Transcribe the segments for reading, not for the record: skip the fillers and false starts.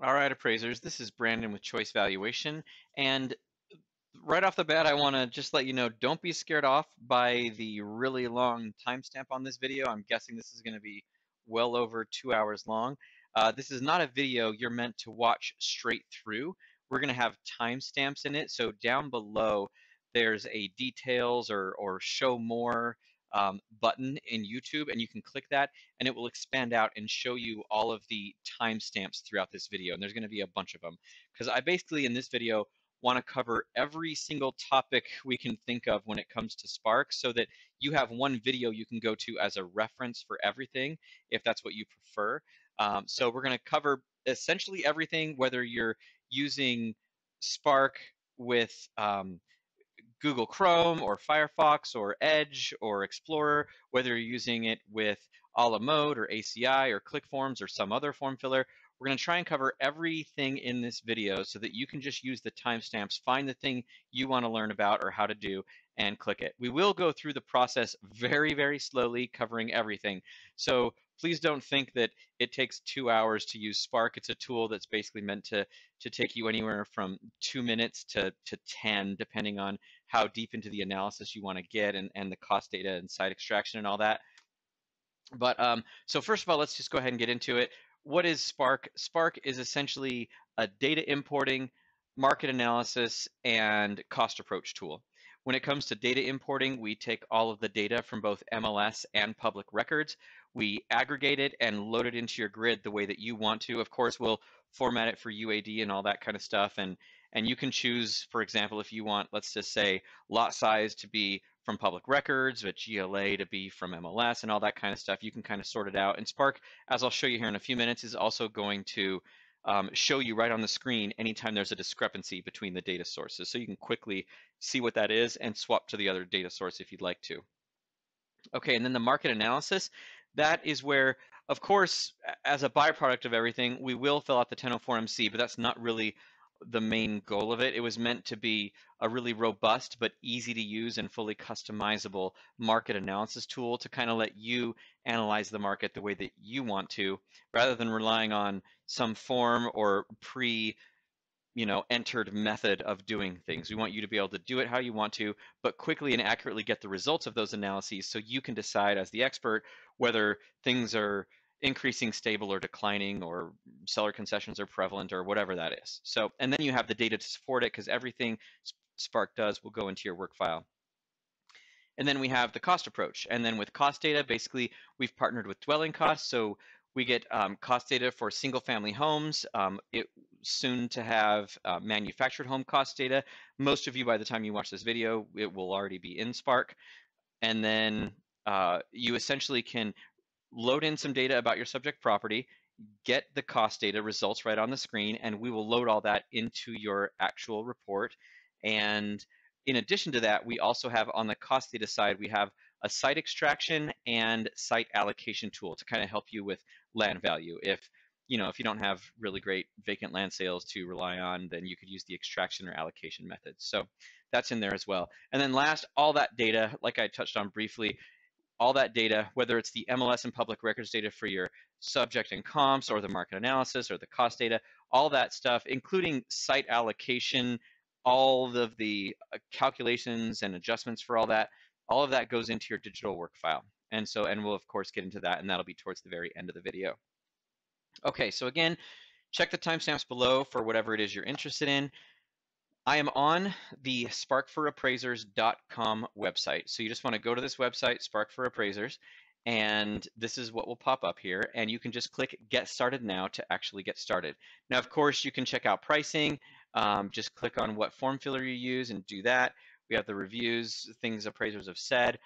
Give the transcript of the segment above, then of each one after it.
All right, appraisers, this is Brandon with Choice Valuation. And right off the bat, I want to just let you know, don't be scared off by the really long timestamp on this video. I'm guessing this is going to be well over 2 hours long. This is not a video you're meant to watch straight through. We're going to have timestamps in it. So down below, there's a details or show more button in YouTube, and you can click that, and it will expand out and show you all of the timestamps throughout this video. And there's going to be a bunch of them because I basically in this video want to cover every single topic we can think of when it comes to Spark so that you have one video you can go to as a reference for everything if that's what you prefer. So we're going to cover essentially everything, whether you're using Spark with Google Chrome or Firefox or Edge or Explorer, whether you're using it with a la mode or ACI or ClickForms or some other form filler. We're going to try and cover everything in this video so that you can just use the timestamps, find the thing you want to learn about or how to do, and click it. We will go through the process very, very slowly, covering everything. So please don't think that it takes 2 hours to use Spark. It's a tool that's basically meant to take you anywhere from 2 minutes to 10, depending on how deep into the analysis you want to get and the cost data and site extraction and all that. But so first of all, let's just go ahead and get into it. What is Spark? Spark is essentially a data importing, market analysis, and cost approach tool. When it comes to data importing, we take all of the data from both MLS and public records. We aggregate it and load it into your grid the way that you want to. Of course, we'll format it for UAD and all that kind of stuff. And you can choose, for example, if you want, let's just say, lot size to be from public records, but GLA to be from MLS and all that kind of stuff. You can kind of sort it out. And Spark, as I'll show you here in a few minutes, is also going to show you right on the screen anytime there's a discrepancy between the data sources. So you can quickly see what that is and swap to the other data source if you'd like to. Okay, and then the market analysis, that is where, of course, as a byproduct of everything, we will fill out the 1004MC, but that's not really the main goal of it. It was meant to be a really robust but easy to use and fully customizable market analysis tool to kind of let you analyze the market the way that you want to, rather than relying on some form or entered method of doing things. We want you to be able to do it how you want to, but quickly and accurately get the results of those analyses so you can decide as the expert whether things are increasing, stable, or declining, or seller concessions are prevalent, or whatever that is. So, and then you have the data to support it because everything Spark does will go into your work file. And then we have the cost approach. And then with cost data, basically, we've partnered with dwelling costs. So we get cost data for single family homes, soon to have manufactured home cost data. Most of you, by the time you watch this video, it will already be in Spark. And then you essentially can load in some data about your subject property, get the cost data results right on the screen, and we will load all that into your actual report. And in addition to that, we also have on the cost data side, we have a site extraction and site allocation tool to kind of help you with land value. If you don't have really great vacant land sales to rely on, then you could use the extraction or allocation methods. So that's in there as well. And then last, all that data, like I touched on briefly, all that data, whether it's the MLS and public records data for your subject and comps or the market analysis or the cost data, all that stuff, including site allocation, all of the calculations and adjustments for all of that goes into your digital work file. And we'll of course get into that, and that'll be towards the very end of the video. Okay, so again, check the timestamps below for whatever it is you're interested in. I am on the sparkforappraisers.com website. So you just want to go to this website, Spark for Appraisers, and this is what will pop up here. And you can just click Get Started Now to actually get started. Now, of course, you can check out pricing. Just click on what form filler you use and do that. We have the reviews, things appraisers have said.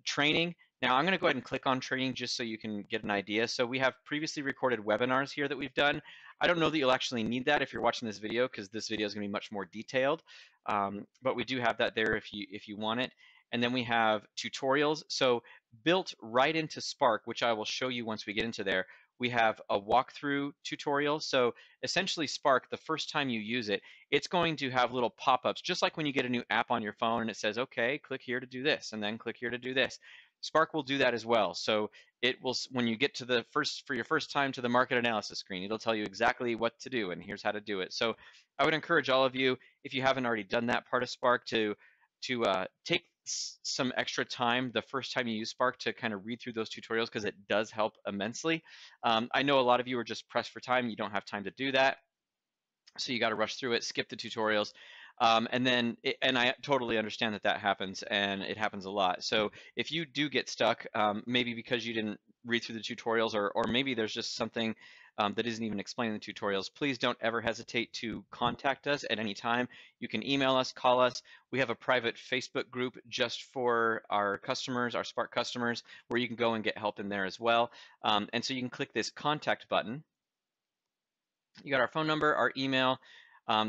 Training. Now, I'm going to go ahead and click on training just so you can get an idea. So we have previously recorded webinars here that we've done. I don't know that you'll actually need that if you're watching this video because this video is going to be much more detailed, but we do have that there if you want it. And then we have tutorials. So built right into Spark, which I will show you once we get into there, we have a walkthrough tutorial. So essentially Spark, the first time you use it, it's going to have little pop-ups, just like when you get a new app on your phone and it says, okay, click here to do this, and then click here to do this. Spark will do that as well. So it will, when you get to the for your first time to the market analysis screen, it'll tell you exactly what to do and here's how to do it. So I would encourage all of you, if you haven't already done that part of Spark, to take some extra time the first time you use Spark to kind of read through those tutorials, because it does help immensely. I know a lot of you are just pressed for time. You don't have time to do that. So you got to rush through it, skip the tutorials. And I totally understand that that happens, and it happens a lot. So if you do get stuck, maybe because you didn't read through the tutorials, or maybe there's just something that isn't even explained in the tutorials, please don't ever hesitate to contact us at any time. You can email us, call us. We have a private Facebook group just for our customers, our Spark customers, where you can go and get help in there as well. And so you can click this contact button. You got our phone number, our email.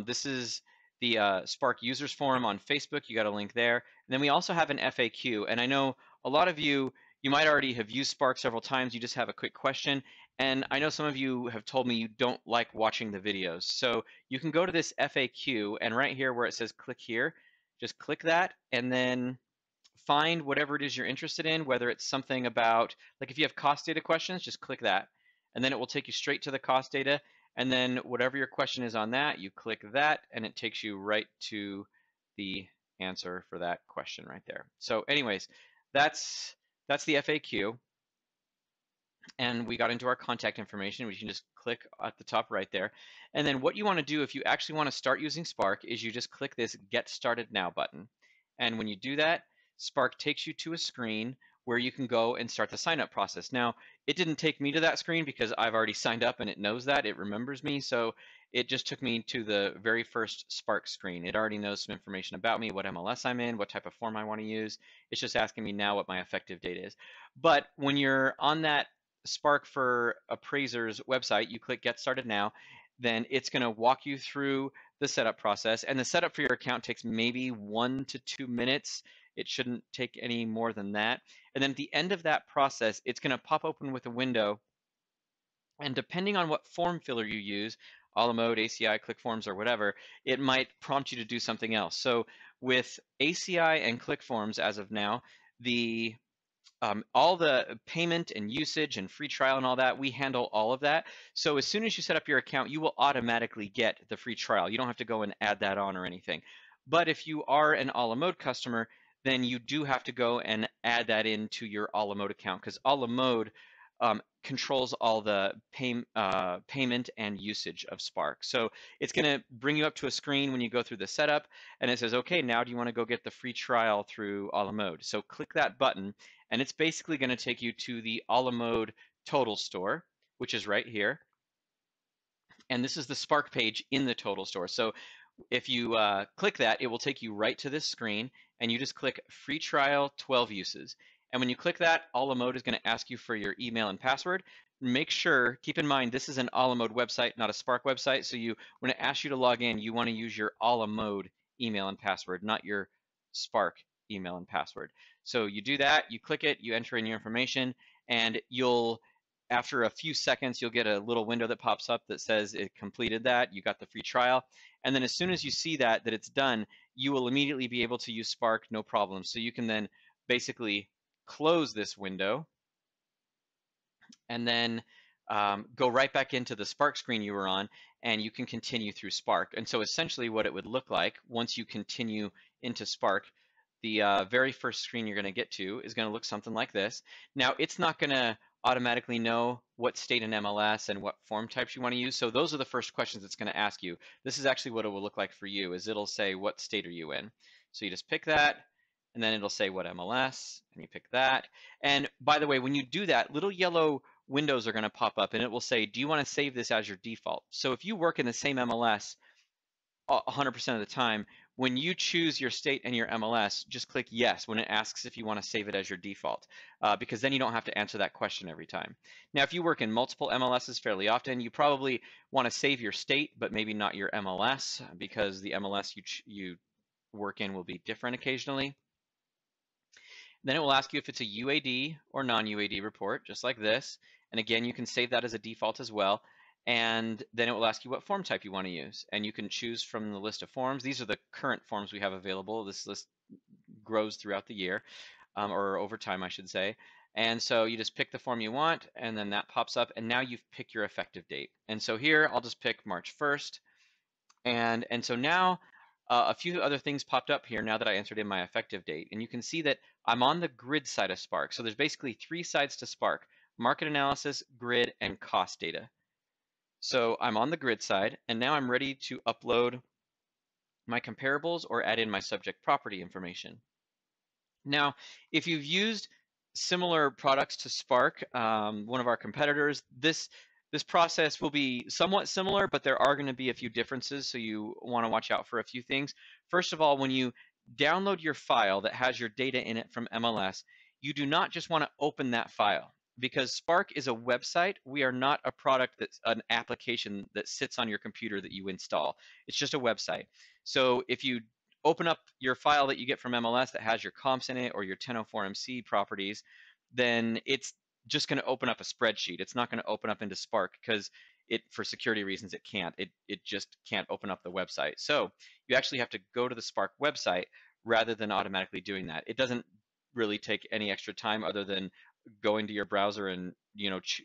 This is the Spark users forum on Facebook. You got a link there. And then we also have an FAQ. And I know a lot of you, you might already have used Spark several times. You just have a quick question. And I know some of you have told me you don't like watching the videos. So you can go to this FAQ, and right here where it says click here, just click that, and then find whatever it is you're interested in, whether it's something about, like if you have cost data questions, just click that. And then it will take you straight to the cost data. And then whatever your question is on that, you click that, and it takes you right to the answer for that question right there. So anyways, that's the FAQ. And we got into our contact information, which you can just click at the top right there. And then what you want to do if you actually want to start using Spark is you just click this Get Started Now button. And when you do that, Spark takes you to a screen where you can go and start the sign up process. Now, it didn't take me to that screen because I've already signed up and it knows that, it remembers me. So it just took me to the very first Spark screen. It already knows some information about me, what MLS I'm in, what type of form I want to use. It's just asking me now what my effective date is. But when you're on that Spark for Appraisers website, you click Get Started Now, then it's going to walk you through the setup process. And the setup for your account takes maybe 1 to 2 minutes. It shouldn't take any more than that. And then at the end of that process, it's going to pop open with a window. And depending on what form filler you use, a la mode, ACI, ClickForms, or whatever, it might prompt you to do something else. So with ACI and ClickForms as of now, all the payment and usage and free trial and all that, we handle all of that. So as soon as you set up your account, you will automatically get the free trial. You don't have to go and add that on or anything. But if you are an a la mode customer, then you do have to go and add that into your a la mode account, because a la mode controls all the payment and usage of Spark. So it's going to bring you up to a screen when you go through the setup, and it says, okay, now do you want to go get the free trial through a la mode? So click that button, and it's basically going to take you to the a la mode total store, which is right here. And this is the Spark page in the total store. So if you click that, it will take you right to this screen, and you just click free trial 12 uses. And when you click that, a la mode is going to ask you for your email and password. Make sure, keep in mind, this is an a la mode website, not a Spark website. So when it asks you to log in, you want to use your a la mode email and password, not your Spark email and password. So you do that, you click it, you enter in your information, and after a few seconds, you'll get a little window that pops up that says it completed that, you got the free trial. And then as soon as you see that it's done, you will immediately be able to use Spark, no problem. So you can then basically close this window and then go right back into the Spark screen you were on, and you can continue through Spark. And so essentially what it would look like once you continue into Spark, the very first screen you're going to get to is going to look something like this. Now, it's not going to automatically know what state in MLS and what form types you want to use. So those are the first questions it's going to ask you. This is actually what it will look like for you, is it'll say, what state are you in? So you just pick that, and then it'll say what MLS, and you pick that. And by the way, when you do that, little yellow windows are going to pop up, and it will say, do you want to save this as your default? So if you work in the same MLS 100% of the time, when you choose your state and your MLS, just click yes when it asks if you want to save it as your default, because then you don't have to answer that question every time. Now, if you work in multiple MLSs fairly often, you probably want to save your state, but maybe not your MLS, because the MLS you work in will be different occasionally. Then it will ask you if it's a UAD or non-UAD report, just like this. And again, you can save that as a default as well. And then it will ask you what form type you want to use. And you can choose from the list of forms. These are the current forms we have available. This list grows throughout the year. or over time, I should say. And so you just pick the form you want, and then that pops up, and now you've picked your effective date. And so here, I'll just pick March 1st. And so now a few other things popped up here now that I entered in my effective date. And you can see that I'm on the grid side of Spark. So there's basically three sides to Spark: market analysis, grid, and cost data. So I'm on the grid side, and now I'm ready to upload my comparables or add in my subject property information. Now, if you've used similar products to Spark, one of our competitors, this process will be somewhat similar, but there are going to be a few differences, so you want to watch out for a few things. First of all, when you download your file that has your data in it from MLS, you do not just want to open that file, because Spark is a website. We are not a product that's an application that sits on your computer that you install. It's just a website. So if you open up your file that you get from MLS that has your comps in it or your 1004MC properties, then it's just going to open up a spreadsheet. It's not going to open up into Spark because for security reasons, it can't. It just can't open up the website. So you actually have to go to the Spark website rather than automatically doing that. It doesn't really take any extra time other than going to your browser and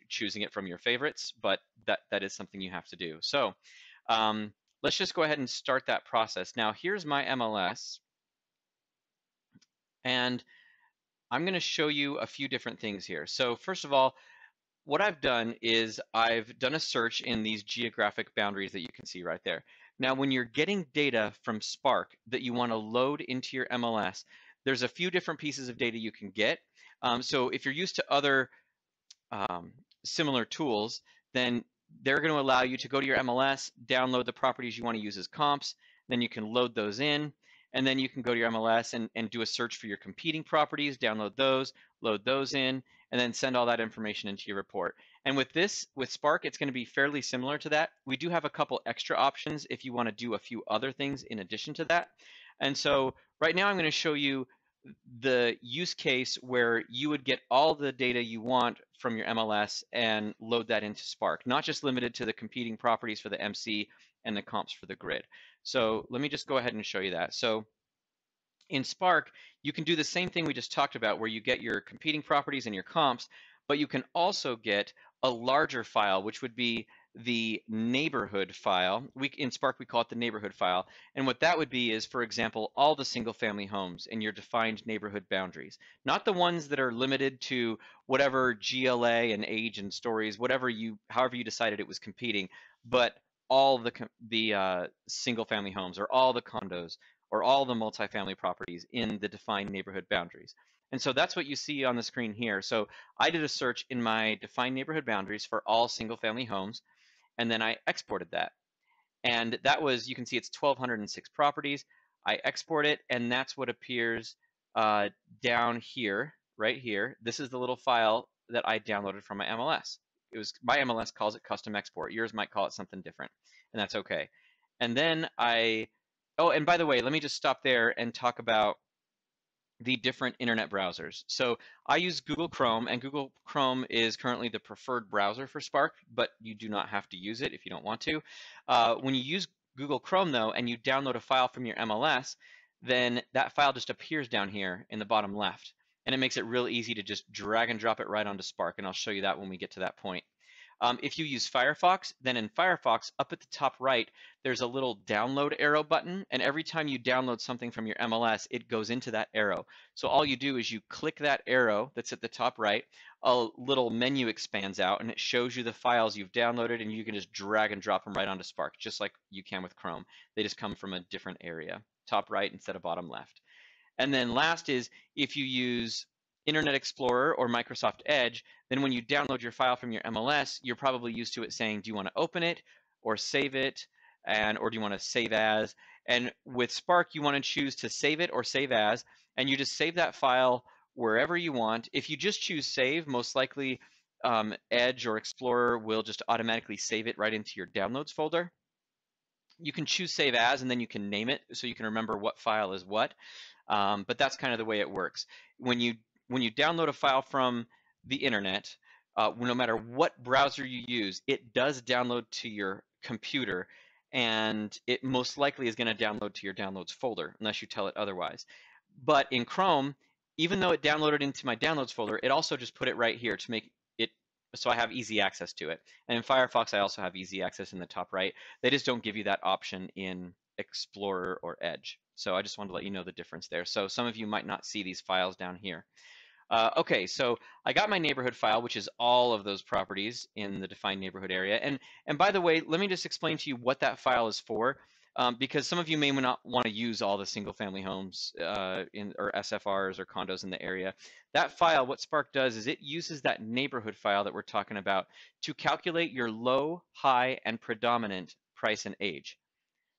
choosing it from your favorites, but that is something you have to do. So let's just go ahead and start that process. Now, here's my MLS, and I'm going to show you a few different things here. So first of all, what I've done is I've done a search in these geographic boundaries that you can see right there. Now, when you're getting data from Spark that you want to load into your MLS, there's a few different pieces of data you can get. So if you're used to other similar tools, then they're going to allow you to go to your MLS, download the properties you want to use as comps, then you can load those in, and then you can go to your MLS and do a search for your competing properties, download those, load those in, and then send all that information into your report. And with Spark, it's going to be fairly similar to that. We do have a couple extra options if you want to do a few other things in addition to that. And so right now I'm going to show you the use case where you would get all the data you want from your MLS and load that into Spark, not just limited to the competing properties for the MC and the comps for the grid. So let me just go ahead and show you that. So in Spark, you can do the same thing we just talked about where you get your competing properties and your comps, but you can also get a larger file, which would be the neighborhood file. In Spark, we call it the neighborhood file. And what that would be is, for example, all the single family homes in your defined neighborhood boundaries, not the ones that are limited to whatever GLA and age and stories, however you decided it was competing, but all the single family homes or all the condos or all the multifamily properties in the defined neighborhood boundaries. And so that's what you see on the screen here. So I did a search in my defined neighborhood boundaries for all single family homes, and then I exported that. And that was, you can see it's 1,206 properties. I export it, and that's what appears down here, right here. This is the little file that I downloaded from my MLS. My MLS calls it custom export. Yours might call it something different, and that's okay. And then oh, and by the way, let me just stop there and talk about the different internet browsers. So I use Google Chrome, and Google Chrome is currently the preferred browser for Spark, but you do not have to use it if you don't want to. When you use Google Chrome, though, and you download a file from your MLS, then that file just appears down here in the bottom left. And it makes it real easy to just drag and drop it right onto Spark, and I'll show you that when we get to that point. If you use Firefox, then in Firefox, up at the top right, there's a little download arrow button, and every time you download something from your MLS, it goes into that arrow. So all you do is you click that arrow that's at the top right, a little menu expands out, and it shows you the files you've downloaded, and you can just drag and drop them right onto Spark, just like you can with Chrome. They just come from a different area, top right instead of bottom left. And then last is if you use Internet Explorer or Microsoft Edge, then when you download your file from your MLS, you're probably used to it saying, do you want to open it or save it, or do you want to save as? And with Spark, you want to choose to save it or save as, and you just save that file wherever you want. If you just choose save, most likely Edge or Explorer will just automatically save it right into your downloads folder. You can choose save as, and then you can name it so you can remember what file is what. But that's kind of the way it works. When you download a file from the internet, no matter what browser you use, it does download to your computer, and it most likely is going to download to your downloads folder unless you tell it otherwise. But in Chrome, even though it downloaded into my downloads folder, it also just put it right here to make it so I have easy access to it. And in Firefox, I also have easy access in the top right. They just don't give you that option in Explorer or Edge. So I just wanted to let you know the difference there. So some of you might not see these files down here. Okay, so I got my neighborhood file, which is all of those properties in the defined neighborhood area. And by the way, let me just explain to you what that file is for, because some of you may not want to use all the single family homes or SFRs or condos in the area. That file, what Spark does is it uses that neighborhood file that we're talking about to calculate your low, high, and predominant price and age.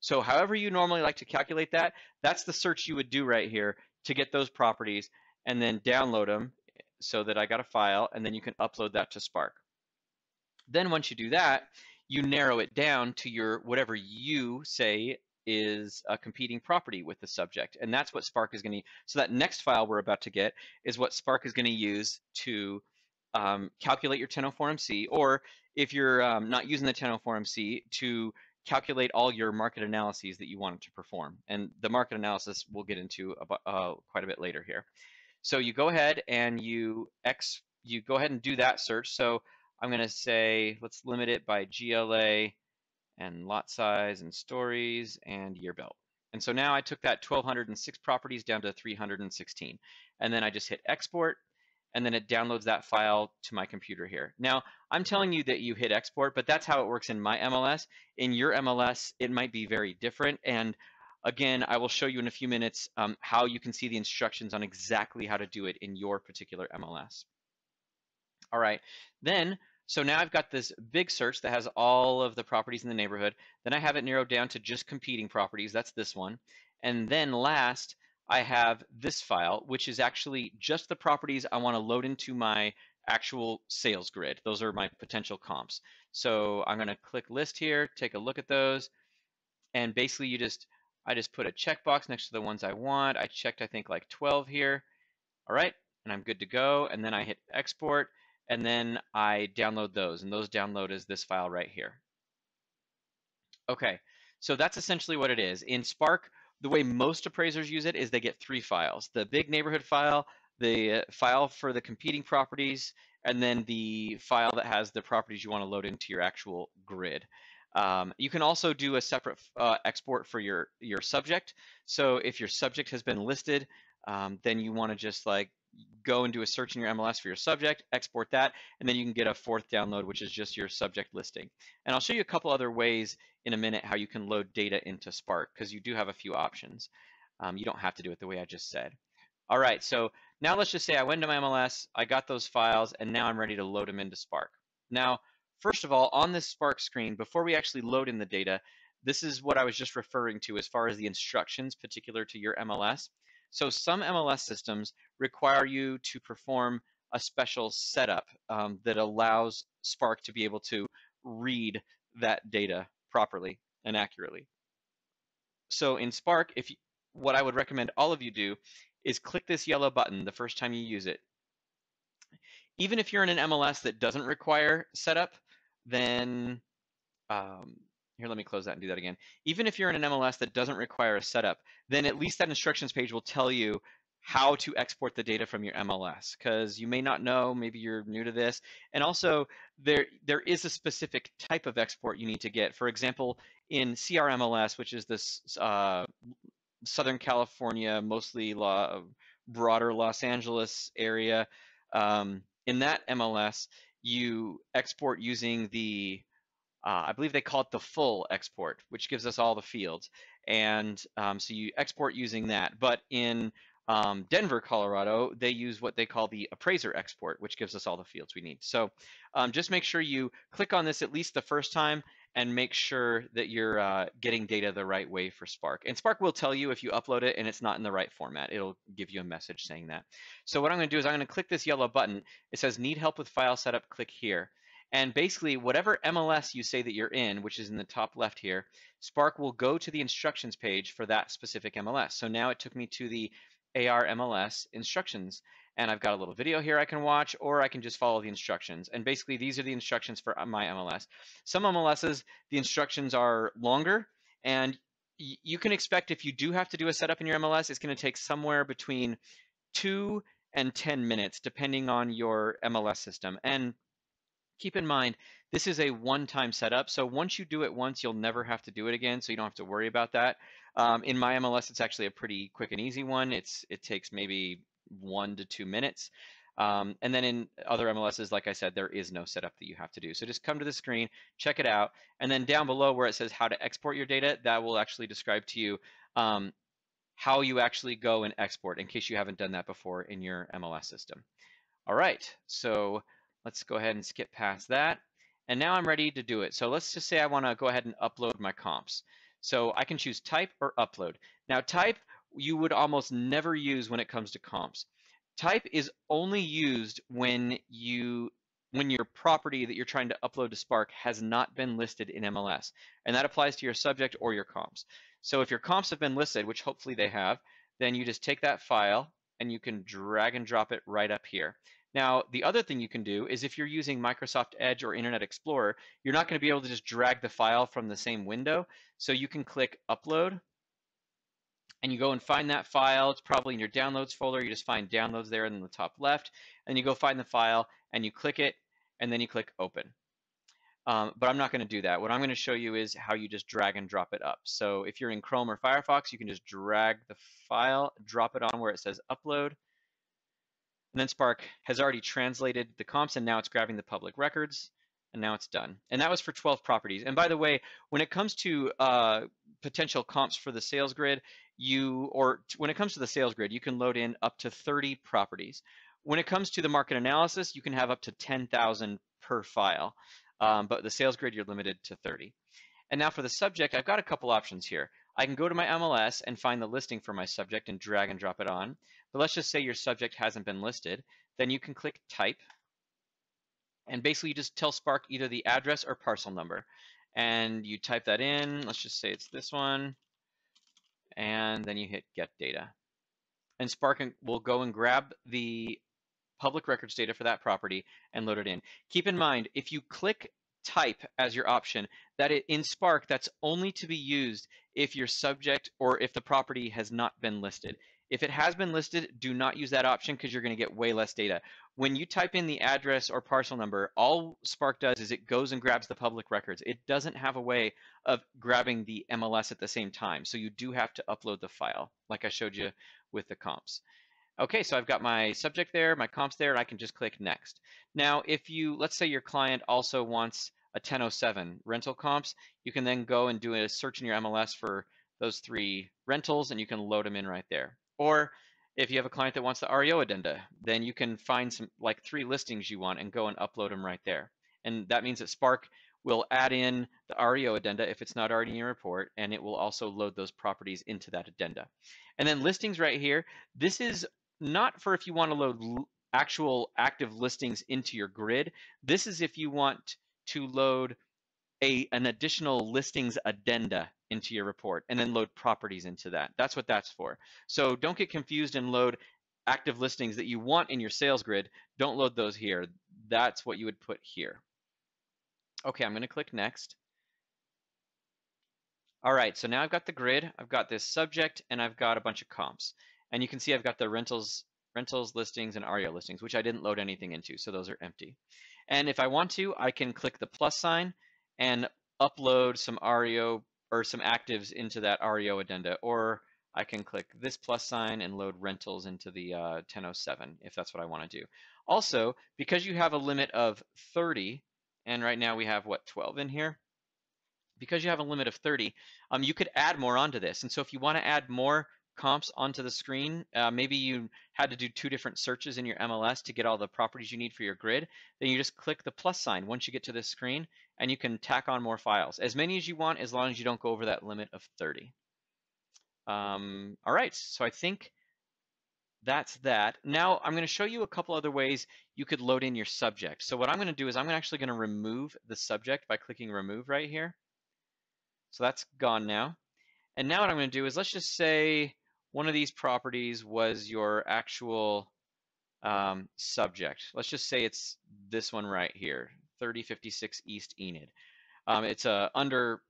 So however you normally like to calculate that, that's the search you would do right here to get those properties and then download them so that I got a file, and then you can upload that to Spark. Then once you do that, you narrow it down to your whatever you say is a competing property with the subject. And that's what Spark is going to, so that next file we're about to get is what Spark is going to use to calculate your 1004MC, or if you're not using the 1004MC, to calculate all your market analyses that you want it to perform. And the market analysis we'll get into about, quite a bit later here. So you go ahead and you go ahead and do that search. So I'm going to say, let's limit it by GLA and lot size and stories and year built. And so now I took that 1,206 properties down to 316. And then I just hit export, and then it downloads that file to my computer here. Now, I'm telling you that you hit export, but that's how it works in my MLS. In your MLS, it might be very different. And again, I will show you in a few minutes how you can see the instructions on exactly how to do it in your particular MLS. All right, then, so now I've got this big search that has all of the properties in the neighborhood. Then I have it narrowed down to just competing properties. That's this one. And then last, I have this file, which is actually just the properties I want to load into my actual sales grid. Those are my potential comps. So I'm going to click list here, take a look at those. And basically I just put a checkbox next to the ones I want. I checked, I think, like 12 here. All right, and I'm good to go. And then I hit export, and then I download those, and those download as this file right here. Okay, so that's essentially what it is. In Spark, the way most appraisers use it is they get 3 files: the big neighborhood file, the file for the competing properties, and then the file that has the properties you want to load into your actual grid. You can also do a separate export for your subject. So if your subject has been listed, then you want to just like go and do a search in your MLS for your subject, export that, and then you can get a 4th download, which is just your subject listing. And I'll show you a couple other ways in a minute how you can load data into Spark, because you do have a few options. You don't have to do it the way I just said. All right, so now let's just say I went to my MLS, I got those files, and now I'm ready to load them into Spark. Now, first of all, on this Spark screen, before we actually load in the data, this is what I was just referring to as far as the instructions particular to your MLS. So some MLS systems require you to perform a special setup that allows Spark to be able to read that data properly and accurately. So in Spark, what I would recommend all of you do is click this yellow button the first time you use it. Even if you're in an MLS that doesn't require setup, then here, let me close that and do that again. Even if you're in an MLS that doesn't require a setup, then at least that instructions page will tell you how to export the data from your MLS, because you may not know, maybe you're new to this. And also, there is a specific type of export you need to get. For example, in CRMLS, which is this Southern California, mostly broader Los Angeles area, in that MLS, you export using the I believe they call it the full export, which gives us all the fields. And so you export using that. But in Denver, Colorado, they use what they call the appraiser export, which gives us all the fields we need. So just make sure you click on this at least the first time and make sure that you're getting data the right way for Spark. And Spark will tell you if you upload it and it's not in the right format. It'll give you a message saying that. So what I'm going to do is I'm going to click this yellow button. It says need help with file setup, click here. And basically, whatever MLS you say that you're in, which is in the top left here, Spark will go to the instructions page for that specific MLS. So now it took me to the AR MLS instructions. And I've got a little video here I can watch, or I can just follow the instructions. And basically, these are the instructions for my MLS. Some MLSs, the instructions are longer. And you can expect if you do have to do a setup in your MLS, it's going to take somewhere between 2 and 10 minutes, depending on your MLS system. And keep in mind, this is a one-time setup. So once you do it once, you'll never have to do it again. So you don't have to worry about that. In my MLS, it's actually a pretty quick and easy one. It takes maybe 1 to 2 minutes. And then in other MLSs, like I said, there is no setup that you have to do. So just come to the screen, check it out. And then down below where it says how to export your data, that will actually describe to you how you actually go and export in case you haven't done that before in your MLS system. All right, so let's go ahead and skip past that. And now I'm ready to do it. So let's just say I want to go ahead and upload my comps. So I can choose type or upload. Now type you would almost never use when it comes to comps. Type is only used when your property that you're trying to upload to Spark has not been listed in MLS. And that applies to your subject or your comps. So if your comps have been listed, which hopefully they have, then you just take that file and you can drag and drop it right up here. Now, the other thing you can do is if you're using Microsoft Edge or Internet Explorer, you're not going to be able to just drag the file from the same window. So you can click Upload, and you go and find that file. It's probably in your Downloads folder. You just find Downloads there in the top left, and you go find the file, and you click it, and then you click Open. But I'm not going to do that. What I'm going to show you is how you just drag and drop it up. So if you're in Chrome or Firefox, you can just drag the file, drop it on where it says Upload, and then Spark has already translated the comps, and now it's grabbing the public records, and now it's done. And that was for 12 properties. And by the way, when it comes to potential comps for the sales grid, when it comes to the sales grid, you can load in up to 30 properties. When it comes to the market analysis, you can have up to 10,000 per file. But the sales grid, you're limited to 30. And now for the subject, I've got a couple options here. I can go to my MLS and find the listing for my subject and drag and drop it on. But let's just say your subject hasn't been listed. Then you can click type. And basically you just tell Spark either the address or parcel number. And you type that in. Let's just say it's this one. And then you hit get data. And Spark will go and grab the public records data for that property and load it in. Keep in mind, if you click type as your option, that in Spark, that's only to be used if your subject or if the property has not been listed. If it has been listed, do not use that option because you're going to get way less data. When you type in the address or parcel number, all Spark does is it goes and grabs the public records. It doesn't have a way of grabbing the MLS at the same time. So you do have to upload the file, like I showed you with the comps. Okay, so I've got my subject there, my comps there, and I can just click next. Now, let's say your client also wants a 1007 rental comps, you can then go and do a search in your MLS for those 3 rentals, and you can load them in right there. Or if you have a client that wants the REO addenda, then you can find some like 3 listings you want and go and upload them right there. And that means that Spark will add in the REO addenda if it's not already in your report, and it will also load those properties into that addenda. And then listings right here, this is not for if you want to load actual active listings into your grid. This is if you want to load an additional listings addenda into your report and then load properties into that. That's what that's for. So don't get confused and load active listings that you want in your sales grid. Don't load those here. That's what you would put here. Okay, I'm going to click next. All right, so now I've got the grid, I've got this subject, and I've got a bunch of comps. And you can see I've got the rentals listings, and REO listings, which I didn't load anything into, so those are empty. And if I want to, I can click the plus sign and upload some REO or some actives into that REO addenda, or I can click this plus sign and load rentals into the 1007 if that's what I want to do. Also, because you have a limit of 30, and right now we have, what, 12 in here? Because you have a limit of 30, you could add more onto this. And so if you want to add more comps onto the screen, maybe you had to do 2 different searches in your MLS to get all the properties you need for your grid, then you just click the plus sign once you get to this screen, and you can tack on more files. As many as you want, as long as you don't go over that limit of 30. All right, so I think that's that. Now I'm going to show you a couple other ways you could load in your subject. So what I'm going to do is I'm actually going to remove the subject by clicking remove right here. So that's gone now. And now what I'm going to do is, let's just say one of these properties was your actual subject. Let's just say it's this one right here, 3056 East Enid. It's under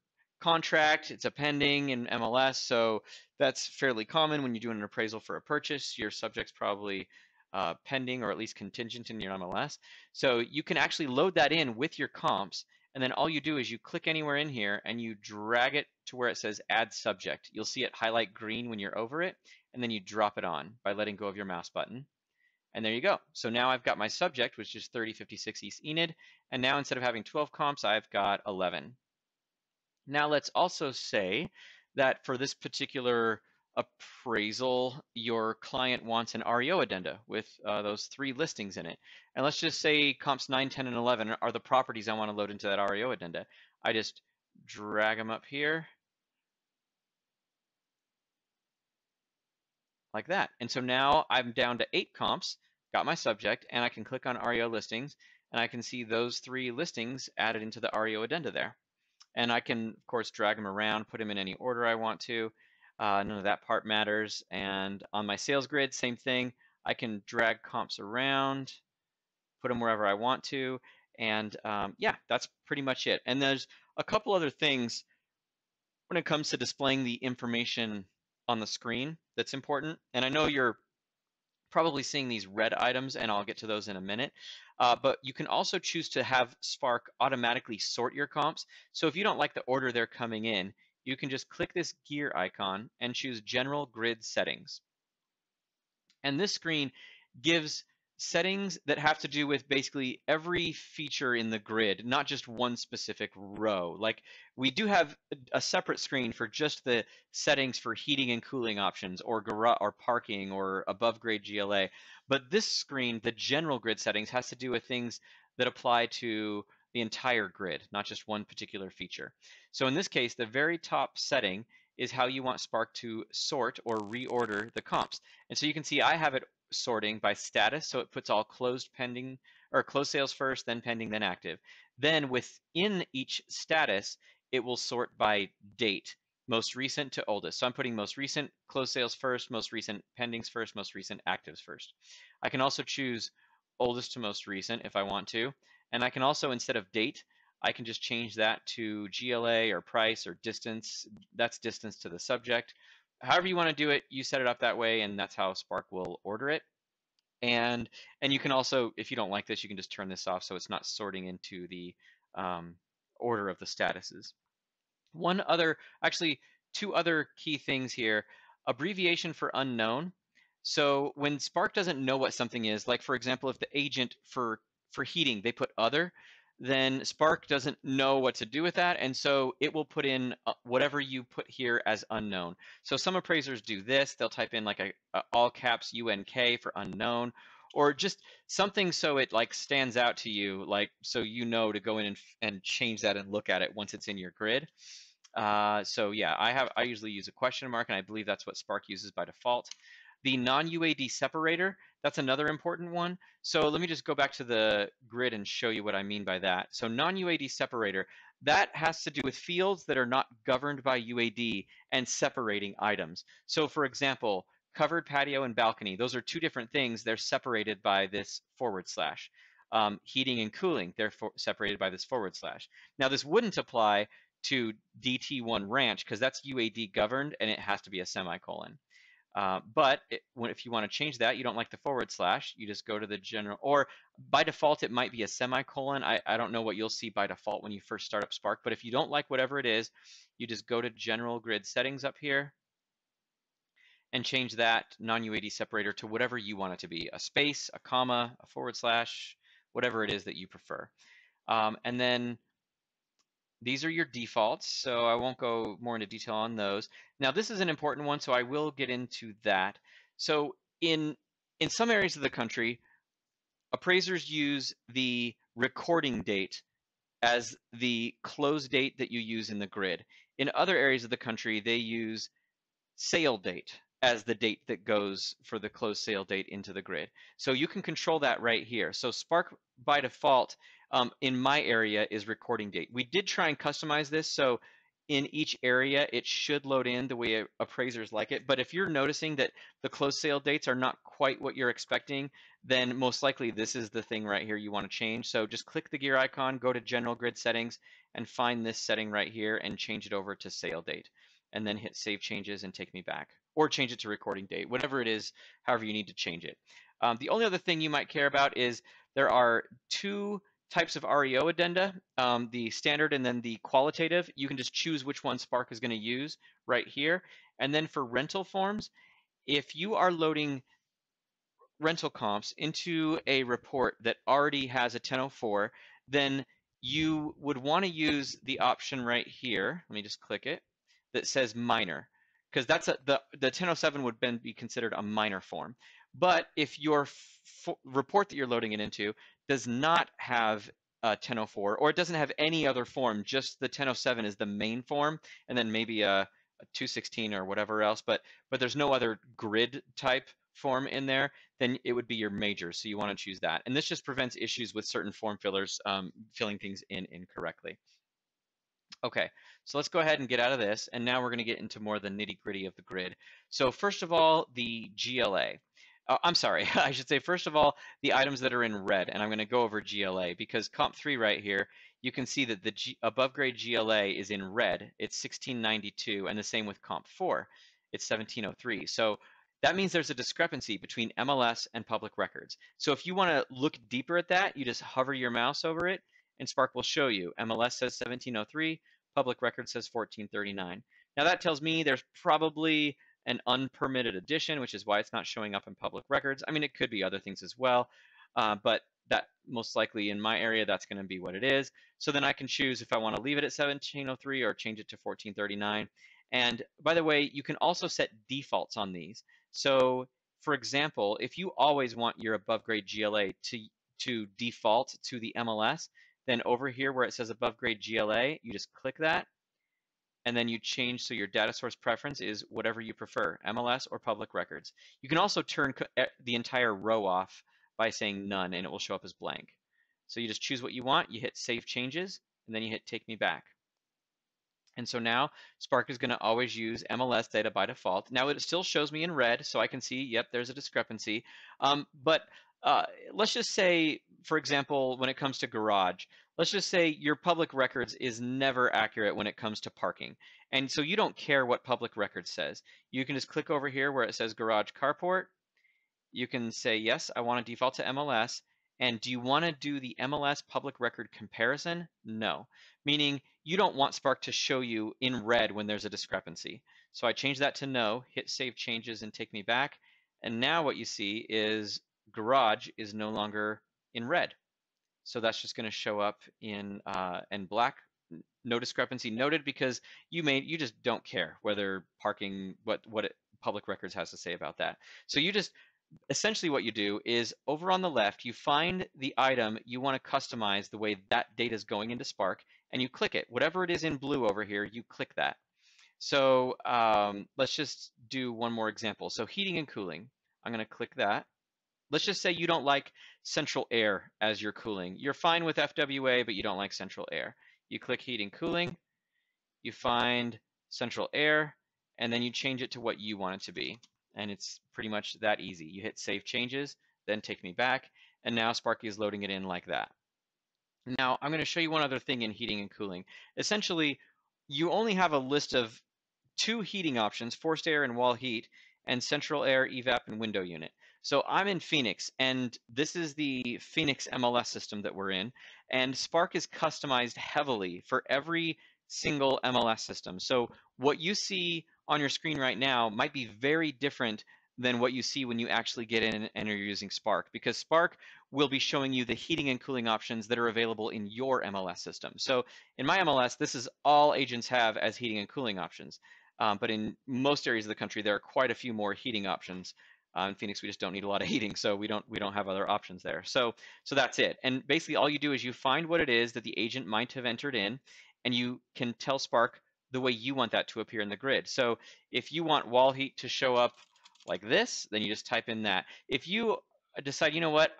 contract, it's a pending in MLS, so that's fairly common when you're doing an appraisal for a purchase. Your subject's probably pending or at least contingent in your MLS. So you can actually load that in with your comps, and then all you do is you click anywhere in here and you drag it to where it says add subject. You'll see it highlight green when you're over it, and then you drop it on by letting go of your mouse button. And there you go. So now I've got my subject, which is 3056 East Enid, and now instead of having 12 comps, I've got 11. Now let's also say that for this particular appraisal, your client wants an REO addenda with those 3 listings in it. And let's just say comps 9, 10, and 11 are the properties I want to load into that REO addenda. I just drag them up here like that. And so now I'm down to 8 comps, got my subject, and I can click on REO listings, and I can see those 3 listings added into the REO addenda there. And I can, of course, drag them around, put them in any order I want to. None of that part matters. And on my sales grid, same thing. I can drag comps around, put them wherever I want to. And yeah, that's pretty much it. And there's a couple other things when it comes to displaying the information on the screen that's important. And I know you're probably seeing these red items, and I'll get to those in a minute. But you can also choose to have Spark automatically sort your comps. So if you don't like the order they're coming in, you can just click this gear icon and choose General Grid Settings. And this screen gives settings that have to do with basically every feature in the grid, not just one specific row. Like we do have a separate screen for just the settings for heating and cooling options or garage or parking or above grade GLA. But this screen, the general grid settings, has to do with things that apply to the entire grid, not just one particular feature. So in this case, the very top setting is how you want Spark to sort or reorder the comps. And so you can see I have it sorting by status, so it puts all closed pending or closed sales first, then pending, then active. Then within each status, it will sort by date, most recent to oldest. So I'm putting most recent closed sales first, most recent pendings first, most recent actives first. I can also choose oldest to most recent if I want to. And I can also, instead of date, I can just change that to GLA or price or distance. That's distance to the subject. However you want to do it, you set it up that way, and that's how Spark will order it. And you can also, if you don't like this, you can just turn this off so it's not sorting into the order of the statuses. Actually, 2 other key things here. Abbreviation for unknown. So when Spark doesn't know what something is, like for example, if the agent for heating, they put other, then Spark doesn't know what to do with that, and so it will put in whatever you put here as unknown. So some appraisers do this. They'll type in like a all caps UNK for unknown, or just something so it like stands out to you, like so you know to go in and change that and look at it once it's in your grid. So yeah, I usually use a question mark, and I believe that's what Spark uses by default. The non-UAD separator, that's another important one. So let me just go back to the grid and show you what I mean by that. So non-UAD separator, that has to do with fields that are not governed by UAD and separating items. So for example, covered patio and balcony, those are 2 different things. They're separated by this /. Heating and cooling, they're separated by this /. Now this wouldn't apply to DT1 ranch because that's UAD governed and it has to be a semicolon. But if you want to change that, you don't like the /, you just go to the general, or by default, it might be a semicolon. I don't know what you'll see by default when you first start up Spark, but if you don't like whatever it is, you just go to general grid settings up here and change that non-UAD separator to whatever you want it to be, a space, a comma, a /, whatever it is that you prefer. And then these are your defaults, so I won't go more into detail on those. Now, this is an important one, so I will get into that. So in some areas of the country, appraisers use the recording date as the close date that you use in the grid. In other areas of the country, they use sale date as the date that goes for the close sale date into the grid. So you can control that right here. So Spark by default in my area is recording date. We did try and customize this, so in each area it should load in the way appraisers like it. But if you're noticing that the close sale dates are not quite what you're expecting, then most likely this is the thing right here you want to change. So just click the gear icon, go to general grid settings, and find this setting right here and change it over to sale date. and then hit save changes and take me back, or change it to recording date, whatever it is, however you need to change it. The only other thing you might care about is there are two types of REO addenda, the standard and then the qualitative. You can just choose which one Spark is going to use right here. And then for rental forms, if you are loading rental comps into a report that already has a 1004, then you would want to use the option right here. Let me just click it, that says minor, because that's the 1007 would then be considered a minor form. But if your report that you're loading it into does not have a 1004, or it doesn't have any other form, just the 1007 is the main form, and then maybe a 216 or whatever else, but there's no other grid type form in there, then it would be your major. So you want to choose that. And this just prevents issues with certain form fillers filling things in incorrectly. Okay, so let's go ahead and get out of this. And now we're going to get into more of the nitty gritty of the grid. So first of all, the GLA. I'm sorry, I should say first of all, the items that are in red. And I'm going to go over GLA because comp 3 right here, you can see that the above grade GLA is in red. It's 1692, and the same with comp 4. It's 1703. So that means there's a discrepancy between MLS and public records. So if you want to look deeper at that, you just hover your mouse over it, and Spark will show you. MLS says 1703, public record says 1439. Now that tells me there's probably an unpermitted addition, which is why it's not showing up in public records. I mean, it could be other things as well, but that most likely in my area, that's going to be what it is. So then I can choose if I want to leave it at 1703 or change it to 1439. And by the way, you can also set defaults on these. So for example, if you always want your above grade GLA to default to the MLS, then over here where it says above grade GLA, you just click that, and then you change so your data source preference is whatever you prefer, MLS or public records. You can also turn the entire row off by saying none, and it will show up as blank. So you just choose what you want, you hit save changes, and then you hit take me back. And so now Spark is going to always use MLS data by default. Now it still shows me in red, so I can see, yep, there's a discrepancy. But let's just say, for example, when it comes to garage, let's just say your public records is never accurate when it comes to parking. And so you don't care what public records says. You can just click over here where it says garage carport. You can say, yes, I want to default to MLS. And do you want to do the MLS public record comparison? No, meaning you don't want Spark to show you in red when there's a discrepancy. So I change that to no, hit save changes and take me back. And now what you see is garage is no longer in red. So that's just going to show up in black. No discrepancy noted, because you just don't care whether parking, what public records has to say about that. So you just essentially what you do is over on the left, you find the item you want to customize the way that data is going into Spark, and you click it. Whatever it is in blue over here, you click that. So let's just do one more example. So heating and cooling, I'm going to click that. Let's just say you don't like central air as your cooling. You're fine with FWA, but you don't like central air. You click heating cooling, you find central air, and then you change it to what you want it to be. And it's pretty much that easy. You hit save changes, then take me back, and now Sparky is loading it in like that. Now I'm going to show you one other thing in heating and cooling. Essentially, you only have a list of 2 heating options, forced air and wall heat, and central air, evap, and window unit. So I'm in Phoenix, and this is the Phoenix MLS system that we're in, and Spark is customized heavily for every single MLS system. So what you see on your screen right now might be very different than what you see when you actually get in and are using Spark, because Spark will be showing you the heating and cooling options that are available in your MLS system. So in my MLS, this is all agents have as heating and cooling options. But in most areas of the country, there are quite a few more heating options. In Phoenix, we just don't need a lot of heating, so we don't have other options there. So that's it. And basically, all you do is you find what it is that the agent might have entered in, and you can tell Spark the way you want that to appear in the grid. So if you want wall heat to show up like this, then you just type in that. If you decide, you know what,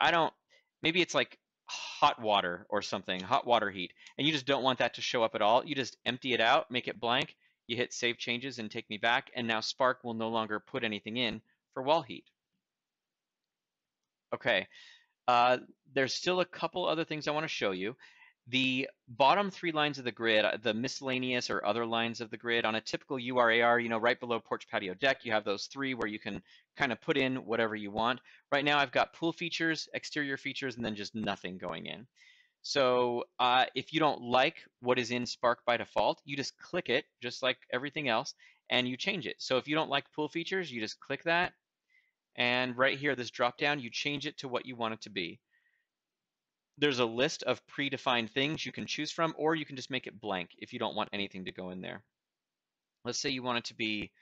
maybe it's like hot water or something, hot water heat, and you just don't want that to show up at all, you just empty it out, make it blank, you hit save changes and take me back, and now Spark will no longer put anything in for wall heat. Okay, there's still a couple other things I want to show you. The bottom three lines of the grid, the miscellaneous or other lines of the grid on a typical URAR, right below porch patio deck, you have those three where you can kind of put in whatever you want. Right now I've got pool features, exterior features, and then just nothing going in. So if you don't like what is in Spark by default, you just click it, just like everything else, and you change it. So if you don't like pool features, you just click that, and right here, this drop down, you change it to what you want it to be. There's a list of predefined things you can choose from, or you can just make it blank if you don't want anything to go in there. Let's say you want it to be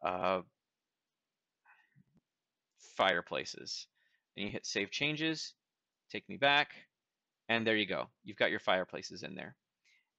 uh, fireplaces. And you hit Save Changes, take me back, and there you go. You've got your fireplaces in there.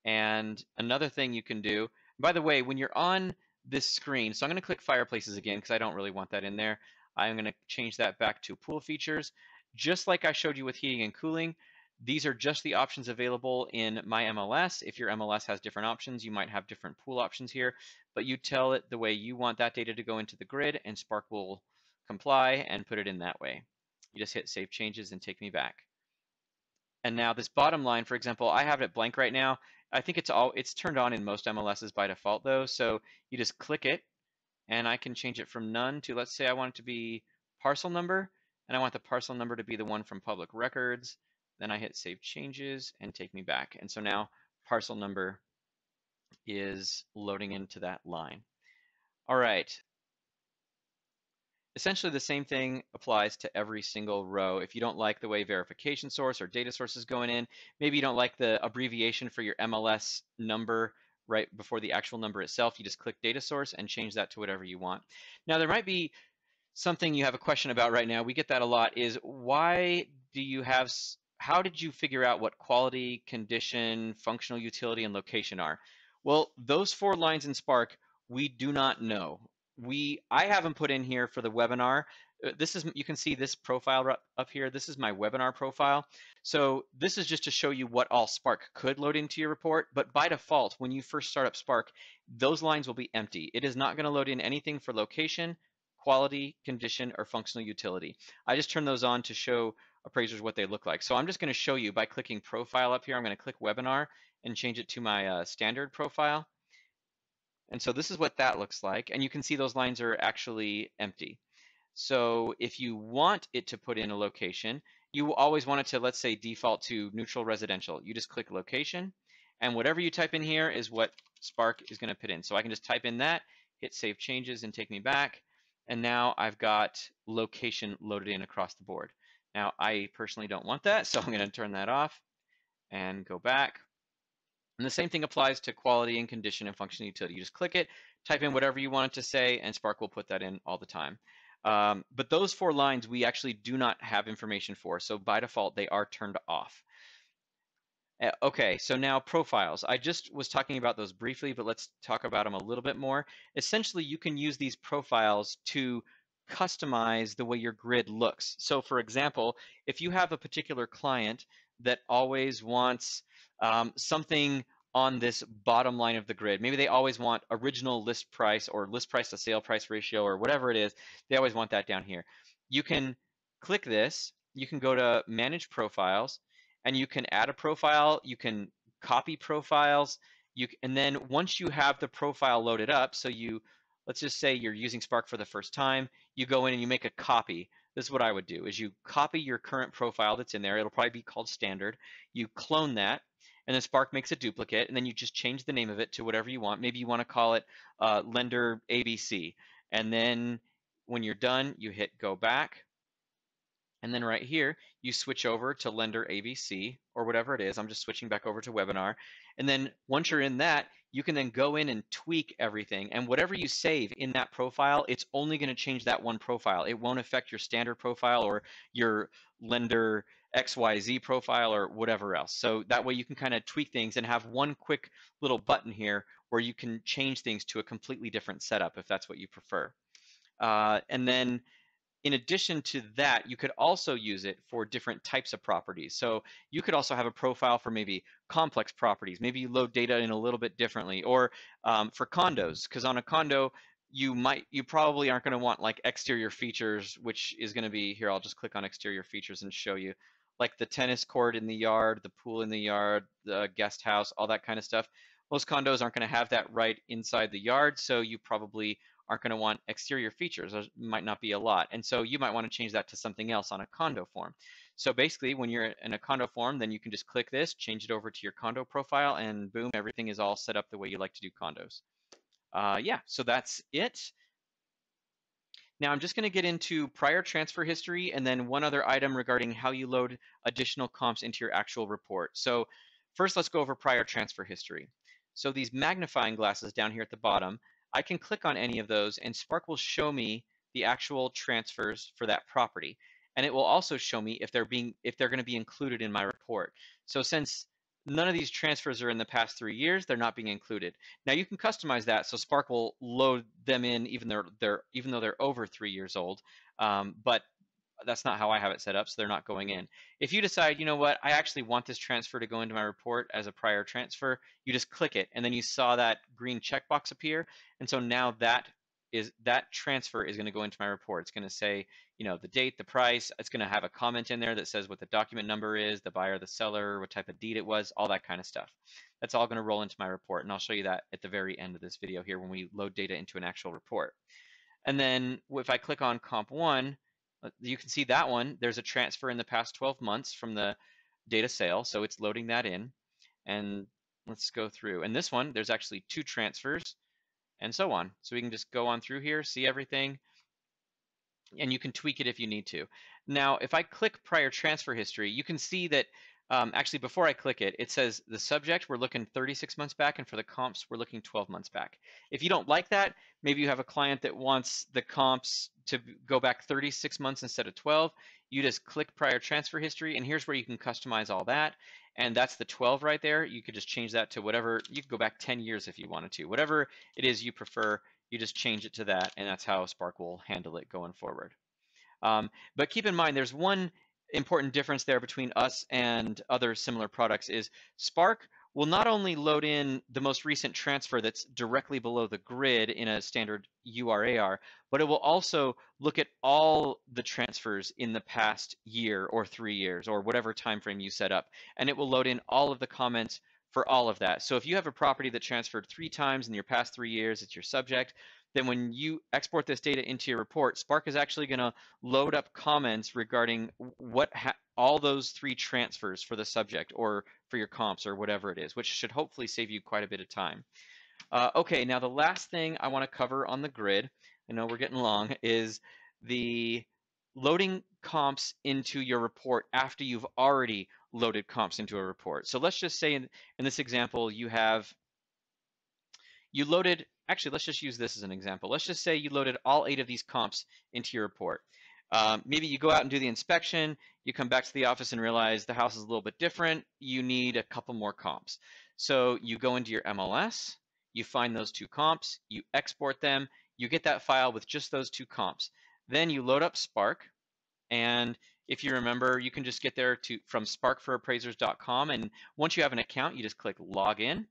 And another thing you can do, by the way, when you're on this screen, so I'm going to click fireplaces again because I don't really want that in there. I'm going to change that back to pool features. Just like I showed you with heating and cooling, these are just the options available in my MLS. If your MLS has different options, you might have different pool options here, but you tell it the way you want that data to go into the grid, and Spark will comply and put it in that way. You just hit Save Changes and take me back. And now this bottom line, for example, I have it blank right now. I think it's turned on in most MLSs by default though. So you just click it and I can change it from none to, let's say I want it to be parcel number, and I want the parcel number to be the one from public records. Then I hit Save Changes and take me back. And so now parcel number is loading into that line. All right. Essentially, the same thing applies to every single row. If you don't like the way verification source or data source is going in, maybe you don't like the abbreviation for your MLS number right before the actual number itself, you just click data source and change that to whatever you want. Now, there might be something you have a question about right now. We get that a lot, is why do you have, how did you figure out what quality, condition, functional utility, and location are? Well, those 4 lines in Spark, we do not know. I haven't put in here for the webinar. This is, you can see this profile up here. This is my webinar profile. So this is just to show you what all Spark could load into your report. But by default, when you first start up Spark, those lines will be empty. It is not going to load in anything for location, quality, condition, or functional utility. I just turn those on to show appraisers what they look like. So I'm just going to show you by clicking profile up here. I'm going to click webinar and change it to my standard profile. And so this is what that looks like. And you can see those lines are actually empty. So if you want it to put in a location, you always want it to, let's say, default to neutral residential. You just click location, and whatever you type in here is what Spark is going to put in. So I can just type in that, hit Save Changes, and take me back. And now I've got location loaded in across the board. Now, I personally don't want that, so I'm going to turn that off and go back. And the same thing applies to quality and condition and functional utility. You just click it, type in whatever you want it to say, and Spark will put that in all the time. But those 4 lines we actually do not have information for, so by default they are turned off. Okay, so now profiles. I just was talking about those briefly, but let's talk about them a little bit more. Essentially, you can use these profiles to customize the way your grid looks. So for example, if you have a particular client that always wants something on this bottom line of the grid, maybe they always want original list price or list price to sale price ratio or whatever it is, they always want that down here. You can click this, you can go to Manage Profiles, and you can add a profile, you can copy profiles, and then once you have the profile loaded up, so let's just say you're using Spark for the first time, you go in and you make a copy. This is what I would do, is you copy your current profile that's in there, it'll probably be called standard, you clone that, and then Spark makes a duplicate, and then you just change the name of it to whatever you want. Maybe you want to call it lender ABC, and then when you're done, you hit go back, and then right here, you switch over to lender ABC or whatever it is. I'm just switching back over to webinar. And then once you're in that, you can then go in and tweak everything. And whatever you save in that profile, it's only going to change that one profile. It won't affect your standard profile or your lender XYZ profile or whatever else. So that way you can kind of tweak things and have one quick little button here where you can change things to a completely different setup if that's what you prefer. And then in addition to that, you could also use it for different types of properties. So you could also have a profile for maybe complex properties. Maybe you load data in a little bit differently, or for condos, because on a condo, you probably aren't going to want like exterior features, which is going to be here. I'll just click on exterior features and show you. like the tennis court in the yard, the pool in the yard, the guest house, all that kind of stuff. Most condos aren't going to have that right inside the yard, so you probably aren't going to want exterior features. There might not be a lot. And so you might want to change that to something else on a condo form. So basically, when you're in a condo form, then you can just click this, change it over to your condo profile, and boom, everything is all set up the way you like to do condos. Yeah, so that's it. Now I'm just going to get into prior transfer history and then one other item regarding how you load additional comps into your actual report. So first, let's go over prior transfer history. So these magnifying glasses down here at the bottom, I can click on any of those and Spark will show me the actual transfers for that property. And it will also show me if they're going to be included in my report. So since none of these transfers are in the past 3 years, they're not being included. Now you can customize that so Spark will load them in even though they're over 3 years old, but that's not how I have it set up, so they're not going in. If you decide, you know what, I actually want this transfer to go into my report as a prior transfer, you just click it, and then you saw that green checkbox appear, and so now that transfer is going to go into my report. It's going to say, you know, the date, the price. It's going to have a comment in there that says what the document number is, the buyer, the seller, what type of deed it was, all that kind of stuff. That's all going to roll into my report, and I'll show you that at the very end of this video here when we load data into an actual report. And then if I click on comp 1, you can see that one, there's a transfer in the past 12 months from the data sale, so it's loading that in. And let's go through. And this one, there's actually 2 transfers and so on. So we can just go on through here, see everything, and you can tweak it if you need to. Now, if I click prior transfer history, you can see that actually before I click it, it says the subject, we're looking 36 months back, and for the comps, we're looking 12 months back. If you don't like that, maybe you have a client that wants the comps to go back 36 months instead of 12, you just click prior transfer history, and here's where you can customize all that. And that's the 12 right there. You could just change that to whatever, you could go back 10 years if you wanted to. Whatever it is you prefer, you just change it to that, and that's how Spark will handle it going forward. But keep in mind, there's one important difference there between us and other similar products is Spark will not only load in the most recent transfer that's directly below the grid in a standard URAR, but it will also look at all the transfers in the past year or 3 years or whatever time frame you set up, and it will load in all of the comments for all of that. So if you have a property that transferred 3 times in your past 3 years, it's your subject, then when you export this data into your report, Spark is actually going to load up comments regarding all those 3 transfers for the subject or for your comps or whatever it is, which should hopefully save you quite a bit of time. Okay, now the last thing I want to cover on the grid, I know we're getting long, is the loading comps into your report after you've already loaded comps into a report. So let's just say in this example, you loaded, actually, let's just use this as an example. Let's just say you loaded all 8 of these comps into your report. Maybe you go out and do the inspection, you come back to the office and realize the house is a little bit different, you need a couple more comps. So you go into your MLS, you find those 2 comps, you export them, you get that file with just those 2 comps. Then you load up Spark, and if you remember, you can just get there from sparkforappraisers.com, and once you have an account, you just click login,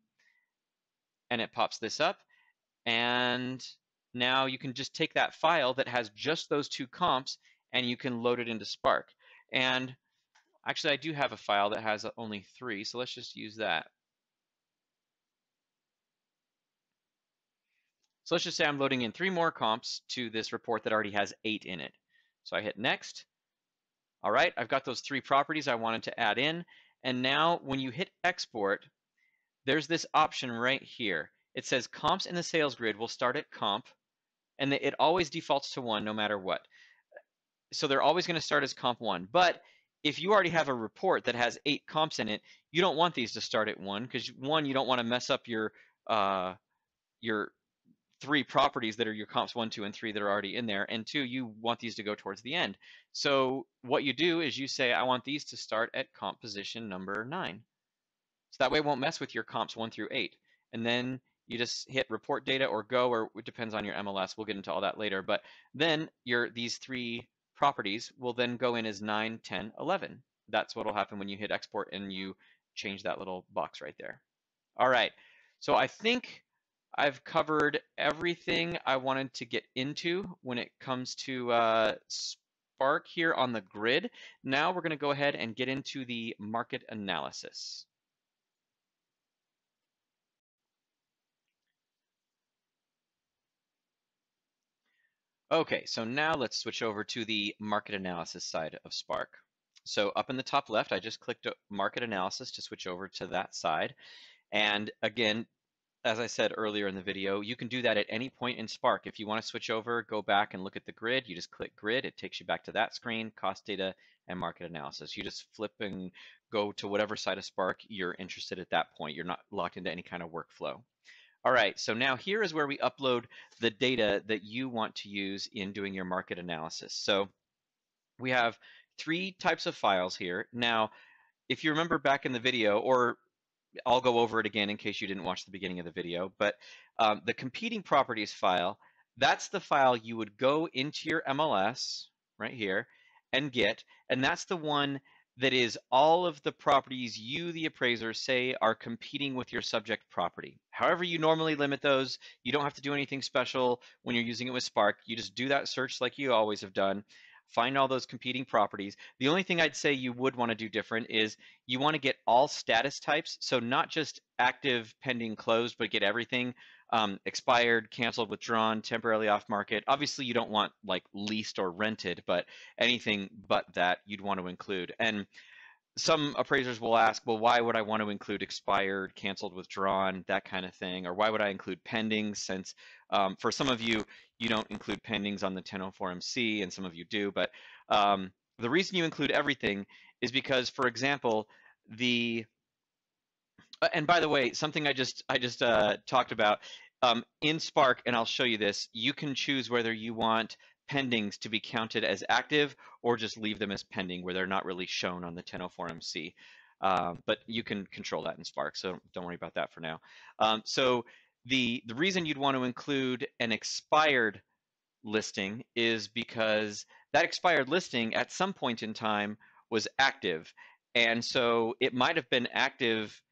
and it pops this up. And now you can just take that file that has just those 2 comps and you can load it into Spark. And actually, I do have a file that has only 3, so let's just use that. So let's just say I'm loading in 3 more comps to this report that already has 8 in it. So I hit next. All right, I've got those 3 properties I wanted to add in. And now when you hit export, there's this option right here. It says comps in the sales grid will start at comp, and it always defaults to 1 no matter what. So they're always going to start as comp 1. But if you already have a report that has 8 comps in it, you don't want these to start at 1 because 1, you don't want to mess up your 3 properties that are your comps 1, 2, and 3 that are already in there, and 2, you want these to go towards the end. So what you do is you say, I want these to start at comp position number 9. So that way it won't mess with your comps 1 through 8. And then you just hit report data or go, or it depends on your MLS. We'll get into all that later. But then these 3 properties will then go in as 9, 10, 11. That's what will happen when you hit export and you change that little box right there. All right, so I think I've covered everything I wanted to get into when it comes to Spark here on the grid. Now we're going to go ahead and get into the market analysis. Okay, so now let's switch over to the market analysis side of Spark. So up in the top left, I just clicked market analysis to switch over to that side. And again, as I said earlier in the video, you can do that at any point in Spark. If you want to switch over, go back and look at the grid, you just click grid. It takes you back to that screen, cost data, and market analysis. You just flip and go to whatever side of Spark you're interested at that point. You're not locked into any kind of workflow. All right, so now here is where we upload the data that you want to use in doing your market analysis. So we have three types of files here. Now, if you remember back in the video, or I'll go over it again in case you didn't watch the beginning of the video, but the competing properties file, that's the file you would go into your MLS right here and get, and that's the one that is all of the properties you, the appraiser, say are competing with your subject property. However you normally limit those, you don't have to do anything special when you're using it with Spark. You just do that search like you always have done, find all those competing properties. The only thing I'd say you would want to do different is you want to get all status types, so not just active, pending, closed, but get everything, expired, canceled, withdrawn, temporarily off market. Obviously, you don't want like leased or rented, but anything but that you'd want to include. And some appraisers will ask, well, why would I want to include expired, canceled, withdrawn, that kind of thing? Or why would I include pendings, since for some of you, you don't include pendings on the 1004MC and some of you do. But the reason you include everything is because, for example, the and by the way, something I just talked about in Spark, and I'll show you this. You can choose whether you want pendings to be counted as active or just leave them as pending, where they're not really shown on the 1004MC. But you can control that in Spark, so don't worry about that for now. So the reason you'd want to include an expired listing is because that expired listing at some point in time was active. And so it might have been active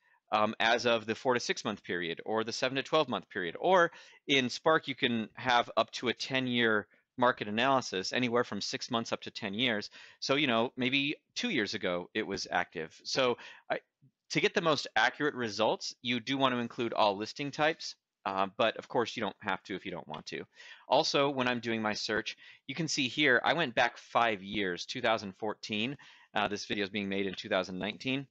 as of the 4 to 6 month period or the 7 to 12 month period. Or in Spark, you can have up to a 10-year market analysis, anywhere from 6 months up to 10 years. So, maybe 2 years ago it was active. So to get the most accurate results, you do want to include all listing types. But of course, you don't have to if you don't want to. Also, when I'm doing my search, you can see here, I went back 5 years, 2014. This video is being made in 2019.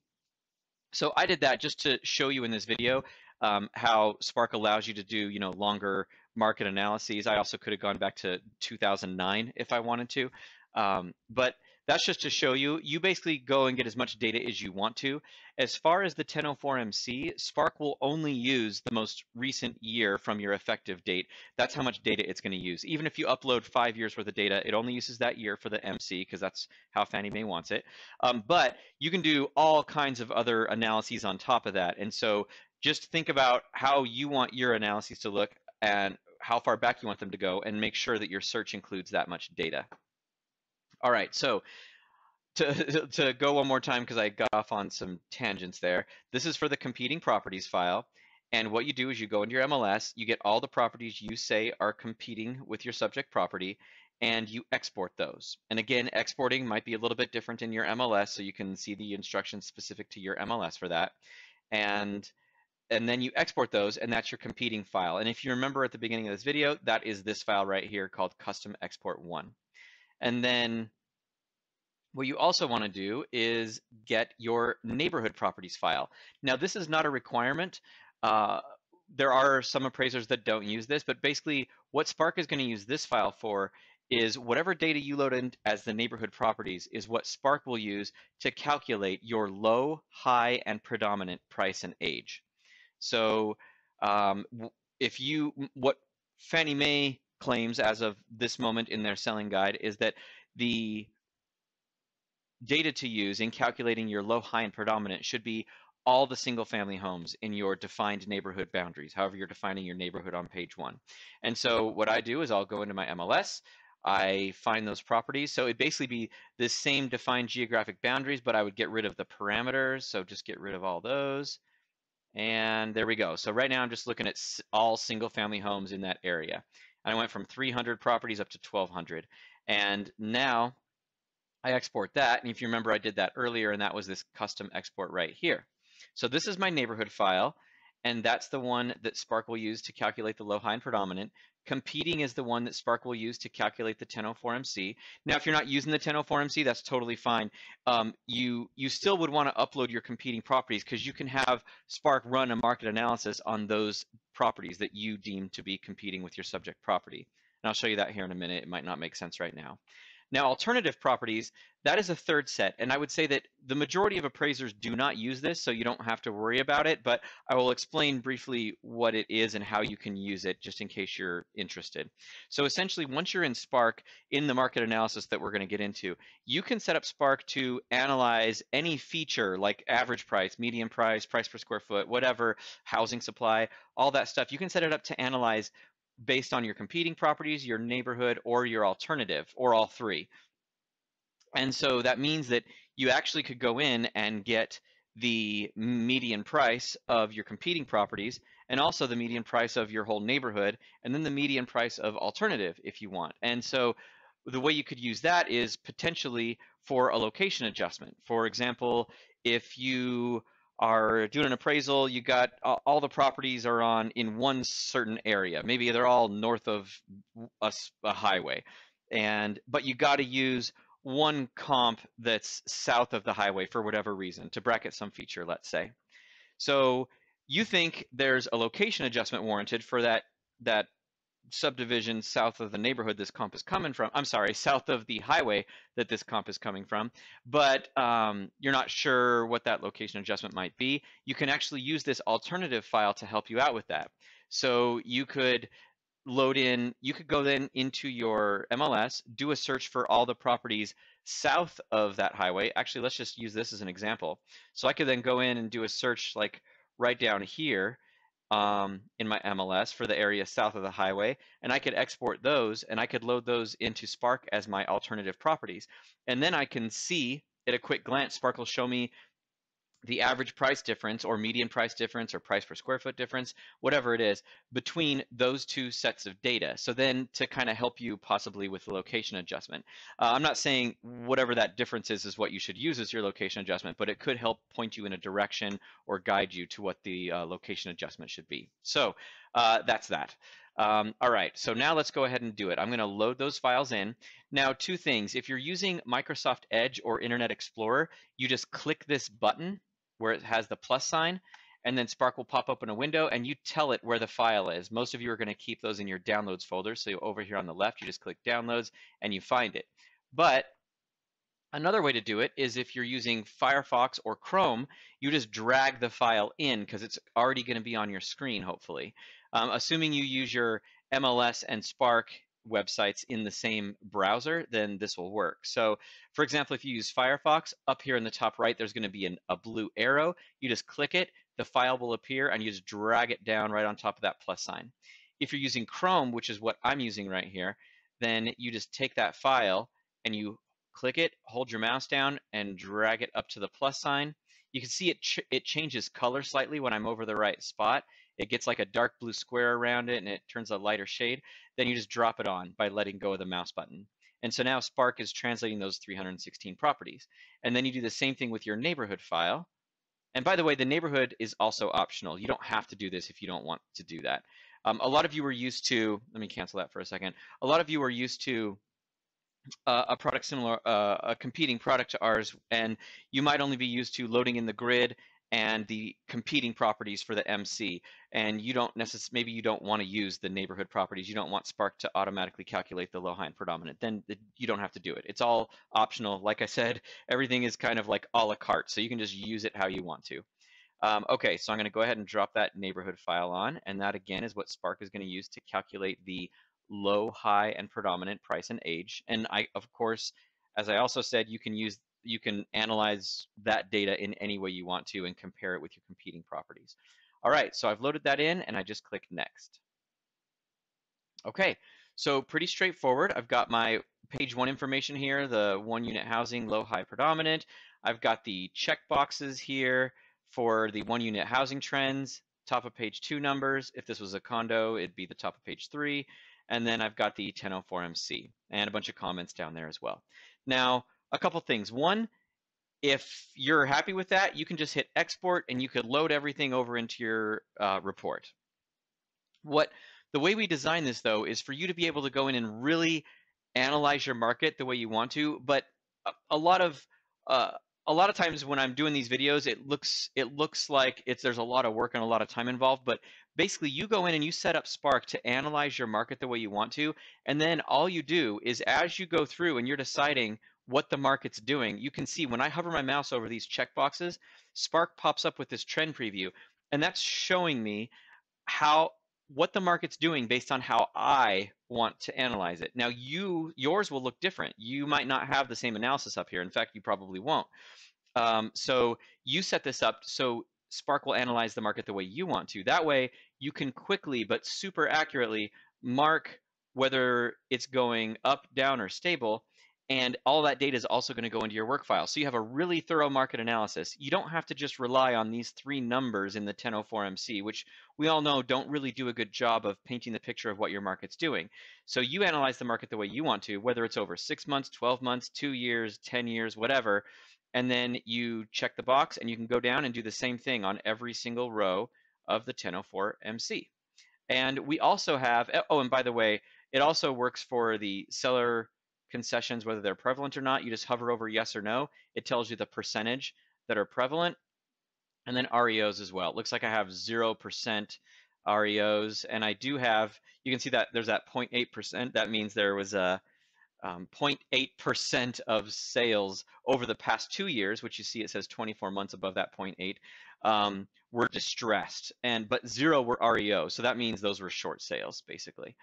So I did that just to show you in this video how Spark allows you to do, longer market analyses. I also could have gone back to 2009 if I wanted to. But that's just to show you. You basically go and get as much data as you want to. As far as the 1004MC, Spark will only use the most recent year from your effective date. That's how much data it's going to use. Even if you upload 5 years worth of data, it only uses that year for the MC, because that's how Fannie Mae wants it. But you can do all kinds of other analyses on top of that. And so just think about how you want your analyses to look and how far back you want them to go, and make sure that your search includes that much data. All right, so to go one more time, because I got off on some tangents there, this is for the competing properties file. And what you do is you go into your MLS, you get all the properties you say are competing with your subject property, and you export those. And again, exporting might be a little bit different in your MLS, so you can see the instructions specific to your MLS for that. And then you export those, and that's your competing file. And if you remember at the beginning of this video, that is this file right here called custom export 1. And then what you also want to do is get your neighborhood properties file. Now, this is not a requirement. There are some appraisers that don't use this, but basically what Spark is going to use this file for is whatever data you load in as the neighborhood properties is what Spark will use to calculate your low, high, and predominant price and age. So what Fannie Mae claims as of this moment in their selling guide is that the data to use in calculating your low, high, and predominant should be all the single family homes in your defined neighborhood boundaries, however you're defining your neighborhood on page 1. And so what I do is I'll go into my MLS, I find those properties. So it'd basically be the same defined geographic boundaries, but I would get rid of the parameters. So just get rid of all those. And there we go. So right now I'm just looking at all single family homes in that area. And I went from 300 properties up to 1,200. And now I export that, and if you remember, I did that earlier, and that was this custom export right here. So this is my neighborhood file, and that's the one that Spark will use to calculate the low, high, and predominant. Competing is the one that Spark will use to calculate the 1004MC. Now, if you're not using the 1004MC, that's totally fine. You still would want to upload your competing properties because you can have Spark run a market analysis on those properties that you deem to be competing with your subject property. And I'll show you that here in a minute. It might not make sense right now. Now, alternative properties, that is a third set. And I would say that the majority of appraisers do not use this, so you don't have to worry about it, but I will explain briefly what it is and how you can use it just in case you're interested. So essentially, once you're in Spark, in the market analysis that we're going to get into, you can set up Spark to analyze any feature like average price, median price, price per square foot, whatever, housing supply, all that stuff. You can set it up to analyze based on your competing properties, your neighborhood, or your alternative, or all three. And so that means that you actually could go in and get the median price of your competing properties and also the median price of your whole neighborhood and then the median price of alternative if you want. And so the way you could use that is potentially for a location adjustment. For example, if you are doing an appraisal, you got all the properties are on in one certain area. Maybe they're all north of a highway, but you got to use one comp that's south of the highway for whatever reason to bracket some feature, let's say. So you think there's a location adjustment warranted for that subdivision south of the neighborhood this comp is coming from. I'm sorry, south of the highway that this comp is coming from, but you're not sure what that location adjustment might be. You can actually use this alternative file to help you out with that. So you could you could go then into your MLS, do a search for all the properties south of that highway. Actually, let's just use this as an example. So I could then go in and do a search like right down here in my MLS for the area south of the highway, and I could export those and I could load those into Spark as my alternative properties. And then I can see at a quick glance, Spark will show me the average price difference or median price difference or price per square foot difference, whatever it is, between those two sets of data. So then to kind of help you possibly with the location adjustment. I'm not saying whatever that difference is what you should use as your location adjustment, but it could help point you in a direction or guide you to what the location adjustment should be. So that's that. All right, so now let's go ahead and do it. I'm going to load those files in. Now, two things. If you're using Microsoft Edge or Internet Explorer, you just click this button where it has the plus sign, and then Spark will pop up in a window, and you tell it where the file is. Most of you are going to keep those in your downloads folder, so over here on the left, you just click downloads, and you find it. But another way to do it is if you're using Firefox or Chrome, you just drag the file in because it's already going to be on your screen, hopefully. Assuming you use your MLS and Spark websites in the same browser, then this will work. So for example, if you use Firefox, up here in the top right, there's going to be a blue arrow. You just click it, the file will appear, and you just drag it down right on top of that plus sign. If you're using Chrome, which is what I'm using right here, then you just take that file and you click it, hold your mouse down, and drag it up to the plus sign. You can see it changes color slightly when I'm over the right spot. It gets like a dark blue square around it and it turns a lighter shade. Then you just drop it on by letting go of the mouse button. And so now Spark is translating those 316 properties. And then you do the same thing with your neighborhood file. And by the way, the neighborhood is also optional. You don't have to do this if you don't want to do that. A lot of you are used to, let me cancel that for a second. A lot of you are used to a product similar, a competing product to ours, and you might only be used to loading in the grid and the competing properties for the MC, and you don't maybe you don't want to use the neighborhood properties. You don't want Spark to automatically calculate the low, high, and predominant. Then you don't have to do it. It's all optional. Like I said, everything is kind of like a la carte, so you can just use it how you want to. Okay, so I'm going to go ahead and drop that neighborhood file on, and that again is what Spark is going to use to calculate the low, high, and predominant price and age. And of course, as I also said, you can analyze that data in any way you want to and compare it with your competing properties. All right, so I've loaded that in, and I just click next. Okay, so pretty straightforward. I've got my page one information here, the 1-unit housing, low, high, predominant. I've got the check boxes here for the 1-unit housing trends, top of page 2 numbers. If this was a condo, it'd be the top of page 3. And then I've got the 1004MC and a bunch of comments down there as well. Now, a couple things. One, if you're happy with that, you can just hit export and you could load everything over into your report. What the way we design this though is for you to be able to go in and really analyze your market the way you want to. But a lot of uh, a lot of times when I'm doing these videos, it looks like there's a lot of work and a lot of time involved. But basically, you go in and you set up Spark to analyze your market the way you want to, and then all you do is as you go through and you're deciding what the market's doing, you can see when I hover my mouse over these checkboxes, Spark pops up with this trend preview, and that's showing me how what the market's doing based on how I want to analyze it. Now yours will look different. You might not have the same analysis up here. In fact, you probably won't. So you set this up so Spark will analyze the market the way you want to. That way, you can quickly but super accurately mark whether it's going up, down, or stable. And all that data is also going to go into your work file. So you have a really thorough market analysis. You don't have to just rely on these three numbers in the 1004MC, which we all know don't really do a good job of painting the picture of what your market's doing. So you analyze the market the way you want to, whether it's over 6 months, 12 months, 2 years, 10 years, whatever, and then you check the box and you can go down and do the same thing on every single row of the 1004MC. And we also have, oh, and by the way, it also works for the seller concessions, whether they're prevalent or not. You just hover over yes or no. It tells you the percentage that are prevalent, and then REOs as well. It looks like I have 0% REOs, and I do have, you can see that there's that 0.8%. That means there was a 0.8% of sales over the past 2 years, which you see it says 24 months above that 0.8, were distressed, but 0 were REO. So that means those were short sales, basically.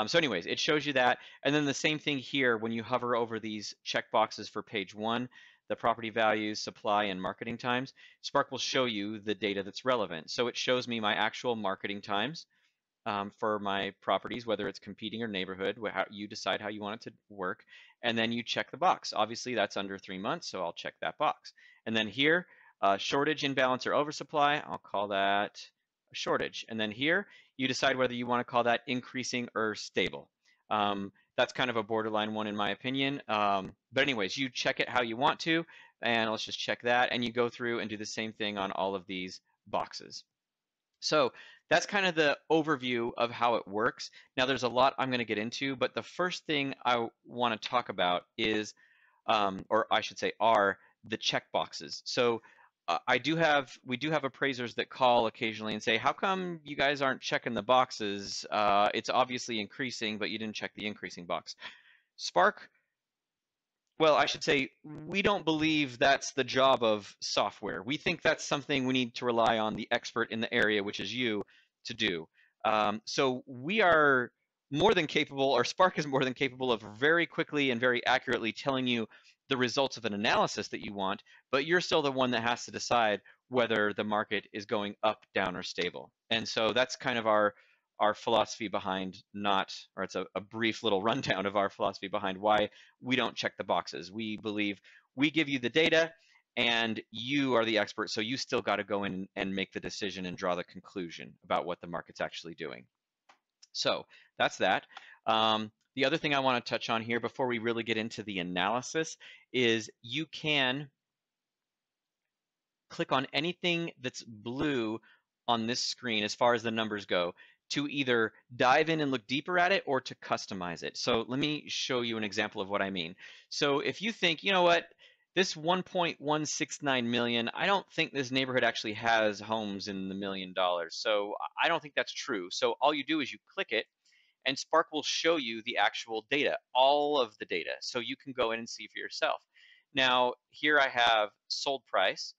So anyways, it shows you that. And then the same thing here when you hover over these checkboxes for page 1, the property values, supply, and marketing times, Spark will show you the data that's relevant. So it shows me my actual marketing times for my properties, whether it's competing or neighborhood, how you decide how you want it to work, and then you check the box. Obviously, that's under 3 months, so I'll check that box. And then here, shortage, imbalance, or oversupply, I'll call that a shortage. And then here, you decide whether you want to call that increasing or stable. That's kind of a borderline one in my opinion. But anyways, you check it how you want to, and let's just check that, and you go through and do the same thing on all of these boxes. So that's kind of the overview of how it works. Now there's a lot I'm going to get into, but the first thing I want to talk about is, or I should say are, the check boxes. So we do have appraisers that call occasionally and say, how come you guys aren't checking the boxes? It's obviously increasing, but you didn't check the increasing box. Spark, well, I should say, we don't believe that's the job of software. We think that's something we need to rely on the expert in the area, which is you, to do. So we are more than capable, or Spark is more than capable of very quickly and very accurately telling you the results of an analysis that you want, but you're still the one that has to decide whether the market is going up, down, or stable. And so that's kind of our philosophy behind not, or it's a brief little rundown of our philosophy behind why we don't check the boxes. We believe we give you the data and you are the expert, so you still got to go in and make the decision and draw the conclusion about what the market's actually doing. So that's that. The other thing I want to touch on here before we really get into the analysis is you can click on anything that's blue on this screen as far as the numbers go to either dive in and look deeper at it or to customize it. So let me show you an example of what I mean. So if you think, you know what, this 1.169 million, I don't think this neighborhood actually has homes in the $1 million. So I don't think that's true. So all you do is you click it and Spark will show you the actual data, all of the data. So you can go in and see for yourself. Now, here I have sold price,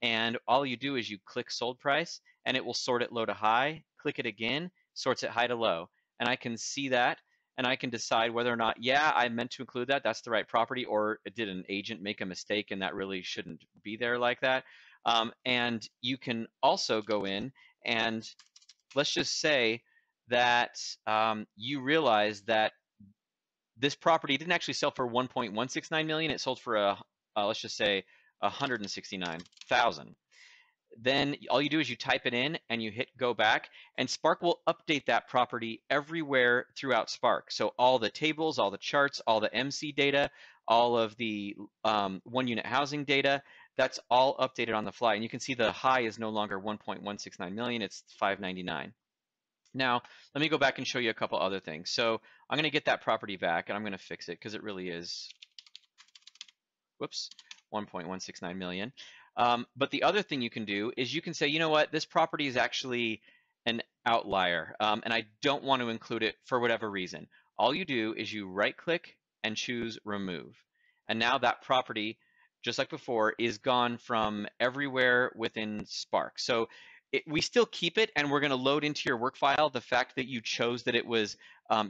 and all you do is you click sold price, and it will sort it low to high. Click it again, sorts it high to low. And I can see that, and I can decide whether or not, yeah, I meant to include that, that's the right property, or did an agent make a mistake and that really shouldn't be there like that. And you can also go in and let's just say that you realize that this property didn't actually sell for 1.169 million. It sold for let's just say 169,000. Then all you do is you type it in and you hit go back, and Spark will update that property everywhere throughout Spark. So all the tables, all the charts, all the MC data, all of the one unit housing data, that's all updated on the fly. And you can see the high is no longer 1.169 million, it's 599. Now, let me go back and show you a couple other things. So I'm going to get that property back and I'm going to fix it because it really is, whoops, 1.169 million. But the other thing you can do is you can say, you know what, this property is actually an outlier, and I don't want to include it for whatever reason. All you do is you right click and choose remove. And now that property, just like before, is gone from everywhere within Spark. So we still keep it, and we're going to load into your work file the fact that you chose that it was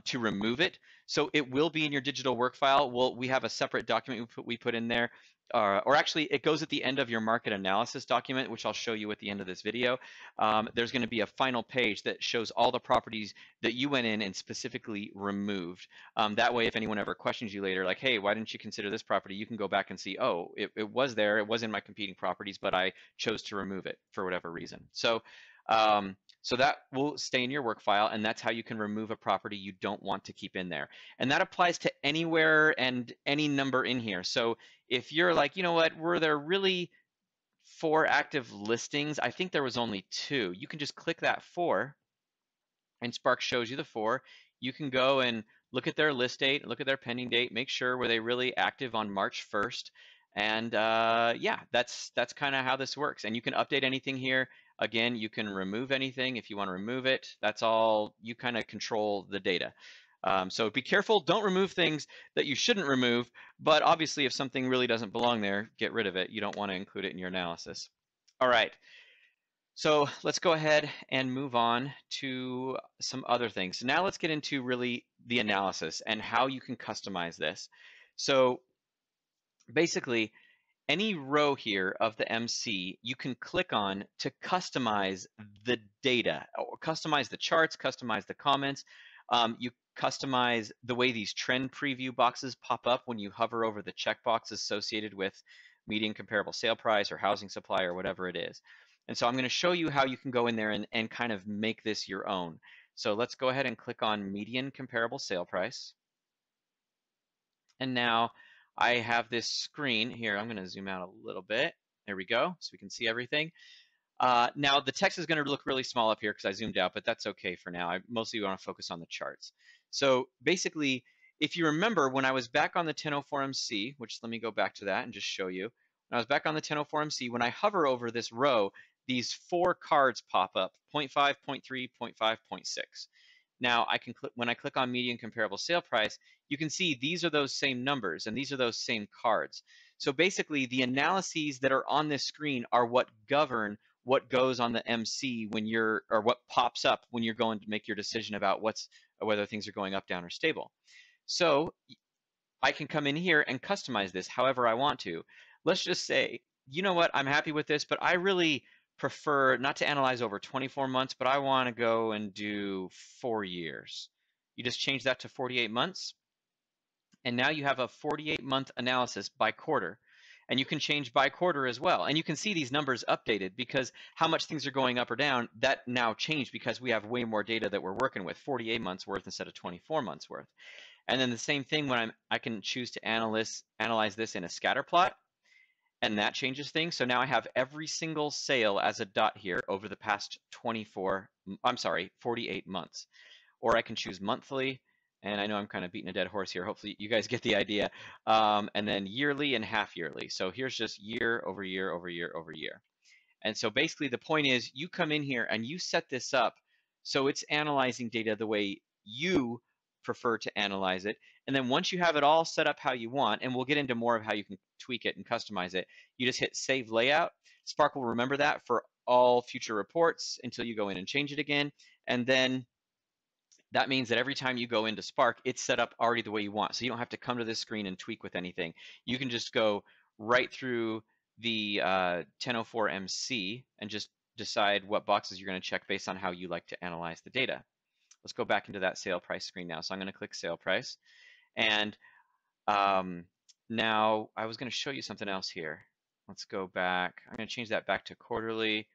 to remove it. So it will be in your digital work file. We have a separate document we put in there, or actually it goes at the end of your market analysis document, which I'll show you at the end of this video. There's going to be a final page that shows all the properties that you went in and specifically removed. That way, if anyone ever questions you later, like, hey, why didn't you consider this property? You can go back and see, oh, it was there, it was in my competing properties, but I chose to remove it for whatever reason. So that will stay in your work file, and that's how you can remove a property you don't want to keep in there. And that applies to anywhere and any number in here. So if you're like, you know what, were there really 4 active listings? I think there was only 2. You can just click that 4, and Spark shows you the 4. You can go and look at their list date, look at their pending date, make sure were they really active on March 1st. And yeah, that's kind of how this works. And you can update anything here. Again, you can remove anything if you want to remove it. That's all, you kind of control the data. So be careful, don't remove things that you shouldn't remove, but obviously if something really doesn't belong there, get rid of it. You don't want to include it in your analysis. All right, so let's go ahead and move on to some other things. Now let's get into really the analysis and how you can customize this. So basically, any row here of the MC, you can click on to customize the data, or customize the charts, customize the comments. You customize the way these trend preview boxes pop up when you hover over the checkbox associated with median comparable sale price or housing supply or whatever it is. And so I'm going to show you how you can go in there and kind of make this your own. So let's go ahead and click on median comparable sale price. And now I have this screen here. I'm going to zoom out a little bit. There we go, so we can see everything. Now the text is going to look really small up here because I zoomed out, but that's okay for now. I mostly want to focus on the charts. So basically, if you remember when I was back on the 1004MC, which let me go back to that and just show you. When I was back on the 1004MC, when I hover over this row, these 4 cards pop up, 0.5, 0.3, 0.5, 0.6. Now I can click, when I click on median comparable sale price, you can see these are those same numbers and these are those same cards. So basically the analyses that are on this screen are what govern what goes on the MC when you're, or what pops up when you're going to make your decision about whether things are going up, down, or stable. So I can come in here and customize this however I want to. Let's just say, you know what, I'm happy with this, but I really prefer not to analyze over 24 months, but I want to go and do 4 years. You just change that to 48 months, and now you have a 48-month analysis by quarter. And you can change by quarter as well. And you can see these numbers updated because how much things are going up or down, that now changed because we have way more data that we're working with, 48 months worth instead of 24 months worth. And then the same thing when I can choose to analyze this in a scatter plot, and that changes things. So now I have every single sale as a dot here over the past 48 months. Or I can choose monthly, and I know I'm kind of beating a dead horse here. Hopefully you guys get the idea. And then yearly and half yearly. So here's just year over year over year over year. And so basically the point is you come in here and you set this up so it's analyzing data the way you prefer to analyze it. And then once you have it all set up how you want, and we'll get into more of how you can tweak it and customize it, you just hit Save Layout. Spark will remember that for all future reports until you go in and change it again. And then that means that every time you go into Spark, it's set up already the way you want. So you don't have to come to this screen and tweak with anything. You can just go right through the 1004MC and just decide what boxes you're going to check based on how you like to analyze the data. Let's go back into that sale price screen now. So I'm going to click sale price. And now I was going to show you something else here. Let's go back. I'm going to change that back to quarterly.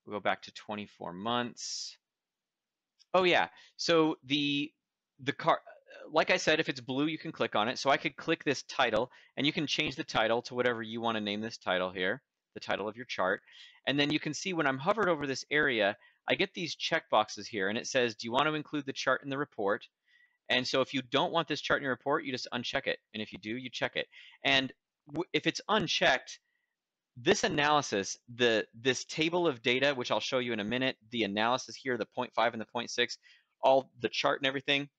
We'll go back to 24 months. Oh yeah. So the car, like I said, if it's blue, you can click on it. So I could click this title, and you can change the title to whatever you want to name this title here, the title of your chart. And then you can see when I'm hovered over this area, I get these check boxes here, and it says, do you want to include the chart in the report? And so if you don't want this chart in your report, you just uncheck it. And if you do, you check it. And if it's unchecked, this analysis, this table of data, which I'll show you in a minute, the analysis here, the 0.5 and the 0.6, all the chart and everything,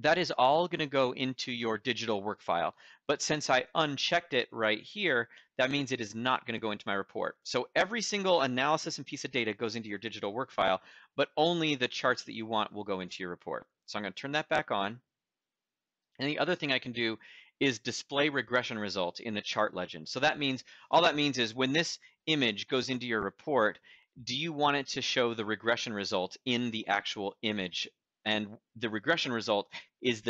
that is all going to go into your digital work file. But since I unchecked it right here, that means it is not going to go into my report. So every single analysis and piece of data goes into your digital work file, but only the charts that you want will go into your report. So I'm going to turn that back on. And the other thing I can do is display regression result in the chart legend. So that means, all that means is when this image goes into your report, do you want it to show the regression result in the actual image? And the regression result is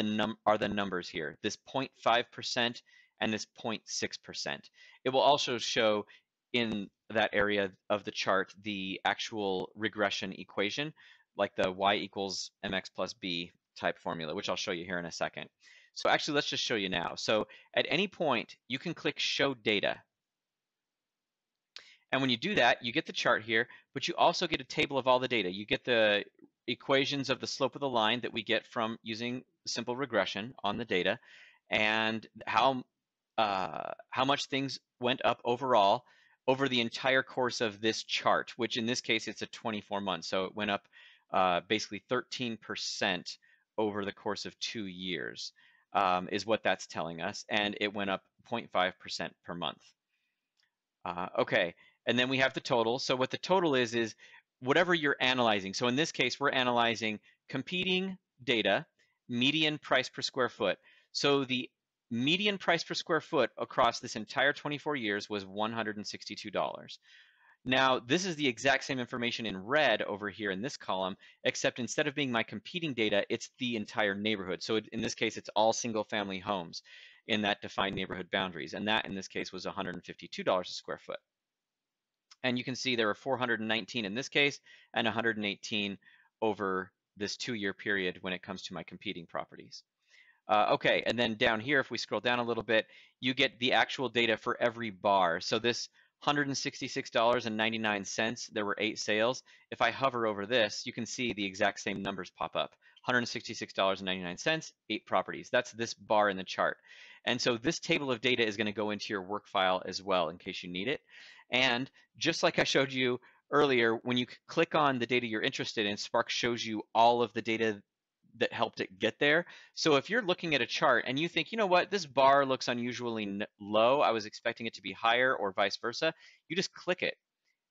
are the numbers here, this 0.5% and this 0.6%. It will also show in that area of the chart the actual regression equation, like the y equals mx plus b type formula, which I'll show you here in a second. So actually, let's just show you now. So at any point, you can click Show Data. And when you do that, you get the chart here, but you also get a table of all the data. You get the equations of the slope of the line that we get from using simple regression on the data, and how much things went up overall over the entire course of this chart, which in this case, it's a 24 months. So it went up basically 13% over the course of 2 years, is what that's telling us. And it went up 0.5% per month. Okay, and then we have the total. So what the total is whatever you're analyzing. So in this case, we're analyzing competing data, median price per square foot. So the median price per square foot across this entire 24 years was $162. Now, this is the exact same information in red over here in this column, except instead of being my competing data, it's the entire neighborhood. So in this case, it's all single family homes in that defined neighborhood boundaries. And that in this case was $152 a square foot. And you can see there were 419 in this case and 118 over this 2-year period when it comes to my competing properties. Okay, and then down here, if we scroll down a little bit, you get the actual data for every bar. So this $166.99, there were 8 sales. If I hover over this, you can see the exact same numbers pop up. $166.99, 8 properties. That's this bar in the chart. And so this table of data is going to go into your work file as well in case you need it. And just like I showed you earlier, when you click on the data you're interested in, Spark shows you all of the data that helped it get there. So if you're looking at a chart and you think, you know what, this bar looks unusually low, I was expecting it to be higher, or vice versa, you just click it.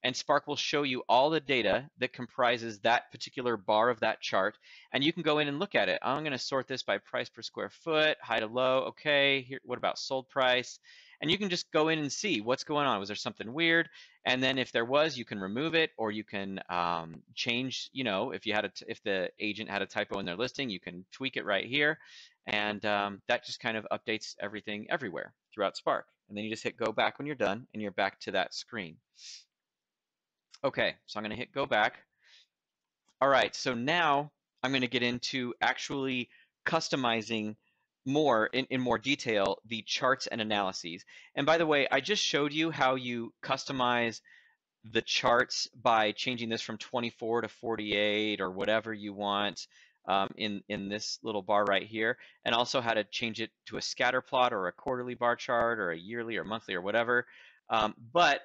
And Spark will show you all the data that comprises that particular bar of that chart, and you can go in and look at it. I'm going to sort this by price per square foot, high to low. Okay, here, what about sold price? And you can just go in and see what's going on. Was there something weird? And then if there was, you can remove it, or you can change. You know, if you had if the agent had a typo in their listing, you can tweak it right here, and that just kind of updates everything everywhere throughout Spark. And then you just hit go back when you're done, and you're back to that screen. Okay, so I'm going to hit go back. All right, so now I'm going to get into actually customizing more in more detail the charts and analyses. And by the way, I just showed you how you customize the charts by changing this from 24 to 48 or whatever you want in this little bar right here, and also how to change it to a scatter plot or a quarterly bar chart or a yearly or monthly or whatever. But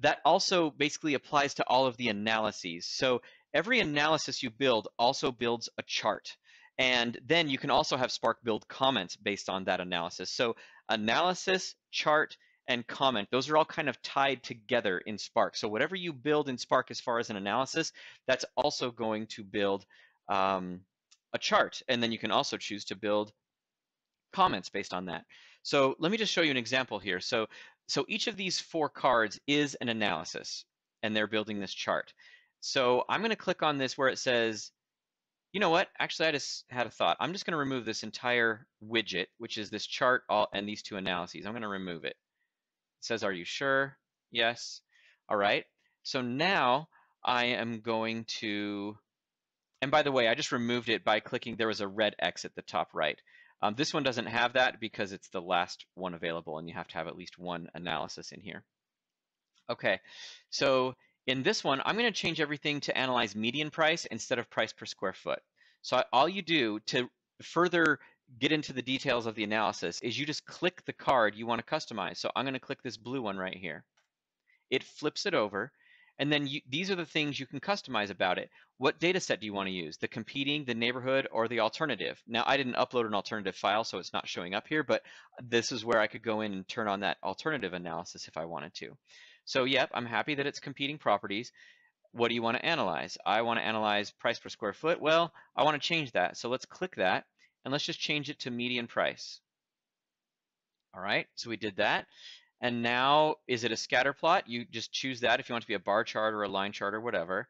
that also basically applies to all of the analyses. So every analysis you build also builds a chart. And then you can also have Spark build comments based on that analysis. So analysis, chart, and comment, those are all kind of tied together in Spark. So whatever you build in Spark as far as an analysis, that's also going to build a chart. And then you can also choose to build comments based on that. So let me just show you an example here. So each of these 4 cards is an analysis, and they're building this chart. So I'm going to click on this where it says, you know what? Actually, I just had a thought. I'm just going to remove this entire widget, which is this chart and these 2 analyses. I'm going to remove it. says, are you sure? Yes. All right. So now I am going to, and by the way, I just removed it by clicking, there was a red X at the top right. This one doesn't have that because it's the last one available and you have to have at least one analysis in here. Okay, so in this one, I'm going to change everything to analyze median price instead of price per square foot. So all you do to further get into the details of the analysis is you just click the card you want to customize. So I'm going to click this blue one right here. It flips it over, and then these are the things you can customize about it. What data set do you want to use? The competing, the neighborhood, or the alternative? Now, I didn't upload an alternative file, so it's not showing up here, but this is where I could go in and turn on that alternative analysis if I wanted to. So, yep, I'm happy that it's competing properties. What do you want to analyze? I want to analyze price per square foot. Well, I want to change that. So let's click that, and let's just change it to median price. All right, so we did that. And now, is it a scatter plot? You just choose that if you want to be a bar chart or a line chart or whatever.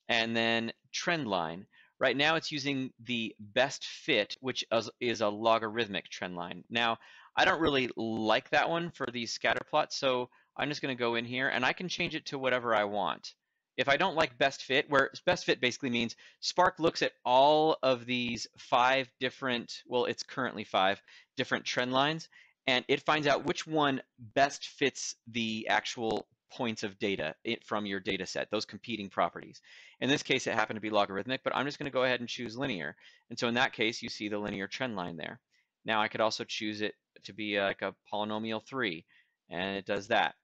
And then trend line. Right now it's using the best fit, which is a logarithmic trend line. Now, I don't really like that one for these scatter plots, so I'm just going to go in here and I can change it to whatever I want. If I don't like best fit, where best fit basically means Spark looks at all of these 5 different, well, it's currently 5 different trend lines, and it finds out which one best fits the actual points of data from your data set, those competing properties. In this case, it happened to be logarithmic, but I'm just going to go ahead and choose linear. And so in that case, you see the linear trend line there. Now I could also choose it to be like a polynomial 3, and it does that.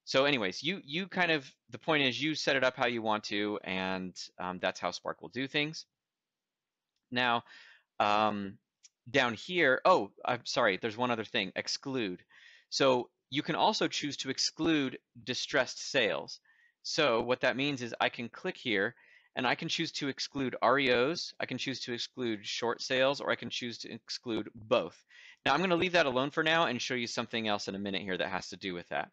So anyways, you kind of, the point is you set it up how you want to, and that's how Spark will do things. Now, down here, oh, I'm sorry, there's one other thing, exclude. So you can also choose to exclude distressed sales. So what that means is I can click here and I can choose to exclude REOs, I can choose to exclude short sales, or I can choose to exclude both. Now I'm going to leave that alone for now and show you something else in a minute here that has to do with that.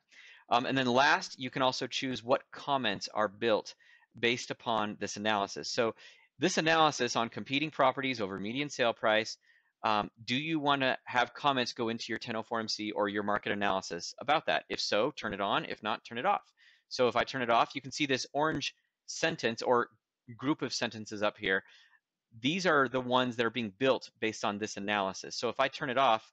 And then last, you can also choose what comments are built based upon this analysis. So this analysis on competing properties over median sale price, do you want to have comments go into your 1004MC or your market analysis about that? If so, turn it on. If not, turn it off. So if I turn it off, you can see this orange sentence or group of sentences up here. These are the ones that are being built based on this analysis. So if I turn it off,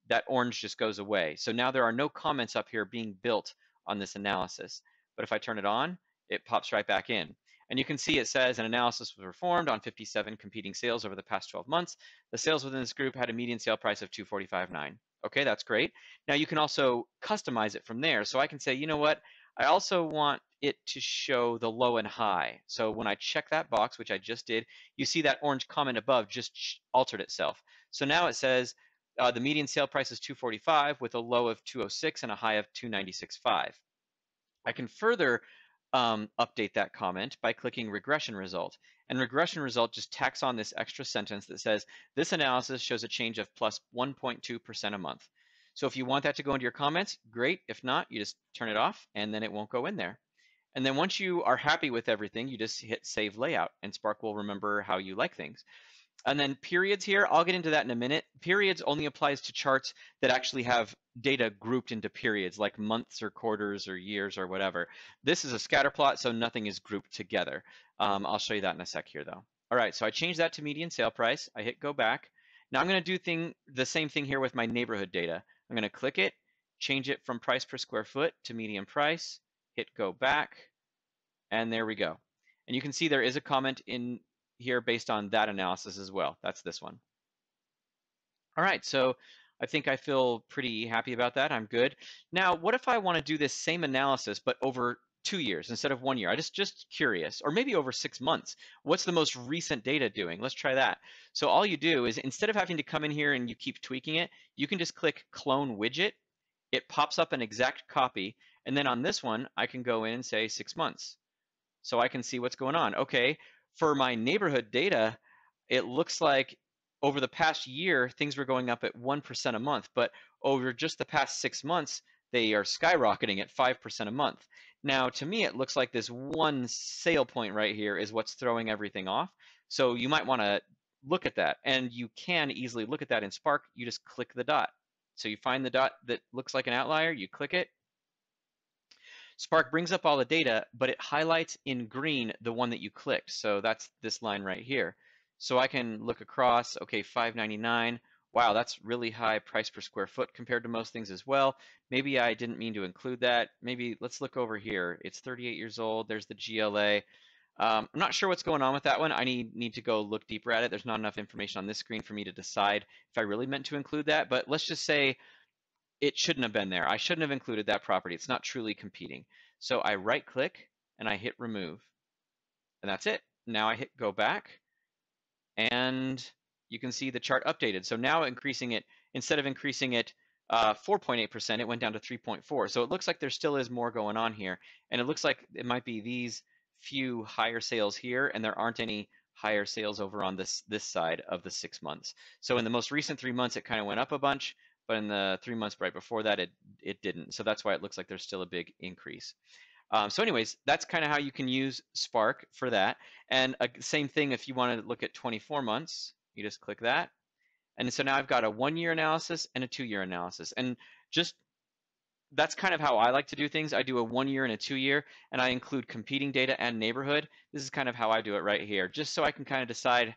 that orange just goes away. So now there are no comments up here being built on this analysis. But if I turn it on, it pops right back in. And you can see it says an analysis was performed on 57 competing sales over the past 12 months. The sales within this group had a median sale price of $245.9. Okay, that's great. Now you can also customize it from there. So I can say, you know what? I also want it to show the low and high. So when I check that box, which I just did, you see that orange comment above just altered itself. So now it says the median sale price is 245 with a low of 206 and a high of 296.5. I can further update that comment by clicking regression result. And regression result just tacks on this extra sentence that says, this analysis shows a change of plus 1.2% a month. So if you want that to go into your comments, great. If not, you just turn it off and then it won't go in there. And then once you are happy with everything, you just hit save layout and Spark will remember how you like things. And then periods here, I'll get into that in a minute. Periods only applies to charts that actually have data grouped into periods, like months or quarters or years or whatever. This is a scatter plot, so nothing is grouped together. I'll show you that in a sec here, though. All right, so I changed that to median sale price. I hit go back. Now I'm going to do the same thing here with my neighborhood data. I'm going to click it, change it from price per square foot to median price, hit go back, and there we go. And you can see there is a comment in here based on that analysis as well. That's this one. All right, so I think I feel pretty happy about that. I'm good. Now, what if I want to do this same analysis, but over 2 years instead of 1 year? I just curious, or maybe over 6 months. What's the most recent data doing? Let's try that. So all you do is instead of having to come in here and you keep tweaking it, you can just click clone widget. It pops up an exact copy. And then on this one, I can go in and say 6 months. So I can see what's going on. Okay, for my neighborhood data, it looks like over the past year, things were going up at 1% a month, but over just the past 6 months, they are skyrocketing at 5% a month. Now, to me, it looks like this one sale point right here is what's throwing everything off. So you might want to look at that, and you can easily look at that in Spark. You just click the dot. So you find the dot that looks like an outlier, you click it, Spark brings up all the data, but it highlights in green the one that you clicked. So that's this line right here. So I can look across, okay, $5.99. Wow, that's really high price per square foot compared to most things as well. Maybe I didn't mean to include that. Maybe let's look over here. It's 38 years old. There's the GLA. I'm not sure what's going on with that one. I need to go look deeper at it. There's not enough information on this screen for me to decide if I really meant to include that. But let's just say it shouldn't have been there. I shouldn't have included that property. It's not truly competing. So I right click and I hit remove. And that's it. Now I hit go back and you can see the chart updated. So now increasing it, instead of increasing it 4.8%, it went down to 3.4. So it looks like there still is more going on here. And it looks like it might be these few higher sales here, and there aren't any higher sales over on this side of the 6 months. So in the most recent 3 months, it kind of went up a bunch, but in the 3 months right before that, it didn't. So that's why it looks like there's still a big increase. So anyways, that's kind of how you can use Spark for that. And same thing if you want to look at 24 months, you just click that. And so now I've got a 1-year analysis and a 2-year analysis. And just that's kind of how I like to do things. I do a 1-year and a 2-year, and I include competing data and neighborhood. This is kind of how I do it right here, just so I can kind of decide,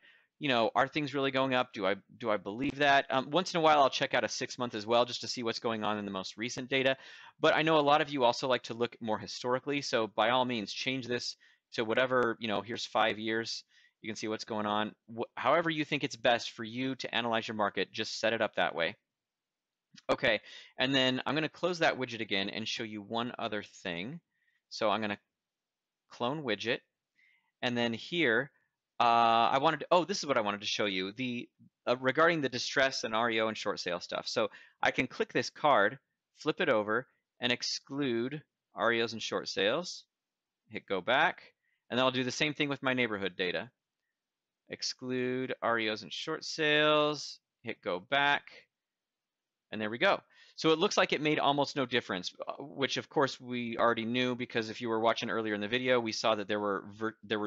are things really going up? Do I believe that? Once in a while, I'll check out a 6-month as well, just to see what's going on in the most recent data. But I know a lot of you also like to look more historically, so by all means, change this to whatever, here's 5 years. You can see what's going on. However you think it's best for you to analyze your market, just set it up that way. Okay, and then I'm going to close that widget again and show you one other thing. So I'm going to clone widget, and then here, this is what I wanted to show you, regarding the distress and REO and short sale stuff. So I can click this card, flip it over, and exclude REOs and short sales, hit go back, and then I'll do the same thing with my neighborhood data. Exclude REOs and short sales, hit go back, and there we go. So it looks like it made almost no difference, which of course we already knew, because if you were watching earlier in the video, we saw that there were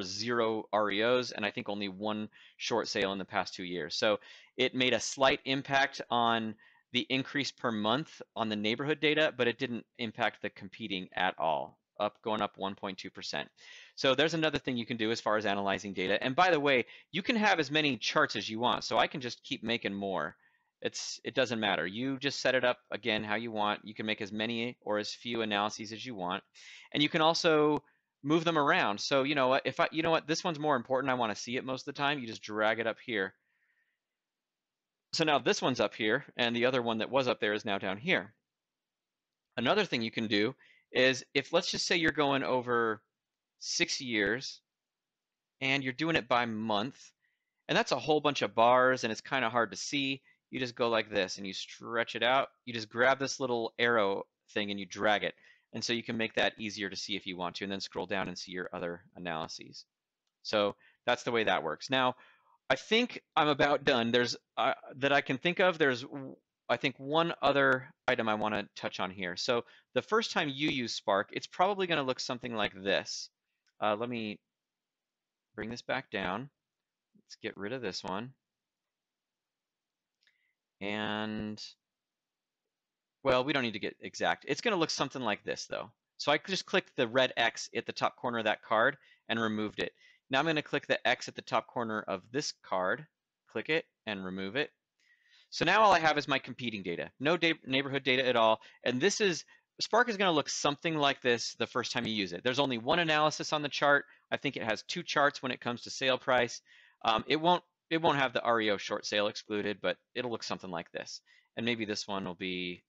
0 REOs and I think only 1 short sale in the past 2 years. So it made a slight impact on the increase per month on the neighborhood data, but it didn't impact the competing at all, going up 1.2%. So there's another thing you can do as far as analyzing data. And by the way, you can have as many charts as you want, so I can just keep making more. It doesn't matter. You just set it up again how you want. You can make as many or as few analyses as you want, and you can also move them around. So you know what, this one's more important. I want to see it most of the time. You just drag it up here. So now this one's up here, and the other one that was up there is now down here. Another thing you can do is, if let's just say you're going over 6 years, and you're doing it by month, and that's a whole bunch of bars, and it's kind of hard to see. You just go like this and you stretch it out. You just grab this little arrow thing and you drag it. And so you can make that easier to see if you want to, and then scroll down and see your other analyses. So that's the way that works. Now, I think I'm about done. There's that I can think of. There's, I think, one other item I want to touch on here. So the first time you use Spark, it's probably going to look something like this. Let me bring this back down. Let's get rid of this one. And, well, we don't need to get exact. It's going to look something like this, though. So I just clicked the red X at the top corner of that card and removed it. Now I'm going to click the X at the top corner of this card, click it, and remove it. So now all I have is my competing data, no neighborhood data at all. And Spark is going to look something like this the first time you use it. There's only one analysis on the chart. I think it has 2 charts when it comes to sale price. It won't have the REO short sale excluded, but it'll look something like this. And maybe this one will be,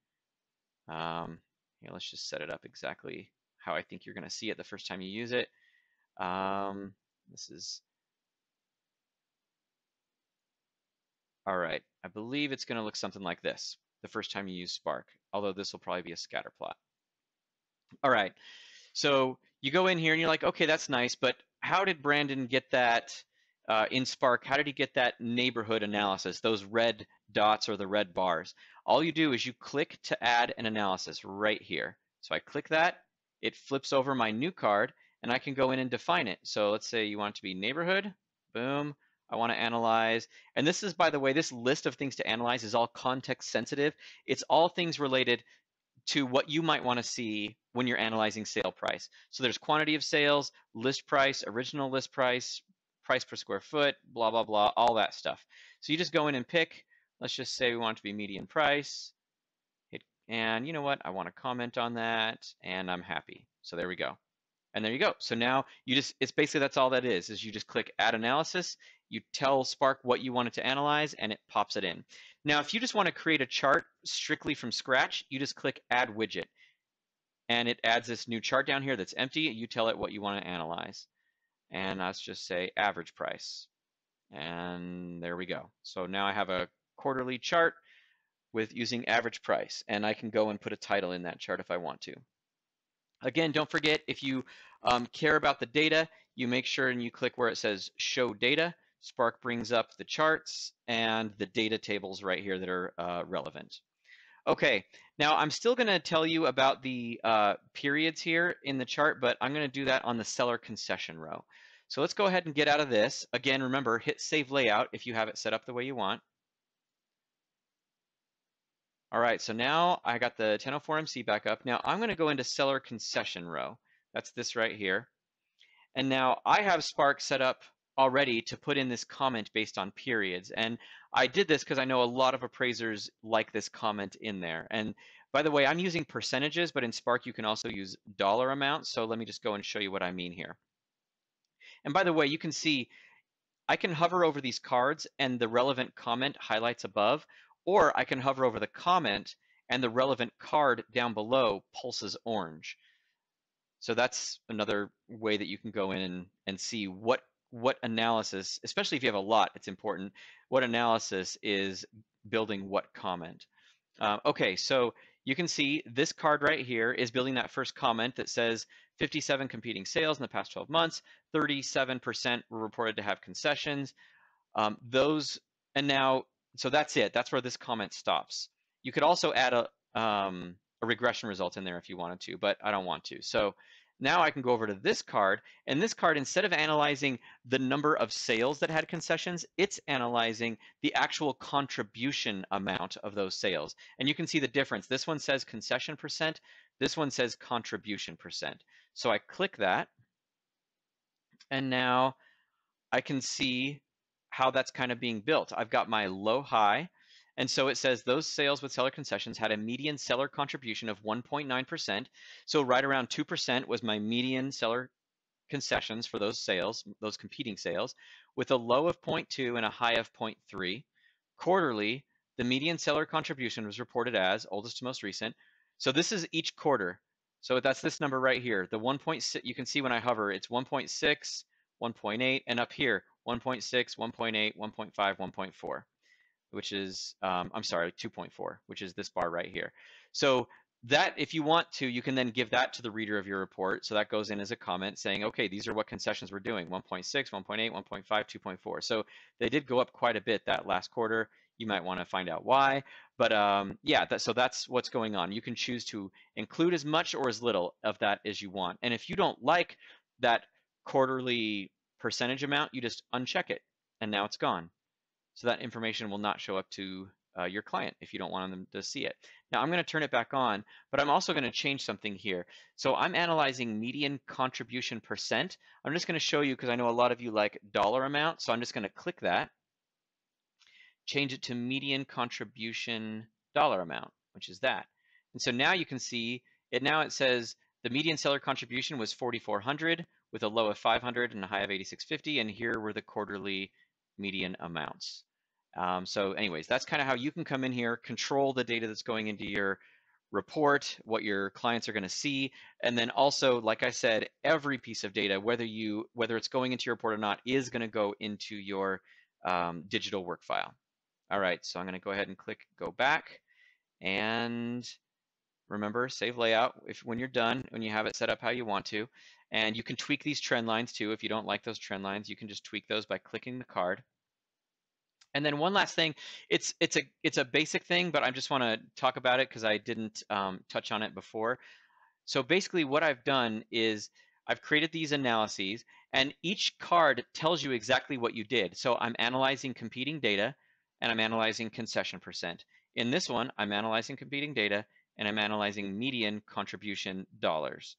let's just set it up exactly how I think you're going to see it the first time you use it. This is, all right, I believe it's going to look something like this the first time you use Spark, although this will probably be a scatter plot. All right, so you go in here and you're like, okay, that's nice, but how did Brandon get that in Spark? How did he get that neighborhood analysis, those red dots or the red bars? All you do is you click to add an analysis right here. So I click that, it flips over my new card, and I can go in and define it. So let's say you want it to be neighborhood, boom. I want to analyze, and this is, by the way, this list of things to analyze is all context sensitive. It's all things related to what you might want to see when you're analyzing sale price. So there's quantity of sales, list price, original list price, price per square foot, blah, blah, blah, all that stuff. So you just go in and pick, let's just say we want it to be median price. And you know what? I want to comment on that, and I'm happy. So there we go. And there you go. So now it's basically that's all that is you just click add analysis, you tell Spark what you want it to analyze, and it pops it in. Now, if you just want to create a chart strictly from scratch, you just click add widget. And it adds this new chart down here that's empty. You tell it what you want to analyze. And let's just say average price. And there we go. So now I have a quarterly chart with using average price, and I can go and put a title in that chart if I want to. Again, don't forget, if you care about the data, you make sure and you click where it says show data. Spark brings up the charts and the data tables right here that are relevant. Okay, now I'm still going to tell you about the periods here in the chart, but I'm going to do that on the seller concession row. So let's go ahead and get out of this. Again, remember, hit save layout if you have it set up the way you want. All right, so now I got the 1004MC back up. Now I'm going to go into seller concession row. That's this right here. And now I have Spark set up already to put in this comment based on periods. And I did this because I know a lot of appraisers like this comment in there. And by the way, I'm using percentages, but in Spark you can also use dollar amounts. So let me just go and show you what I mean here. And by the way, you can see I can hover over these cards and the relevant comment highlights above, or I can hover over the comment and the relevant card down below pulses orange. So that's another way that you can go in and see what analysis, especially if you have a lot, it's important, what analysis is building what comment. Okay, so you can see this card right here is building that first comment that says 57 competing sales in the past 12 months, 37% were reported to have concessions. And now, so that's it. That's where this comment stops. You could also add a regression result in there if you wanted to, but I don't want to. So now I can go over to this card, and this card, instead of analyzing the number of sales that had concessions, it's analyzing the actual contribution amount of those sales. And you can see the difference. This one says concession percent, this one says contribution percent. So I click that, and now I can see how that's kind of being built. I've got my low high, and so it says those sales with seller concessions had a median seller contribution of 1.9%. So right around 2% was my median seller concessions for those sales, those competing sales, with a low of 0.2 and a high of 0.3. Quarterly, the median seller contribution was reported as oldest to most recent. So this is each quarter. So that's this number right here. The 1.6, you can see when I hover, it's 1.6, 1.8, and up here, 1.6, 1.8, 1.5, 1.4, which is, I'm sorry, 2.4, which is this bar right here. So that, if you want to, you can then give that to the reader of your report. So that goes in as a comment saying, okay, these are what concessions we're doing, 1.6, 1.8, 1.5, 2.4. So they did go up quite a bit that last quarter. You might want to find out why. But yeah, so that's what's going on. You can choose to include as much or as little of that as you want. And if you don't like that quarterly percentage amount, you just uncheck it, and now it's gone. So that information will not show up to your client if you don't want them to see it. Now I'm going to turn it back on, but I'm also going to change something here. So I'm analyzing median contribution percent. I'm just going to show you because I know a lot of you like dollar amount. So I'm just going to click that, change it to median contribution dollar amount, which is that. And so now you can see it. Now it says the median seller contribution was 4,400 with a low of 500 and a high of 8,650. And here were the quarterly median amounts. So anyways, that's kind of how you can come in here, control the data that's going into your report, what your clients are going to see, and then also, like I said, every piece of data, whether it's going into your report or not, is going to go into your digital work file. All right, so I'm going to go ahead and click go back, and remember, save layout when you're done, when you have it set up how you want to. And you can tweak these trend lines too. If you don't like those trend lines, you can just tweak those by clicking the card. And then one last thing, it's a basic thing, but I just want to talk about it because I didn't touch on it before. So basically what I've done is I've created these analyses, and each card tells you exactly what you did. So I'm analyzing competing data, and I'm analyzing concession percent. In this one, I'm analyzing competing data, and I'm analyzing median contribution dollars.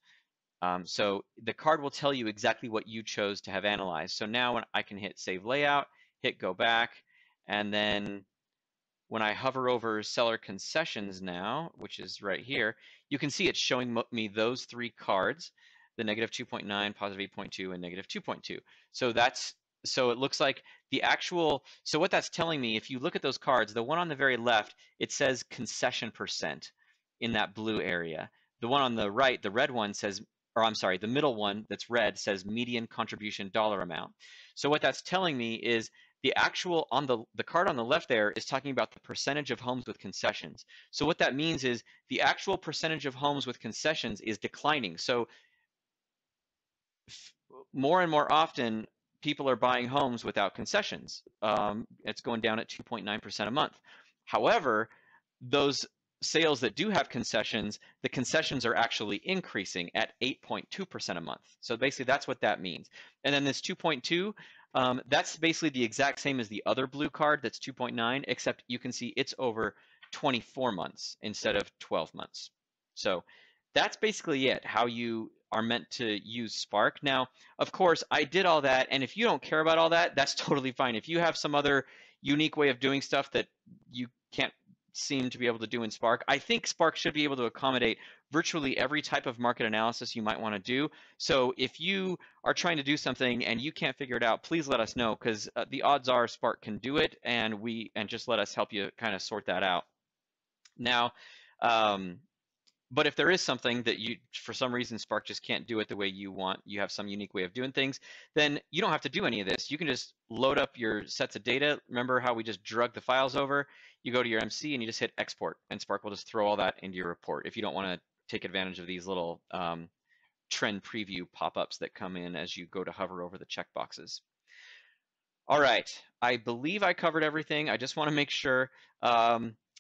So the card will tell you exactly what you chose to have analyzed. So now when I can hit Save Layout, hit Go Back, and then when I hover over Seller Concessions now, which is right here, you can see it's showing me those three cards, the negative 2.9, positive 8.2, and negative 2.2. So it looks like the actual, so what that's telling me, if you look at those cards, the one on the very left, it says concession percent in that blue area. The one on the right, the red one says, or I'm sorry, the middle one that's red says median contribution dollar amount. So what that's telling me is the actual on the card on the left there is talking about the percentage of homes with concessions. So what that means is the actual percentage of homes with concessions is declining. So more and more often, people are buying homes without concessions. It's going down at 2.9% a month. However, those sales that do have concessions, the concessions are actually increasing at 8.2% a month. So basically, that's what that means. And then this 2.2, that's basically the exact same as the other blue card that's 2.9, except you can see it's over 24 months instead of 12 months. So that's basically it, how you are meant to use Spark. Now, of course, I did all that, and if you don't care about all that, that's totally fine. If you have some other unique way of doing stuff that you can't seem to be able to do in Spark, I think Spark should be able to accommodate virtually every type of market analysis you might want to do. So if you are trying to do something and you can't figure it out, please let us know, because the odds are Spark can do it, and just let us help you kind of sort that out. Now, but if there is something that you, for some reason, Spark just can't do it the way you want, you have some unique way of doing things, then you don't have to do any of this. You can just load up your sets of data. Remember how we just drug the files over? You go to your MC and you just hit export, and Spark will just throw all that into your report if you don't want to take advantage of these little trend preview pop-ups that come in as you go to hover over the checkboxes. All right, I believe I covered everything. I just want to make sure.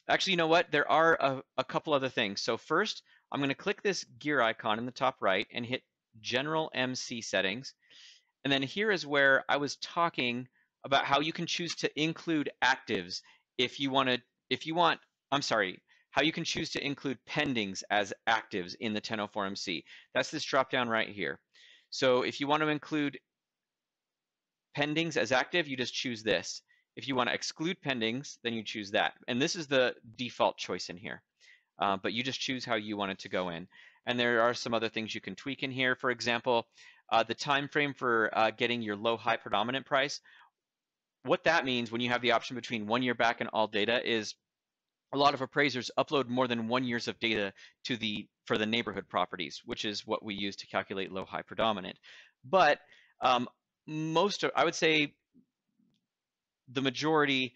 Actually, you know what? There are a couple other things. So first, I'm going to click this gear icon in the top right and hit General MC Settings. And then here is where I was talking about how you can choose to include actives if you want, how you can choose to include pendings as actives in the 1004 MC. That's this drop down right here. So if you want to include pendings as active, you just choose this. If you want to exclude pendings, then you choose that. And this is the default choice in here. But you just choose how you want it to go in. And there are some other things you can tweak in here. For example, the time frame for getting your low-high predominant price. What that means when you have the option between 1 year back and all data is a lot of appraisers upload more than 1 year's of data for the neighborhood properties, which is what we use to calculate low-high predominant. But I would say the majority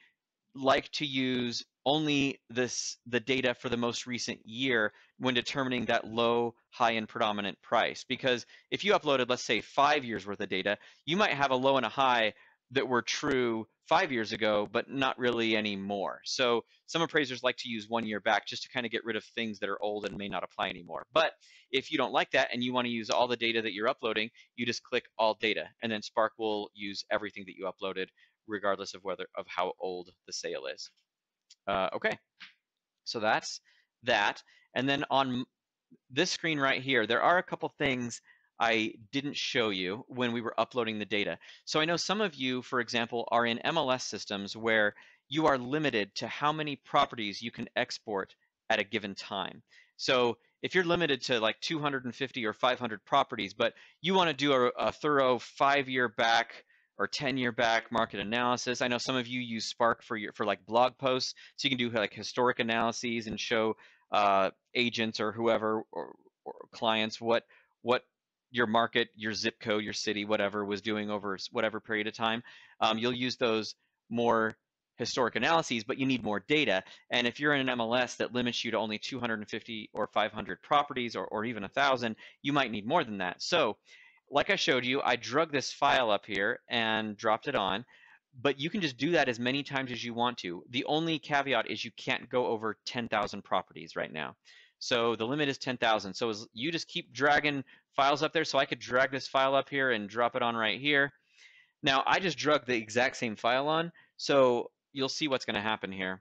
like to use only the data for the most recent year when determining that low, high, and predominant price. Because if you uploaded, let's say, 5 years worth of data, you might have a low and a high that were true 5 years ago, but not really anymore. So some appraisers like to use 1 year back just to kind of get rid of things that are old and may not apply anymore. But if you don't like that and you want to use all the data that you're uploading, you just click all data, and then Spark will use everything that you uploaded, regardless of how old the sale is. Okay, so that's that. And then on this screen right here, there are a couple things I didn't show you when we were uploading the data. So I know some of you, for example, are in MLS systems where you are limited to how many properties you can export at a given time. So if you're limited to like 250 or 500 properties, but you want to do a thorough 5-year back or 10-year back market analysis. I know some of you use Spark for like blog posts, so you can do like historic analyses and show agents or whoever or clients what your market, your zip code, your city, whatever was doing over whatever period of time. You'll use those more historic analyses, but you need more data. And if you're in an MLS that limits you to only 250 or 500 properties or even 1,000, you might need more than that. So like I showed you, I drug this file up here and dropped it on, but you can just do that as many times as you want to. The only caveat is you can't go over 10,000 properties right now. So the limit is 10,000. So you just keep dragging files up there. So I could drag this file up here and drop it on right here. Now I just drug the exact same file on, so you'll see what's going to happen here.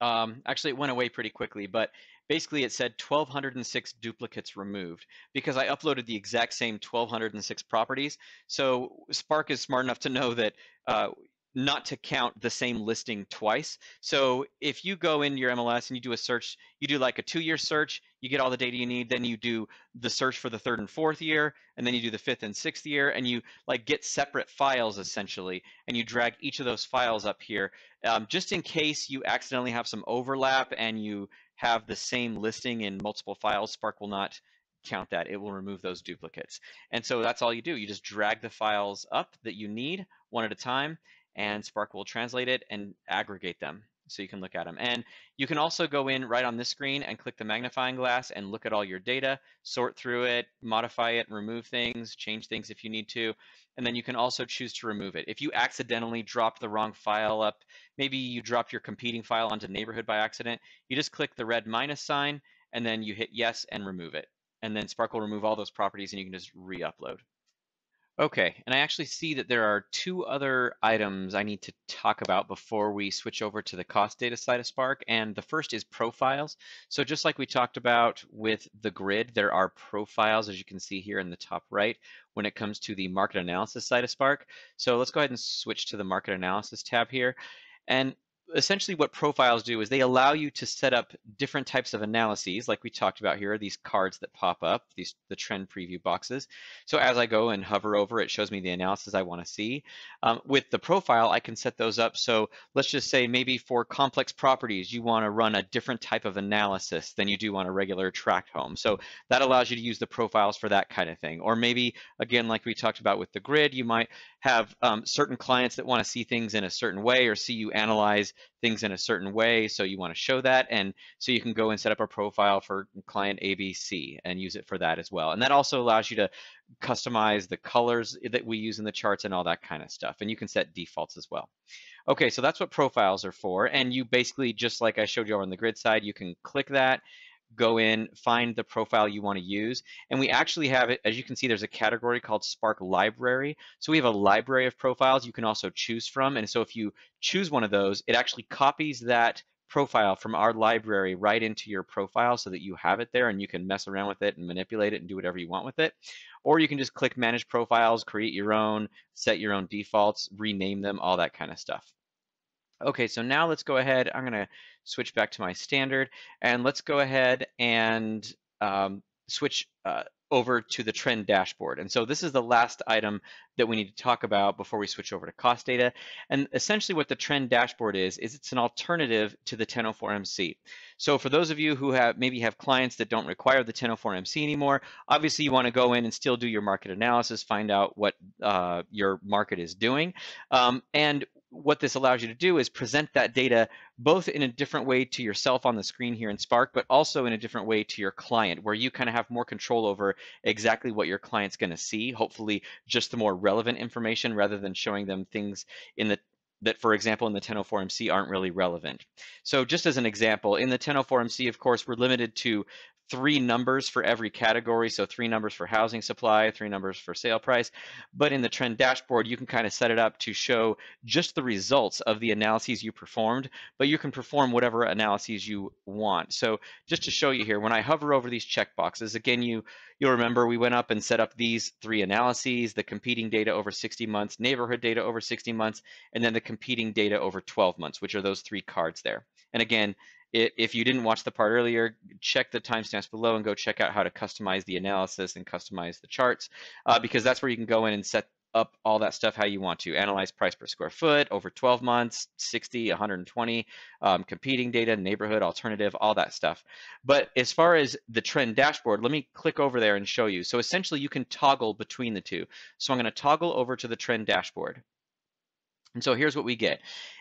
Actually, it went away pretty quickly, but Basically, it said 1,206 duplicates removed because I uploaded the exact same 1,206 properties. So Spark is smart enough to know that uh, not to count the same listing twice. So if you go in your MLS and you do a search, you do like a 2-year search, you get all the data you need, then you do the search for the 3rd and 4th year, and then you do the 5th and 6th year, and you like get separate files essentially, and you drag each of those files up here, just in case you accidentally have some overlap and you have the same listing in multiple files. Spark will not count that. It will remove those duplicates. And so that's all you do. You just drag the files up that you need one at a time, and Spark will translate it and aggregate them so you can look at them. And you can also go in right on this screen and click the magnifying glass and look at all your data, sort through it, modify it, remove things, change things if you need to. And then you can also choose to remove it. If you accidentally dropped the wrong file up, maybe you dropped your competing file onto neighborhood by accident, you just click the red minus sign and then you hit yes and remove it. And then Spark will remove all those properties and you can just re-upload. Okay, and I actually see that there are 2 other items I need to talk about before we switch over to the cost data side of Spark, and the first is profiles. So just like we talked about with the grid, there are profiles, as you can see here in the top right, when it comes to the market analysis side of Spark. So let's go ahead and switch to the market analysis tab here. And essentially what profiles do is they allow you to set up different types of analyses, like we talked about here, these cards that pop up, the trend preview boxes. So as I go and hover over, it shows me the analysis I want to see. With the profile, I can set those up. So let's just say maybe for complex properties, you want to run a different type of analysis than you do on a regular tract home. So that allows you to use the profiles for that kind of thing. Or maybe, again, like we talked about with the grid, you might have certain clients that want to see things in a certain way or see you analyze things in a certain way. So you want to show that. And so you can go and set up a profile for client ABC and use it for that as well. And that also allows you to customize the colors that we use in the charts and all that kind of stuff. And you can set defaults as well. Okay, so that's what profiles are for. And you basically, just like I showed you over on the grid side, you can click that, go in, find the profile you want to use. And we actually have it, as you can see, there's a category called Spark Library. So we have a library of profiles you can also choose from. And so if you choose one of those, it actually copies that profile from our library right into your profile so that you have it there and you can mess around with it and manipulate it and do whatever you want with it. Or you can just click Manage Profiles, create your own, set your own defaults, rename them, all that kind of stuff. Okay, so now let's go ahead. I'm going to switch back to my standard, and let's go ahead and switch over to the trend dashboard. And so this is the last item that we need to talk about before we switch over to cost data. And essentially what the trend dashboard is it's an alternative to the 1004MC. So for those of you who maybe have clients that don't require the 1004MC anymore, obviously you want to go in and still do your market analysis, find out what your market is doing. And what this allows you to do is present that data both in a different way to yourself on the screen here in Spark, but also in a different way to your client, where you kind of have more control over exactly what your client's going to see, hopefully just the more relevant information rather than showing them things that, for example, in the 1004MC aren't really relevant. So just as an example, in the 1004MC, of course, we're limited to 3 numbers for every category. So 3 numbers for housing supply, 3 numbers for sale price. But in the trend dashboard, you can kind of set it up to show just the results of the analyses you performed, but you can perform whatever analyses you want. So just to show you here, when I hover over these checkboxes, again, you'll remember we went up and set up these 3 analyses, the competing data over 60 months, neighborhood data over 60 months, and then the competing data over 12 months, which are those 3 cards there. And again, if you didn't watch the part earlier, check the timestamps below and go check out how to customize the analysis and customize the charts, because that's where you can go in and set up all that stuff how you want to. Analyze price per square foot over 12 months, 60, 120, competing data, neighborhood, alternative, all that stuff. But as far as the trend dashboard, let me click over there and show you. So essentially you can toggle between the two. So I'm going to toggle over to the trend dashboard. And so here's what we get.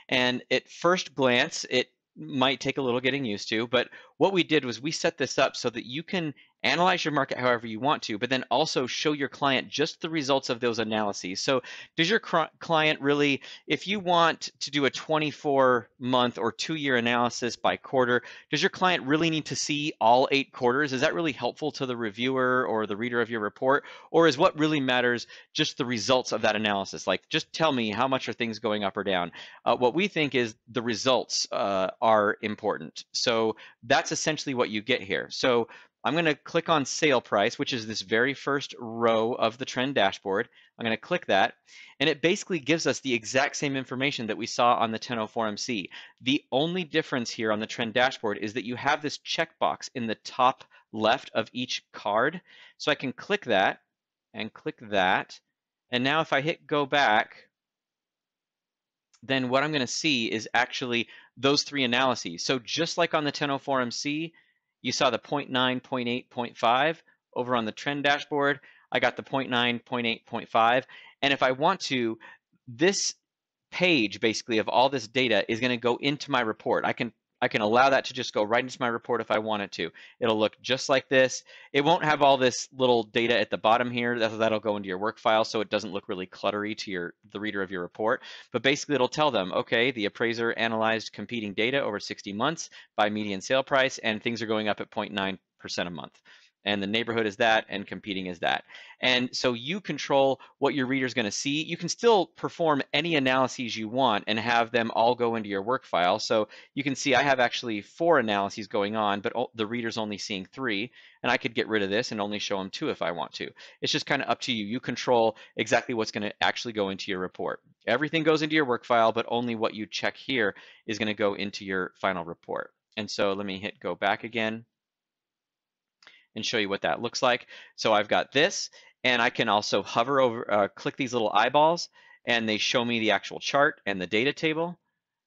And at first glance, it might take a little getting used to, but what we did was we set this up so that you can analyze your market however you want to, but then also show your client just the results of those analyses. So does your client really, if you want to do a 24-month or 2-year analysis by quarter, does your client really need to see all 8 quarters? Is that really helpful to the reviewer or the reader of your report? Or is what really matters just the results of that analysis? Like, just tell me how much are things going up or down? What we think is the results are important. So that's essentially what you get here. So I'm going to click on sale price, which is this very first row of the trend dashboard. I'm going to click that, and it basically gives us the exact same information that we saw on the 1004MC. The only difference here on the trend dashboard is that you have this checkbox in the top left of each card. So I can click that and click that. And now if I hit go back, then what I'm going to see is actually those 3 analyses. So just like on the 1004MC, you saw the 0.9, 0.8, 0.5 over on the trend dashboard. I got the 0.9, 0.8, 0.5. And if I want to, this page basically of all this data is going to go into my report. I can allow that to just go right into my report if I want it to. It'll look just like this. It won't have all this little data at the bottom here. That'll go into your work file, so it doesn't look really cluttery to the reader of your report. But basically it'll tell them, okay, the appraiser analyzed competing data over 60 months by median sale price, and things are going up at 0.9% a month. And the neighborhood is that, and competing is that. And so you control what your reader's going to see. You can still perform any analyses you want and have them all go into your work file. So you can see I have actually 4 analyses going on, but the reader's only seeing 3. And I could get rid of this and only show them 2 if I want to. It's just kind of up to you. You control exactly what's going to actually go into your report. Everything goes into your work file, but only what you check here is going to go into your final report. And so let me hit go back again and show you what that looks like. So I've got this, and I can also hover over, click these little eyeballs, and they show me the actual chart and the data table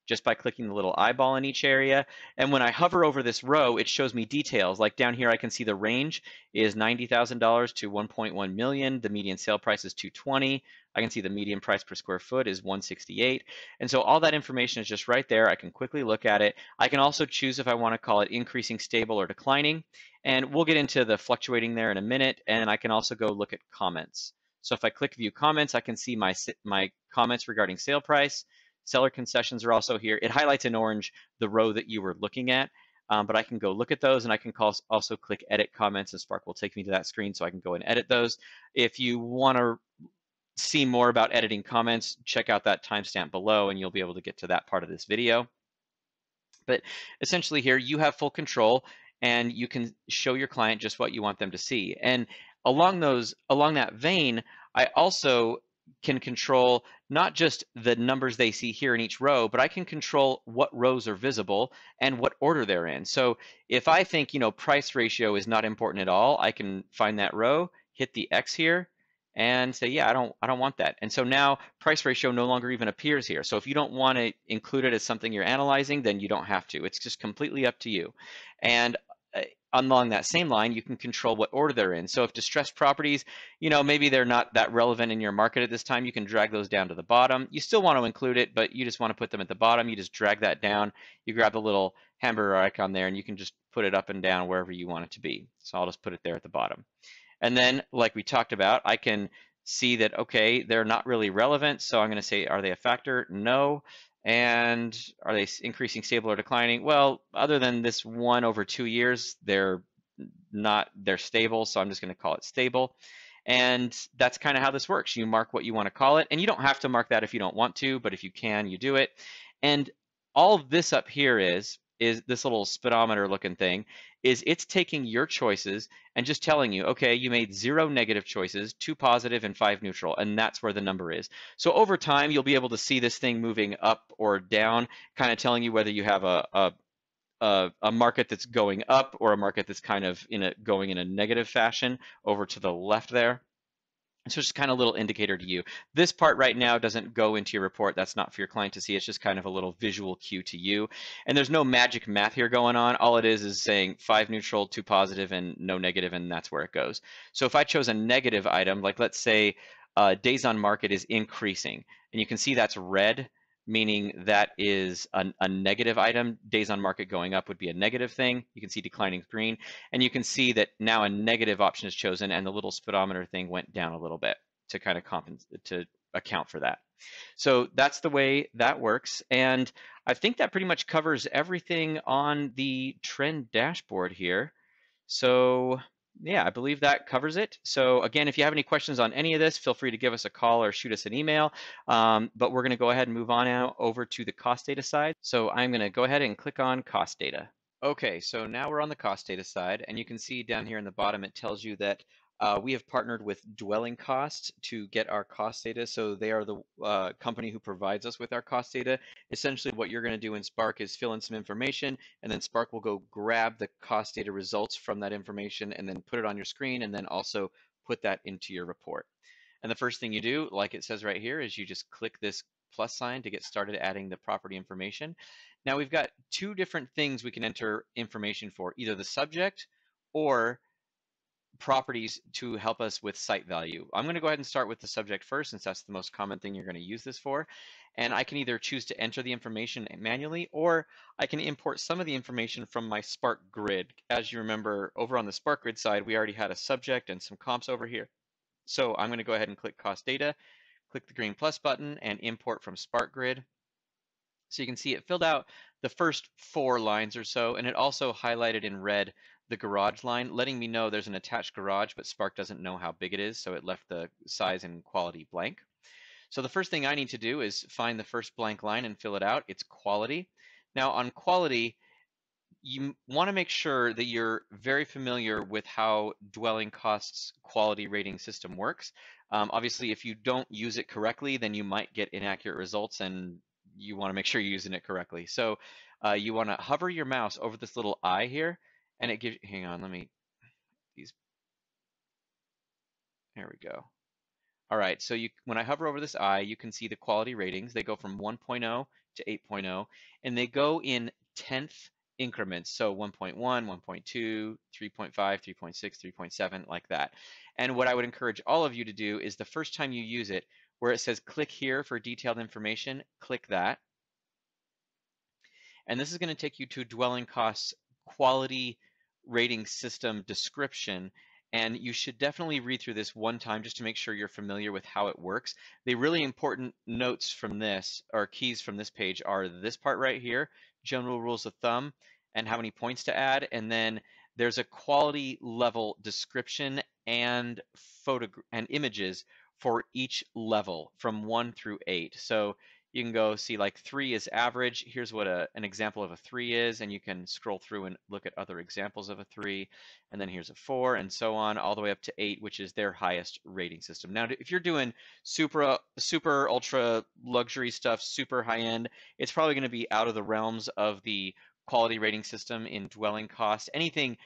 just by clicking the little eyeball in each area. And when I hover over this row, it shows me details. Like down here, I can see the range is $90,000 to 1.1 million. The median sale price is 220. I can see the median price per square foot is 168. And so all that information is just right there. I can quickly look at it. I can also choose if I want to call it increasing, stable, or declining. And we'll get into the fluctuating there in a minute. And I can also go look at comments. So if I click view comments, I can see my comments regarding sale price. Seller concessions are also here. It highlights in orange the row that you were looking at, but I can go look at those, and I can also click edit comments, and Spark will take me to that screen so I can go and edit those. If you want to see more about editing comments, check out that timestamp below, and you'll be able to get to that part of this video. But essentially here, you have full control, and you can show your client just what you want them to see. And along that vein, I also can control not just the numbers they see here in each row, but I can control what rows are visible and what order they're in. So if I think, price ratio is not important at all, I can find that row, hit the X here, and say, yeah, I don't want that. And so now price ratio no longer even appears here. So if you don't want to include it as something you're analyzing, then you don't have to. It's just completely up to you. And along that same line, you can control what order they're in. So if distressed properties, maybe they're not that relevant in your market at this time, you can drag those down to the bottom. You still want to include it, but you just want to put them at the bottom. You just drag that down. You grab the little hamburger icon there, and you can just put it up and down wherever you want it to be. So I'll just put it there at the bottom. And then, like we talked about, I can see that, okay, they're not really relevant. So I'm going to say, are they a factor? No. And are they increasing, stable, or declining? Well, other than this 1 over 2 years, they're stable. So I'm just going to call it stable. And that's kind of how this works. You mark what you want to call it. And you don't have to mark that if you don't want to, but if you can, you do it. And all this up here is this little speedometer looking thing, it's taking your choices and just telling you, okay, you made 0 negative choices, 2 positive, and 5 neutral, and that's where the number is. So over time, you'll be able to see this thing moving up or down, kind of telling you whether you have a market that's going up or a market that's kind of going in a negative fashion over to the left there. So it's just kind of a little indicator to you. This part right now doesn't go into your report. That's not for your client to see. It's just kind of a little visual cue to you. And there's no magic math here going on. All it is saying 5 neutral, 2 positive, and no negative, and that's where it goes. So if I chose a negative item, like let's say days on market is increasing, and you can see that's red, meaning that is a negative item. Days on market going up would be a negative thing. You can see declining green, and you can see that now a negative option is chosen, and the little speedometer thing went down a little bit to kind of compensate, to account for that. So that's the way that works. And I think that pretty much covers everything on the trend dashboard here. So yeah, I believe that covers it. So again, if you have any questions on any of this, feel free to give us a call or shoot us an email. But we're going to go ahead and move on now over to the cost data side. So I'm going to go ahead and click on cost data. Okay, so now we're on the cost data side, and you can see down here in the bottom, it tells you that we have partnered with Dwelling Cost to get our cost data. So they are the company who provides us with our cost data. Essentially, what you're going to do in Spark is fill in some information, and then Spark will go grab the cost data results from that information and then put it on your screen, and then also put that into your report. And the first thing you do, like it says right here, is you just click this plus sign to get started adding the property information. Now we've got two different things we can enter information for, either the subject or properties to help us with site value. I'm going to go ahead and start with the subject first, since that's the most common thing you're going to use this for. And I can either choose to enter the information manually, or I can import some of the information from my Spark grid. As you remember, over on the Spark grid side, we already had a subject and some comps over here. So I'm going to go ahead and click cost data, click the green plus button, and import from Spark grid. So you can see it filled out the first 4 lines or so, and it also highlighted in red the garage line, letting me know there's an attached garage, but Spark doesn't know how big it is, so it left the size and quality blank. So the first thing I need to do is find the first blank line and fill it out. It's quality. Now on quality, you want to make sure that you're very familiar with how dwelling costs quality rating system works. Obviously, if you don't use it correctly, then you might get inaccurate results, and you want to make sure you're using it correctly. So you want to hover your mouse over this little eye here, and it gives, hang on, let me, these, there we go. All right, so when I hover over this eye, you can see the quality ratings. They go from 1.0 to 8.0, and they go in 10th increments. So 1.1, 1.2, 3.5, 3.6, 3.7, like that. And what I would encourage all of you to do is the first time you use it, where it says click here for detailed information, click that. And this is going to take you to dwelling costs quality rating system description. And you should definitely read through this one time just to make sure you're familiar with how it works. The really important notes from this, or keys from this page, are this part right here, general rules of thumb, and how many points to add. And then there's a quality level description and photo and images for each level from 1 through 8. So you can go see, like, 3 is average. Here's what an example of a 3 is, and you can scroll through and look at other examples of a 3. And then here's a 4, and so on, all the way up to 8, which is their highest rating system. Now, if you're doing super ultra luxury stuff, super high end, it's probably going to be out of the realms of the quality rating system in dwelling cost. Anything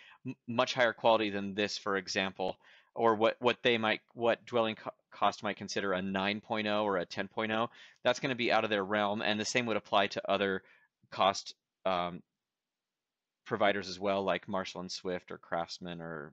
much higher quality than this, for example, or what dwelling cost might consider a 9.0 or a 10.0, that's going to be out of their realm. And the same would apply to other cost providers as well, like Marshall and Swift or Craftsman or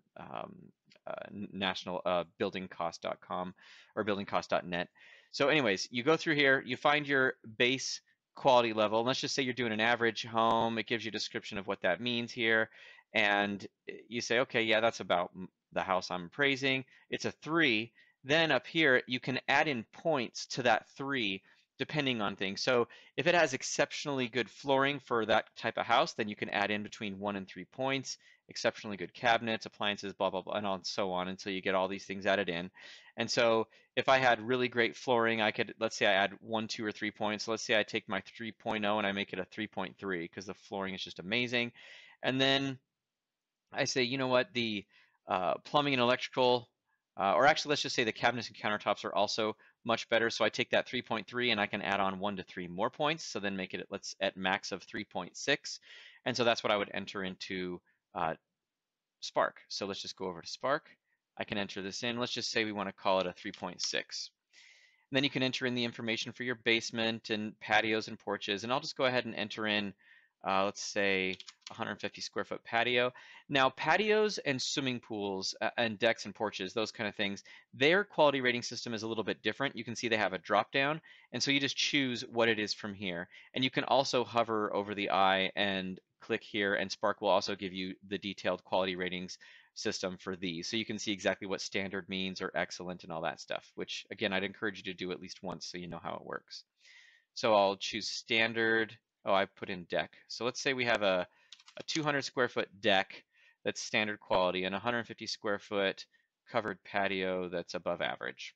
national buildingcost.com or buildingcost.net. So anyways, you go through here, you find your base quality level. Let's just say you're doing an average home. It gives you a description of what that means here. And you say, okay, yeah, that's about the house I'm appraising. It's a 3. Then up here, you can add in points to that 3 depending on things. So if it has exceptionally good flooring for that type of house, then you can add in between 1 and 3 points. Exceptionally good cabinets, appliances, blah, blah, blah, and on so on until you get all these things added in. And so if I had really great flooring, I could, let's say I add 1, 2, or 3 points. So let's say I take my 3.0 and I make it a 3.3 because the flooring is just amazing. And then I say, you know what, the plumbing and electrical, or actually let's just say the cabinets and countertops are also much better. So I take that 3.3 and I can add on 1 to 3 more points. So then make it, let's at max of 3.6. And so that's what I would enter into Spark. So let's just go over to Spark. I can enter this in. Let's just say we want to call it a 3.6. Then you can enter in the information for your basement and patios and porches. And I'll just go ahead and enter in let's say 150 square foot patio. Now, patios and swimming pools and decks and porches, those kind of things, their quality rating system is a little bit different. You can see they have a drop down, and so you just choose what it is from here. And you can also hover over the eye and click here, and Spark will also give you the detailed quality ratings system for these. So you can see exactly what standard means or excellent and all that stuff, which again, I'd encourage you to do at least once so you know how it works. So I'll choose standard. Oh, I put in deck. So let's say we have a 200 square foot deck that's standard quality and 150 square foot covered patio that's above average.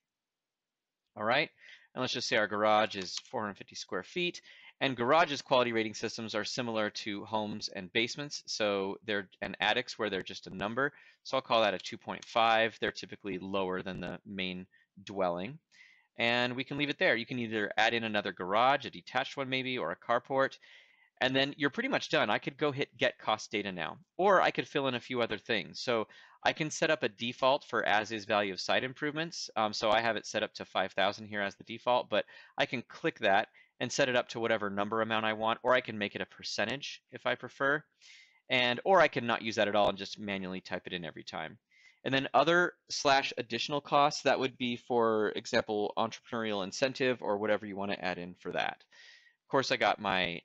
All right. And let's just say our garage is 450 square feet. And garages quality rating systems are similar to homes and basements. So they're and attics where they're just a number. So I'll call that a 2.5. They're typically lower than the main dwelling. And we can leave it there. You can either add in another garage, a detached one maybe, or a carport, and then you're pretty much done. I could go hit get cost data now, or I could fill in a few other things. So I can set up a default for as is value of site improvements. So I have it set up to 5,000 here as the default, but I can click that and set it up to whatever number amount I want, or I can make it a percentage if I prefer. Or I can not use that at all and just manually type it in every time. And then other / additional costs, that would be, for example, entrepreneurial incentive or whatever you want to add in for that. Of course, I got my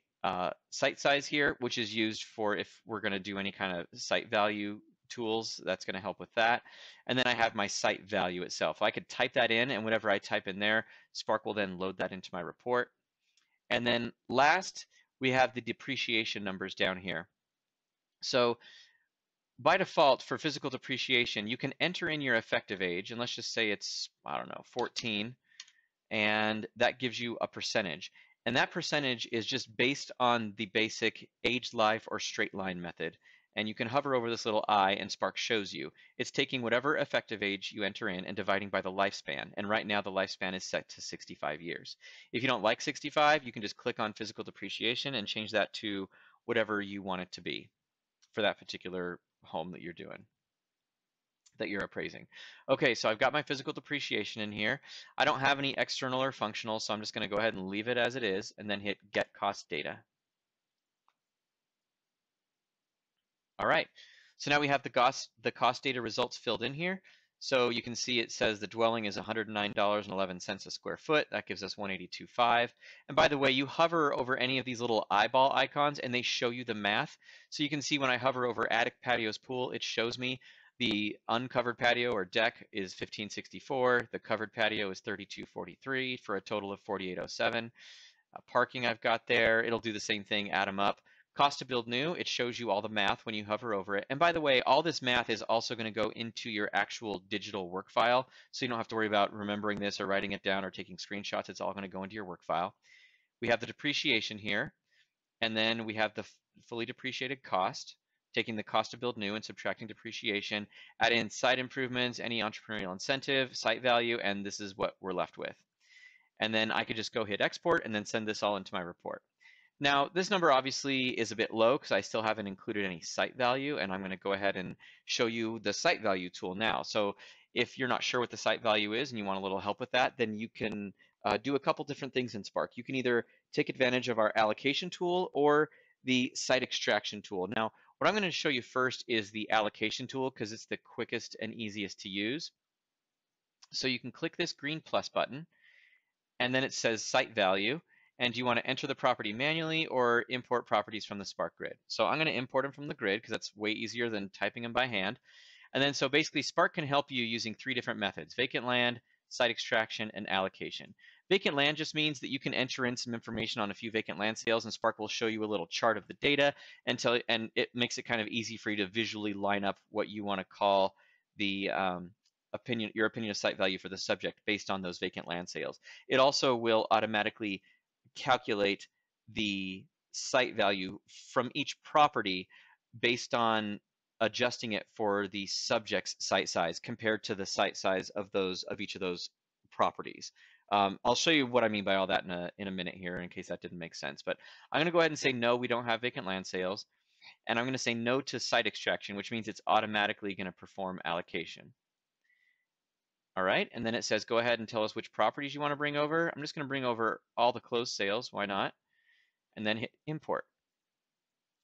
site size here, which is used for if we're going to do any kind of site value tools, that's going to help with that. And then I have my site value itself. I could type that in, and whatever I type in there, Spark will then load that into my report. And then last, we have the depreciation numbers down here. So by default, for physical depreciation, you can enter in your effective age, and let's just say it's, I don't know, 14, and that gives you a percentage. And that percentage is just based on the basic age, life, or straight line method. And you can hover over this little eye and Spark shows you. It's taking whatever effective age you enter in and dividing by the lifespan. And right now the lifespan is set to 65 years. If you don't like 65, you can just click on physical depreciation and change that to whatever you want it to be for that particular home that you're doing, that you're appraising. Okay, so I've got my physical depreciation in here. I don't have any external or functional, so I'm just going to go ahead and leave it as it is and then hit get cost data. All right, so now we have the cost data results filled in here. So you can see it says the dwelling is $109.11 a square foot. That gives us 182.5. And by the way, you hover over any of these little eyeball icons and they show you the math. So you can see when I hover over attic, patios, pool, it shows me the uncovered patio or deck is 1564. The covered patio is 3243 for a total of 4807. Parking I've got there, it'll do the same thing, add them up. Cost to build new, it shows you all the math when you hover over it. And by the way, all this math is also going to go into your actual digital work file, so you don't have to worry about remembering this or writing it down or taking screenshots. It's all going to go into your work file. We have the depreciation here, and then we have the fully depreciated cost, taking the cost to build new and subtracting depreciation, add in site improvements, any entrepreneurial incentive, site value, and this is what we're left with. And then I could just go hit export and then send this all into my report. Now, this number obviously is a bit low because I still haven't included any site value, and I'm going to go ahead and show you the site value tool now. So if you're not sure what the site value is and you want a little help with that, then you can do a couple different things in Spark. You can either take advantage of our allocation tool or the site extraction tool. Now, what I'm going to show you first is the allocation tool because it's the quickest and easiest to use. So you can click this green plus button, and then it says site value. And do you want to enter the property manually or import properties from the Spark grid? So I'm going to import them from the grid because that's way easier than typing them by hand. And then so basically Spark can help you using 3 different methods: vacant land, site extraction, and allocation. Vacant land just means that you can enter in some information on a few vacant land sales, and Spark will show you a little chart of the data and it makes it kind of easy for you to visually line up what you want to call the your opinion of site value for the subject based on those vacant land sales. It also will automatically calculate the site value from each property based on adjusting it for the subject's site size compared to the site size of each of those properties. I'll show you what I mean by all that in a minute here in case that didn't make sense. But I'm going to go ahead and say no, we don't have vacant land sales. And I'm going to say no to site extraction, which means it's automatically going to perform allocation. All right, and then it says, go ahead and tell us which properties you want to bring over. I'm just going to bring over all the closed sales, why not? And then hit import.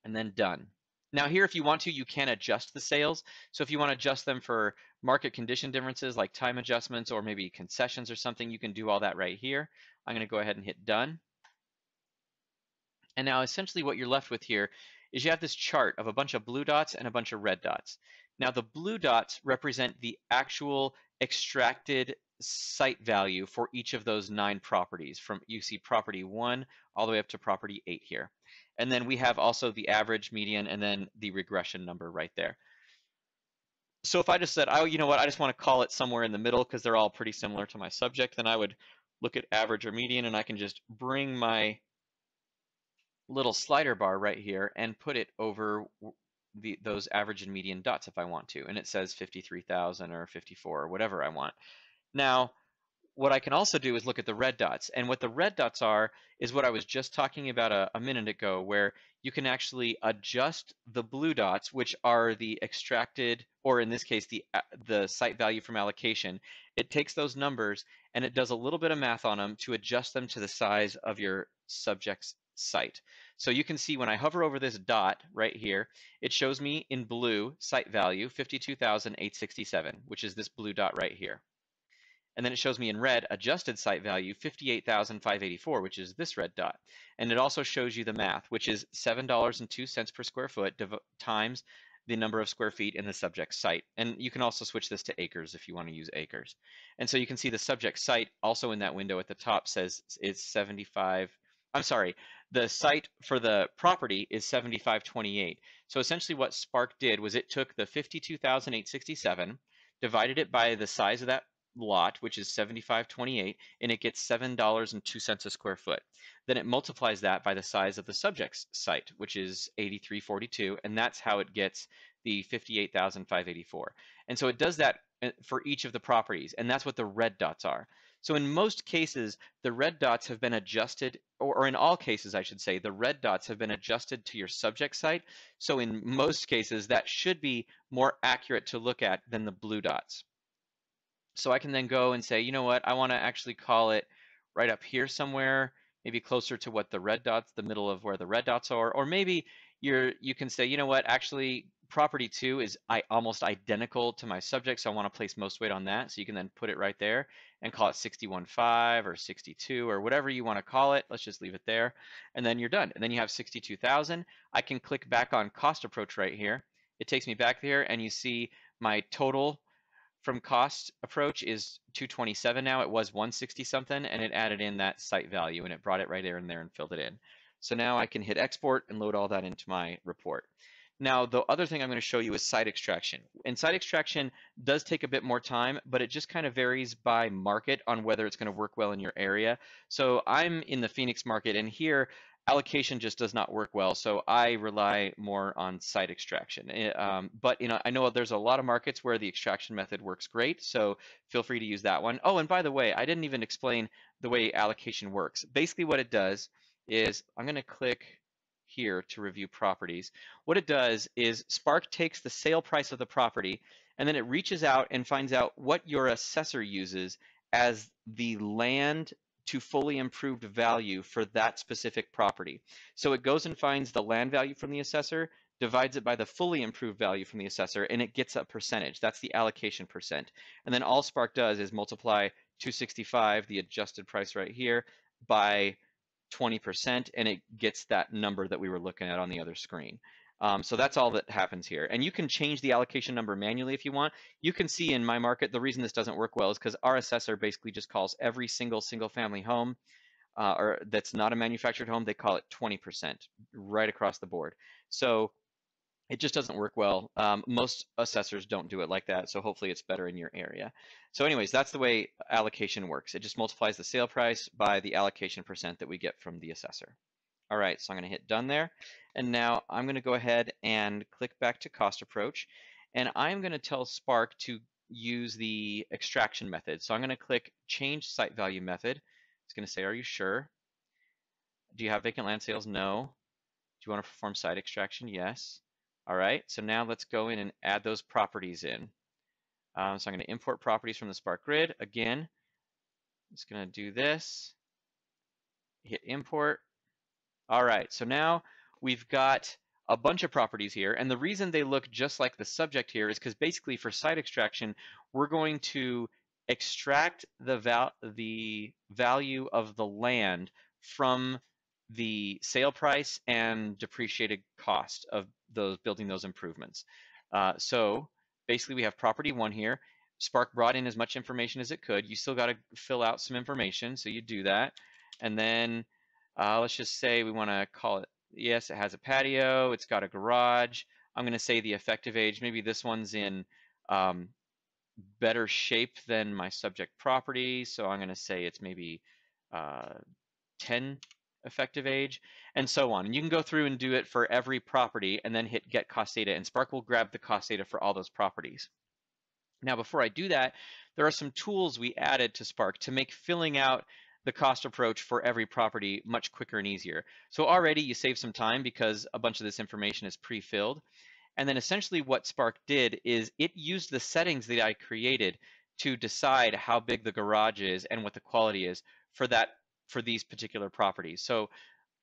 and then done. Now here, if you want to, you can adjust the sales. So if you want to adjust them for market condition differences like time adjustments or maybe concessions or something, you can do all that right here. I'm going to go ahead and hit done. And now essentially what you're left with here is you have this chart of a bunch of blue dots and a bunch of red dots. Now the blue dots represent the actual extracted site value for each of those 9 properties. From, you see property 1 all the way up to property 8 here. And then we have also the average, median, and then the regression number right there. So if I just said, oh, you know what, I just want to call it somewhere in the middle because they're all pretty similar to my subject, then I would look at average or median, and I can just bring my little slider bar right here and put it over those average and median dots if I want to. And it says 53,000 or 54 or whatever I want. Now, what I can also do is look at the red dots. And what the red dots are is what I was just talking about a minute ago, where you can actually adjust the blue dots, which are the extracted, or in this case, the site value from allocation. It takes those numbers and it does a little bit of math on them to adjust them to the size of your subject's site. So you can see when I hover over this dot right here, it shows me in blue site value 52,867, which is this blue dot right here. And then it shows me in red adjusted site value 58,584, which is this red dot. And it also shows you the math, which is $7.02 per square foot times the number of square feet in the subject site. And you can also switch this to acres if you want to use acres. And so you can see the subject site also in that window at the top says it's 75. I'm sorry, the site for the property is 7528. So essentially what Spark did was it took the 52,867, divided it by the size of that lot, which is 7528, and it gets $7.02 a square foot. Then it multiplies that by the size of the subject's site, which is 8342, and that's how it gets the 58,584. And so it does that for each of the properties, and that's what the red dots are. So in most cases, the red dots have been adjusted, or in all cases, I should say, the red dots have been adjusted to your subject site. So in most cases, that should be more accurate to look at than the blue dots. So I can then go and say, you know what, I want to actually call it right up here somewhere, maybe closer to what the red dots, the middle of where the red dots are, or maybe you can say, you know what, actually property 2 is almost identical to my subject, so I want to place most weight on that. So you can then put it right there and call it 61.5 or 62 or whatever you want to call it. Let's just leave it there, and then you're done. And then you have 62,000. I can click back on cost approach right here. It takes me back there, and you see my total from cost approach is 227 now. It was 160 something, and it added in that site value, and it brought it right there and there and filled it in. So now I can hit export and load all that into my report. Now, the other thing I'm going to show you is site extraction. And site extraction does take a bit more time, but it just kind of varies by market on whether it's going to work well in your area. So I'm in the Phoenix market, and here allocation just does not work well. So I rely more on site extraction. But I know there's a lot of markets where the extraction method works great. So feel free to use that one. Oh, and by the way, I didn't even explain the way allocation works. Basically what it does is I'm going to click here to review properties. What it does is Spark takes the sale price of the property, and then it reaches out and finds out what your assessor uses as the land to fully improved value for that specific property. So it goes and finds the land value from the assessor, divides it by the fully improved value from the assessor, and it gets a percentage. That's the allocation percent. And then all Spark does is multiply 265, the adjusted price right here, by 20%, and it gets that number that we were looking at on the other screen. So that's all that happens here. And you can change the allocation number manually if you want. You can see in my market, the reason this doesn't work well is because our assessor basically just calls every single family home, or that's not a manufactured home, they call it 20% right across the board. So it just doesn't work well. Most assessors don't do it like that, so hopefully it's better in your area. So anyways, that's the way allocation works. It just multiplies the sale price by the allocation percent that we get from the assessor. All right, so I'm going to hit done there. And now I'm going to go ahead and click back to cost approach. And I'm going to tell Spark to use the extraction method. So I'm going to click change site value method. It's going to say, are you sure? Do you have vacant land sales? No. Do you want to perform site extraction? Yes. All right, so now let's go in and add those properties in. So I'm going to import properties from the Spark grid. Again, I'm just going to do this, hit import. All right, so now we've got a bunch of properties here. And the reason they look just like the subject here is because basically for site extraction, we're going to extract the value of the land from the sale price and depreciated cost of those building those improvements. So basically we have property one here. Spark brought in as much information as it could. You still got to fill out some information, so you do that. And then let's just say we want to call it, yes, it has a patio, it's got a garage. I'm going to say the effective age, maybe this one's in better shape than my subject property, so I'm going to say it's maybe 10 effective age, and so on. And you can go through and do it for every property and then hit get cost data, and Spark will grab the cost data for all those properties. Now, before I do that, there are some tools we added to Spark to make filling out the cost approach for every property much quicker and easier. So already you save some time because a bunch of this information is pre-filled. And then essentially what Spark did is it used the settings that I created to decide how big the garage is and what the quality is for these particular properties. So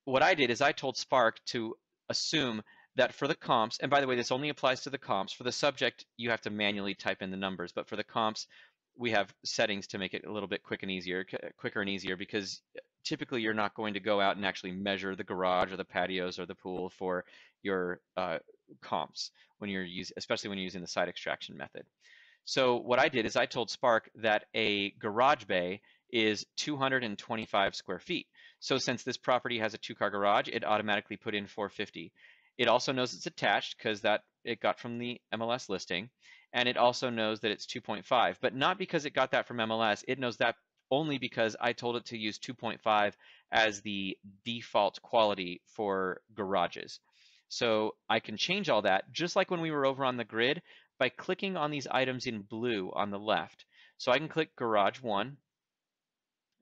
what I did is I told Spark to assume that for the comps, and by the way, this only applies to the comps. For the subject, you have to manually type in the numbers, but for the comps, we have settings to make it a little bit quicker and easier, because typically you're not going to go out and actually measure the garage or the patios or the pool for your comps when you're especially when you're using the site extraction method. So what I did is I told Spark that a garage bay is 225 square feet. So since this property has a 2-car garage, it automatically put in 450. It also knows it's attached because that it got from the MLS listing, and it also knows that it's 2.5, but not because it got that from MLS. It knows that only because I told it to use 2.5 as the default quality for garages. So I can change all that, just like when we were over on the grid, by clicking on these items in blue on the left. So I can click Garage 1,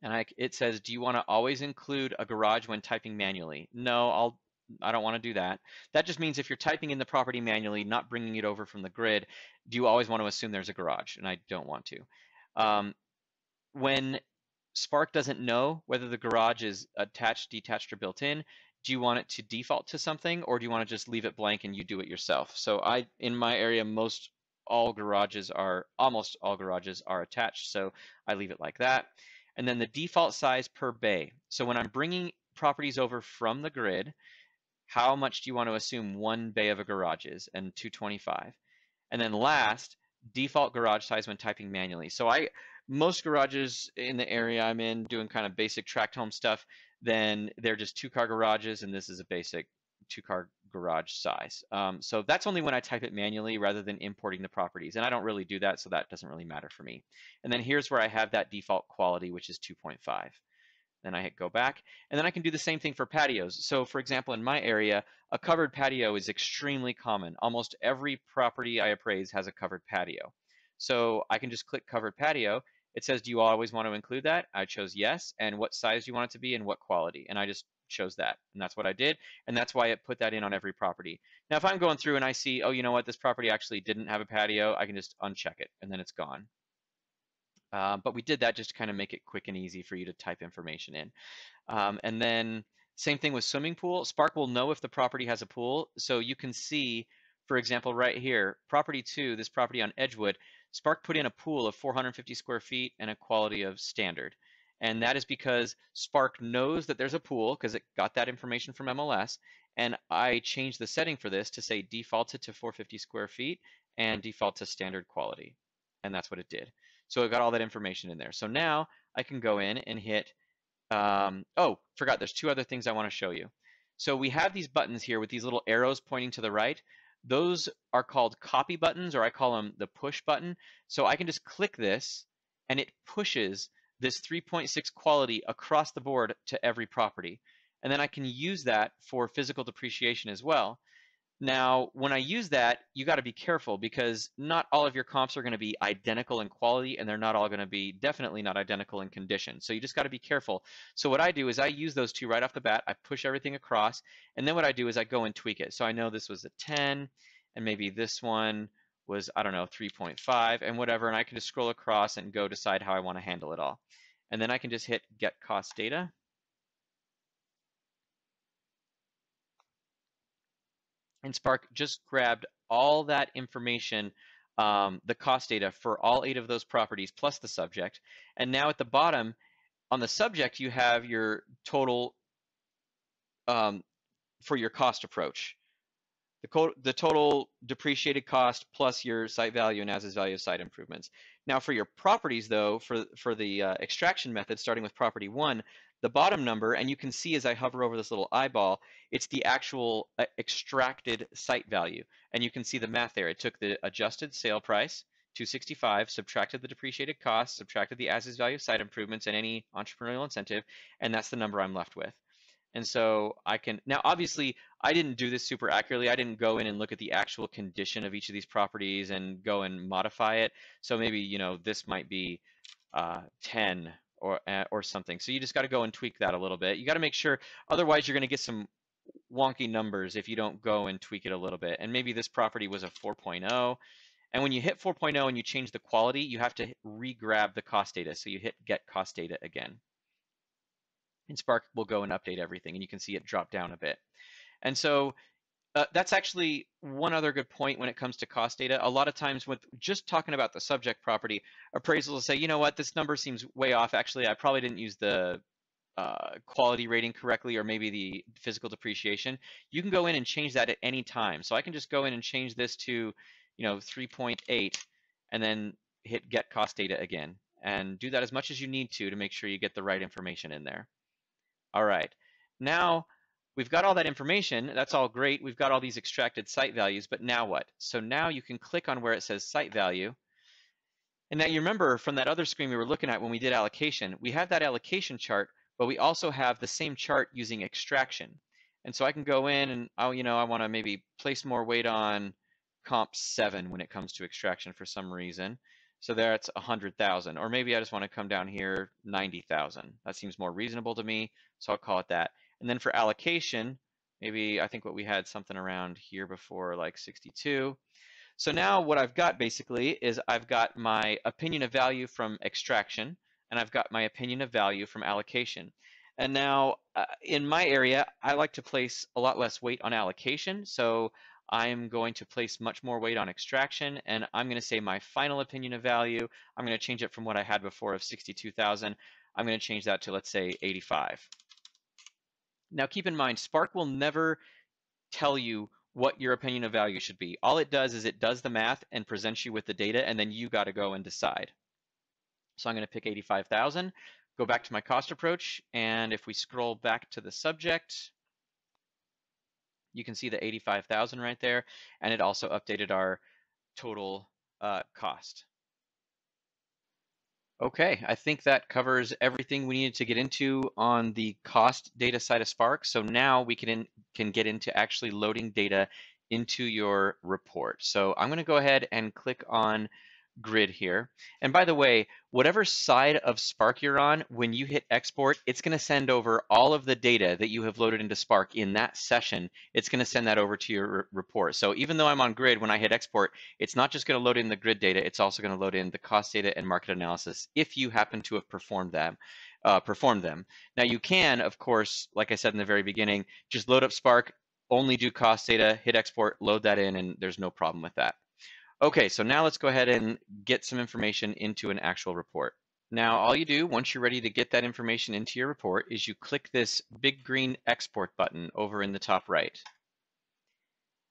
and it says, do you want to always include a garage when typing manually? No, I don't want to do that. That just means if you're typing in the property manually, not bringing it over from the grid, do you always want to assume there's a garage? And I don't want to. When Spark doesn't know whether the garage is attached, detached, or built in, do you want it to default to something, or do you want to just leave it blank and you do it yourself? So in my area, almost all garages are attached, so I leave it like that. And then the default size per bay. So when I'm bringing properties over from the grid, how much do you want to assume one bay of a garage is? And 225. And then last, default garage size when typing manually. So most garages in the area I'm in doing kind of basic tract home stuff, then they're just 2-car garages, and this is a basic 2-car garage size. So that's only when I type it manually rather than importing the properties. And I don't really do that, so that doesn't really matter for me. And then here's where I have that default quality, which is 2.5. Then I hit go back, and then I can do the same thing for patios. So for example, in my area, a covered patio is extremely common. Almost every property I appraise has a covered patio. So I can just click covered patio. It says, do you always want to include that? I chose yes, and what size do you want it to be and what quality? And I just chose that, and that's what I did, and that's why it put that in on every property. Now, if I'm going through and I see, oh, you know what, this property actually didn't have a patio, I can just uncheck it, and then it's gone. But we did that just to kind of make it quick and easy for you to type information in. And then same thing with swimming pool. Spark will know if the property has a pool. So you can see, for example, right here, property 2, this property on Edgewood, Spark put in a pool of 450 square feet and a quality of standard. And that is because Spark knows that there's a pool because it got that information from MLS. And I changed the setting for this to say defaulted to 450 square feet and default to standard quality. And that's what it did. So it got all that information in there. So now I can go in and hit oh, forgot, there's 2 other things I want to show you. So we have these buttons here with these little arrows pointing to the right. Those are called copy buttons, or I call them the push button. So I can just click this, and it pushes this 3.6 quality across the board to every property. And then I can use that for physical depreciation as well. Now, when I use that, you got to be careful because not all of your comps are going to be identical in quality, and they're not all going to be definitely not identical in condition. So you just got to be careful. So what I do is I use those 2 right off the bat. I push everything across, and then what I do is I go and tweak it. So I know this was a 10, and maybe this one was, I don't know, 3.5 and whatever, and I can just scroll across and go decide how I want to handle it all. And then I can just hit get cost data. And Spark just grabbed all that information, the cost data for all 8 of those properties plus the subject. And now at the bottom, on the subject, you have your total for your cost approach. The total depreciated cost plus your site value and as-is value of site improvements. Now for your properties though, for the extraction method, starting with property 1, the bottom number, and you can see as I hover over this little eyeball, it's the actual extracted site value. And you can see the math there. It took the adjusted sale price, 265, subtracted the depreciated cost, subtracted the as-is value of site improvements and any entrepreneurial incentive, and that's the number I'm left with. And so I can, now obviously I didn't do this super accurately. I didn't go in and look at the actual condition of each of these properties and go and modify it. So maybe, you know, this might be 10 or something. So you just got to go and tweak that a little bit. You got to make sure, otherwise you're going to get some wonky numbers if you don't go and tweak it a little bit. And maybe this property was a 4.0. And when you hit 4.0 and you change the quality, you have to re-grab the cost data. So you hit get cost data again. And Spark will go and update everything, and you can see it drop down a bit. And so that's actually one other good point when it comes to cost data. A lot of times with just talking about the subject property, appraisals will say, you know what, this number seems way off. Actually, I probably didn't use the quality rating correctly, or maybe the physical depreciation. You can go in and change that at any time. So I can just go in and change this to, you know, 3.8 and then hit get cost data again, and do that as much as you need to make sure you get the right information in there. All right, now we've got all that information. That's all great. We've got all these extracted site values, but now what? So now you can click on where it says site value. And now you remember from that other screen we were looking at when we did allocation, we have that allocation chart, but we also have the same chart using extraction. And so I can go in and, oh, you know, I want to maybe place more weight on comp 7 when it comes to extraction for some reason. So there it's 100,000, or maybe I just want to come down here 90,000. That seems more reasonable to me, so I'll call it that. And then for allocation, maybe I think what we had something around here before, like 62. So now what I've got basically is I've got my opinion of value from extraction, and I've got my opinion of value from allocation. And now in my area, I like to place a lot less weight on allocation. So I'm going to place much more weight on extraction, and I'm going to say my final opinion of value, I'm going to change it from what I had before of 62,000. I'm going to change that to, let's say, 85. Now keep in mind, Spark will never tell you what your opinion of value should be. All it does is it does the math and presents you with the data, and then you got to go and decide. So I'm going to pick 85,000, go back to my cost approach, and if we scroll back to the subject, you can see the 85,000 right there, and it also updated our total cost. Okay, I think that covers everything we needed to get into on the cost data side of Spark. So now we can get into actually loading data into your report. So I'm going to go ahead and click on grid here. And by the way, whatever side of Spark you're on, when you hit export, it's going to send over all of the data that you have loaded into Spark in that session. It's going to send that over to your report. So even though I'm on grid, when I hit export, it's not just going to load in the grid data, it's also going to load in the cost data and market analysis if you happen to have performed them. Now you can, of course, like I said in the very beginning, just load up Spark, only do cost data, hit export, load that in, and there's no problem with that. Okay, so now let's go ahead and get some information into an actual report. Now, all you do once you're ready to get that information into your report is you click this big green export button over in the top right.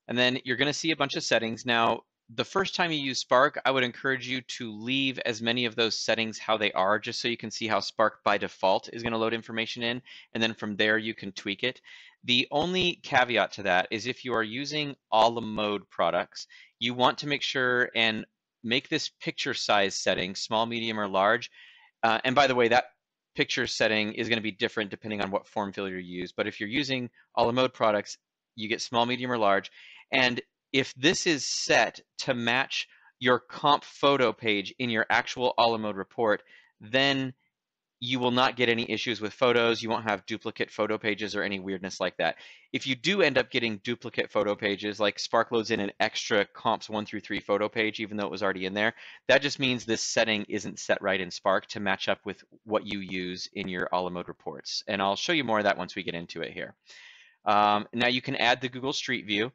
And then you're going to see a bunch of settings. Now, the first time you use Spark, I would encourage you to leave as many of those settings how they are, just so you can see how Spark by default is going to load information in, and then from there you can tweak it. The only caveat to that is if you are using a la mode products, you want to make sure and make this picture size setting small, medium, or large. And by the way, that picture setting is going to be different depending on what form filler you use. But if you're using a la mode products, you get small, medium, or large. And if this is set to match your comp photo page in your actual a la mode report, then you will not get any issues with photos. You won't have duplicate photo pages or any weirdness like that. If you do end up getting duplicate photo pages, like Spark loads in an extra comps 1 through 3 photo page, even though it was already in there, that just means this setting isn't set right in Spark to match up with what you use in your a la mode reports. And I'll show you more of that once we get into it here. Now you can add the Google Street View.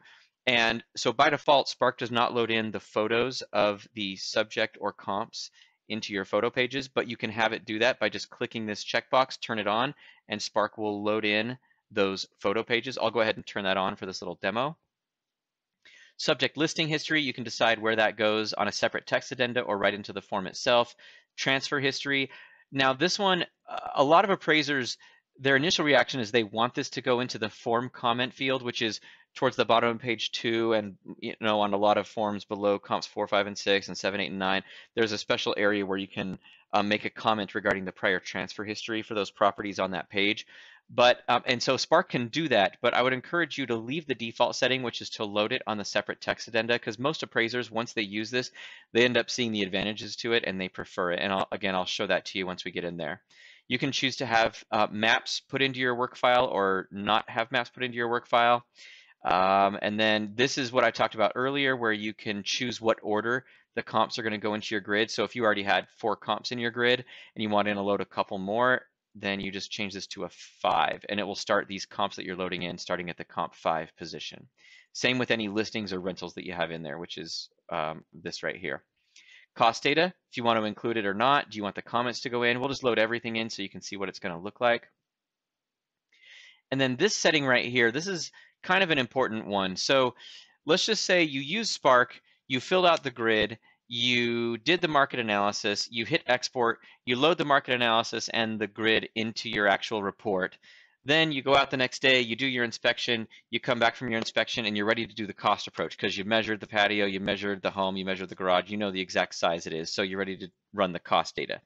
And so by default, Spark does not load in the photos of the subject or comps into your photo pages, but you can have it do that by just clicking this checkbox, turn it on, and Spark will load in those photo pages. I'll go ahead and turn that on for this little demo. Subject listing history, you can decide where that goes on a separate text addenda or right into the form itself. Transfer history. Now this one, a lot of appraisers, their initial reaction is they want this to go into the form comment field, which is towards the bottom of page 2, and on a lot of forms below comps 4, 5, and 6, and 7, 8, and 9, there's a special area where you can make a comment regarding the prior transfer history for those properties on that page. But and so Spark can do that, but I would encourage you to leave the default setting, which is to load it on the separate text addenda, because most appraisers, once they use this, they end up seeing the advantages to it and they prefer it. And I'll show that to you once we get in there. You can choose to have maps put into your work file or not have maps put into your work file. And then this is what I talked about earlier, where you can choose what order the comps are going to go into your grid. So if you already had 4 comps in your grid and you want to load a couple more, then you just change this to a 5, and it will start these comps that you're loading in starting at the comp 5 position. Same with any listings or rentals that you have in there, which is this right here. Cost data, if you want to include it or not. Do you want the comments to go in? We'll just load everything in so you can see what it's going to look like. And then this setting right here, this is kind of an important one. So let's just say you use Spark, you filled out the grid, you did the market analysis, you hit export, you load the market analysis and the grid into your actual report. Then you go out the next day, you do your inspection, you come back from your inspection, and you're ready to do the cost approach because you measured the patio, you measured the home, you measured the garage, you know the exact size it is, so you're ready to run the cost data.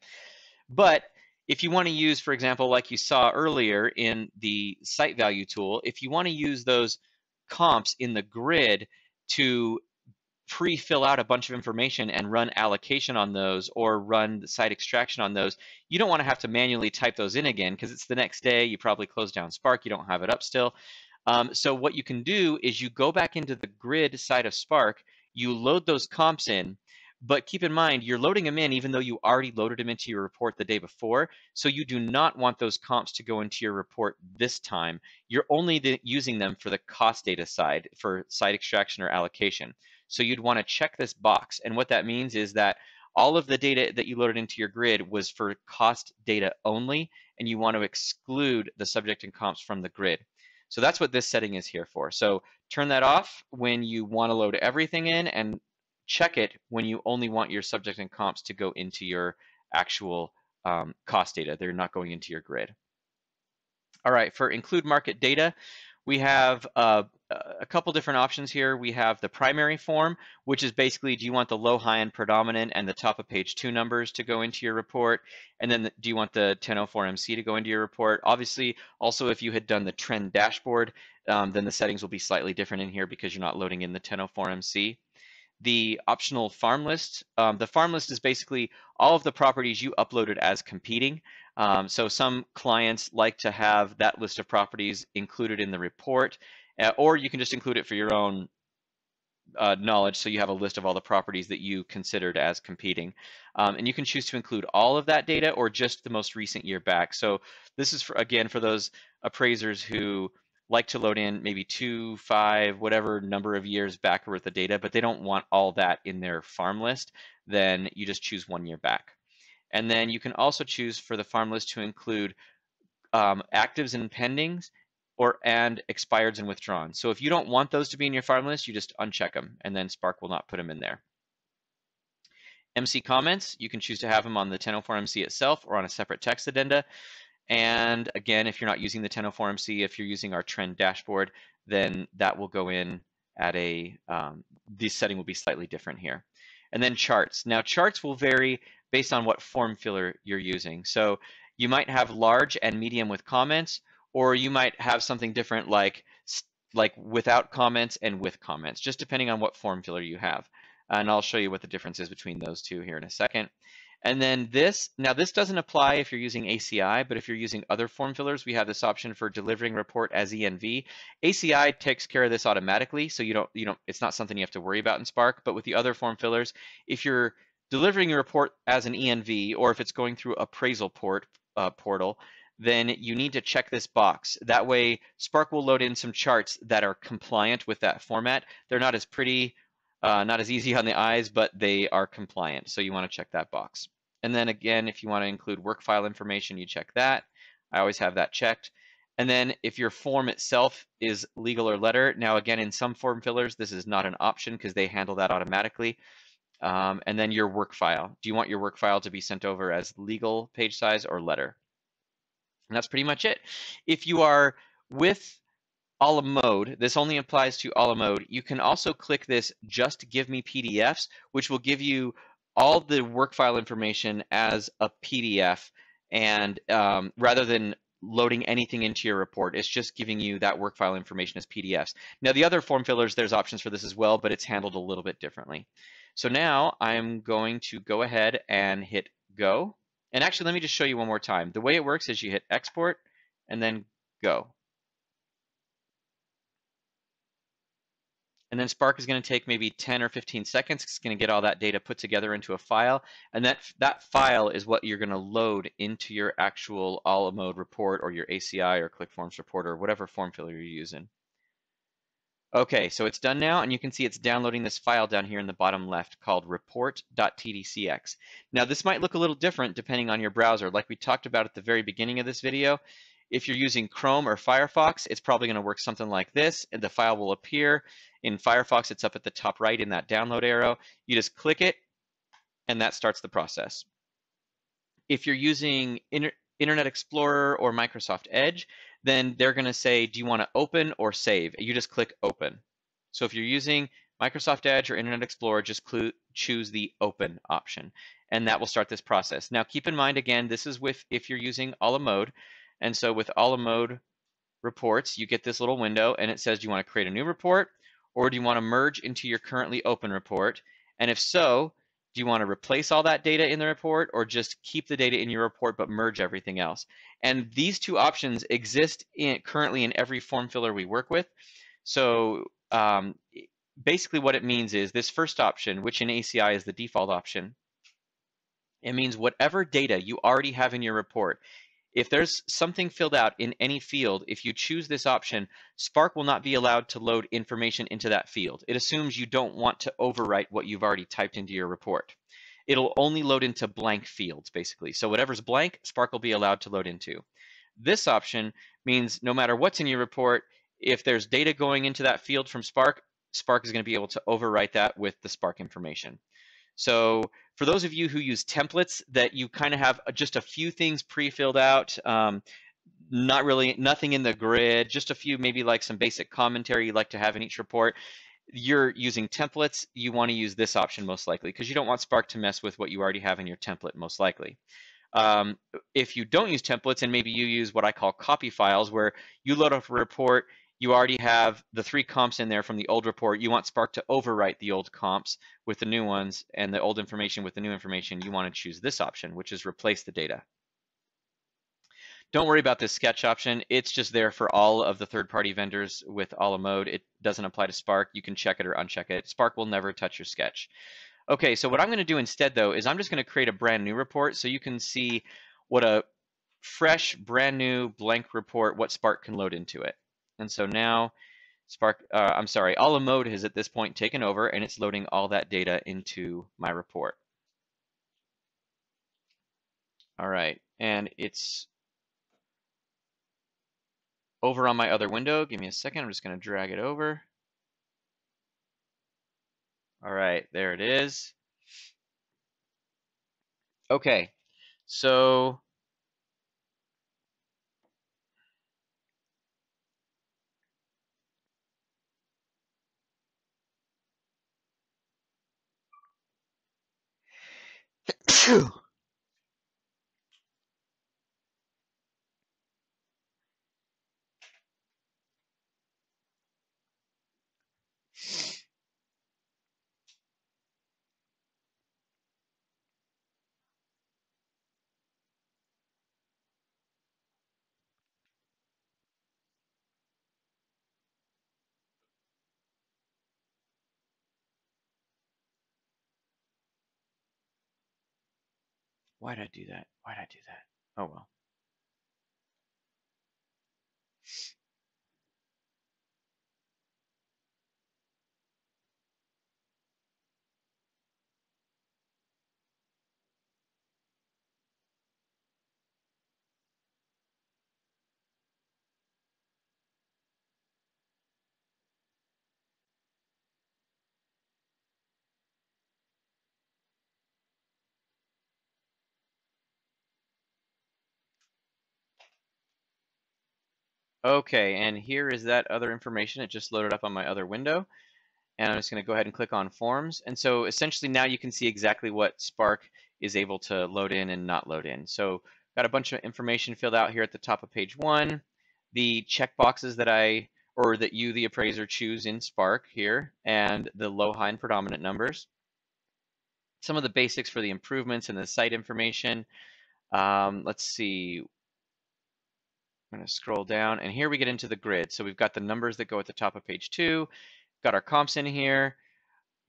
But if you want to use, for example, like you saw earlier in the site value tool, if you want to use those comps in the grid to pre-fill out a bunch of information and run allocation on those or run the site extraction on those, you don't want to have to manually type those in again because it's the next day, you probably closed down Spark, you don't have it up still. So what you can do is you go back into the grid side of Spark, you load those comps in, but keep in mind, you're loading them in even though you already loaded them into your report the day before. So you do not want those comps to go into your report this time. You're only using them for the cost data side for site extraction or allocation. So you'd want to check this box. And what that means is that all of the data that you loaded into your grid was for cost data only, and you want to exclude the subject and comps from the grid. So that's what this setting is here for. So turn that off when you want to load everything in, and check it when you only want your subject and comps to go into your actual cost data. They're not going into your grid. All right, for include market data, we have a couple different options here. We have the primary form, which is basically, do you want the low, high, and predominant and the top of page 2 numbers to go into your report? And then do you want the 1004 MC to go into your report? Obviously, also if you had done the trend dashboard, then the settings will be slightly different in here because you're not loading in the 1004 MC. The optional farm list. The farm list is basically all of the properties you uploaded as competing. So some clients like to have that list of properties included in the report, or you can just include it for your own knowledge, so you have a list of all the properties that you considered as competing. And you can choose to include all of that data or just the most recent year back. So this is, again, for those appraisers who like to load in maybe 2, 5, whatever number of years back worth of data, but they don't want all that in their farm list, then you just choose 1 year back. And then you can also choose for the farm list to include actives and pendings and expireds and withdrawn. So if you don't want those to be in your farm list, you just uncheck them, and then Spark will not put them in there. MC comments, you can choose to have them on the 1004 MC itself or on a separate text addenda. And again, if you're not using the 1004 MC, if you're using our trend dashboard, then that will go in at this setting will be slightly different here. And then charts. Now charts will vary based on what form filler you're using. So you might have large and medium with comments, or you might have something different like without comments and with comments, just depending on what form filler you have. And I'll show you what the difference is between those two here in a second. And then this doesn't apply if you're using ACI, but if you're using other form fillers, we have this option for delivering report as ENV. ACI takes care of this automatically, so it's not something you have to worry about in Spark. But with the other form fillers, if you're delivering your report as an ENV, or if it's going through appraisal portal, then you need to check this box. That way, Spark will load in some charts that are compliant with that format. They're not as pretty, not as easy on the eyes, but they are compliant. So you want to check that box. And then again, if you want to include work file information, you check that. I always have that checked. And then if your form itself is legal or letter, now again, in some form fillers, this is not an option because they handle that automatically. And then your work file. Do you want your work file to be sent over as legal page size or letter? And that's pretty much it. If you are with a la mode, this only applies to a la mode. You can also click this just give me PDFs, which will give you all the work file information as a PDF. And rather than loading anything into your report, it's just giving you that work file information as PDFs. Now, the other form fillers, there's options for this as well, but it's handled a little bit differently. So now I'm going to go ahead and hit go. And actually, let me just show you one more time. The way it works is you hit export and then go. And then Spark is going to take maybe 10 or 15 seconds. It's going to get all that data put together into a file. And that file is what you're going to load into your actual a la mode report or your ACI or ClickForms report or whatever form filler you're using. Okay, so it's done now, and you can see it's downloading this file down here in the bottom left called report.tdcx. Now, this might look a little different depending on your browser. Like we talked about at the very beginning of this video, if you're using Chrome or Firefox, it's probably going to work something like this, and the file will appear. In Firefox, it's up at the top right in that download arrow. You just click it, and that starts the process. If you're using Internet Explorer or Microsoft Edge, then they're going to say, do you want to open or save? You just click open. So if you're using Microsoft Edge or Internet Explorer, just choose the open option, and that will start this process. Now, keep in mind, again, this is if you're using a la mode, and so with a la mode reports, you get this little window, and it says, do you want to create a new report, or do you want to merge into your currently open report? And if so, do you want to replace all that data in the report or just keep the data in your report but merge everything else? And these two options exist currently in every form filler we work with. So basically what it means is this first option, which in ACI is the default option, it means whatever data you already have in your report, if there's something filled out in any field, if you choose this option, Spark will not be allowed to load information into that field. It assumes you don't want to overwrite what you've already typed into your report. It'll only load into blank fields, basically. So whatever's blank, Spark will be allowed to load into. This option means no matter what's in your report, if there's data going into that field from Spark, Spark is going to be able to overwrite that with the Spark information. So for those of you who use templates that you kind of have just a few things pre-filled out, not really nothing in the grid, just a few, maybe like some basic commentary you'd like to have in each report, you're using templates, you want to use this option most likely because you don't want Spark to mess with what you already have in your template most likely. If you don't use templates and maybe you use what I call copy files where you load up a report, you already have the 3 comps in there from the old report. You want Spark to overwrite the old comps with the new ones and the old information with the new information. You want to choose this option, which is replace the data. Don't worry about this sketch option. It's just there for all of the third-party vendors with a la mode. It doesn't apply to Spark. You can check it or uncheck it. Spark will never touch your sketch. Okay, so what I'm going to do instead, though, is I'm just going to create a brand new report so you can see what a fresh, brand new, blank report, what Spark can load into it. And so now a la mode has at this point taken over and it's loading all that data into my report. All right, and it's over on my other window. Give me a second, I'm just gonna drag it over. All right, there it is. Okay, so why'd I do that? Why'd I do that? Oh well. Okay, and here is that other information. It just loaded up on my other window. And I'm just going to go ahead and click on Forms. And so essentially now you can see exactly what Spark is able to load in and not load in. So got a bunch of information filled out here at the top of page 1. The checkboxes that you, the appraiser, choose in Spark here, and the low, high, and predominant numbers. Some of the basics for the improvements and the site information. Let's see. I'm going to scroll down, and here we get into the grid. So we've got the numbers that go at the top of page 2. Got our comps in here.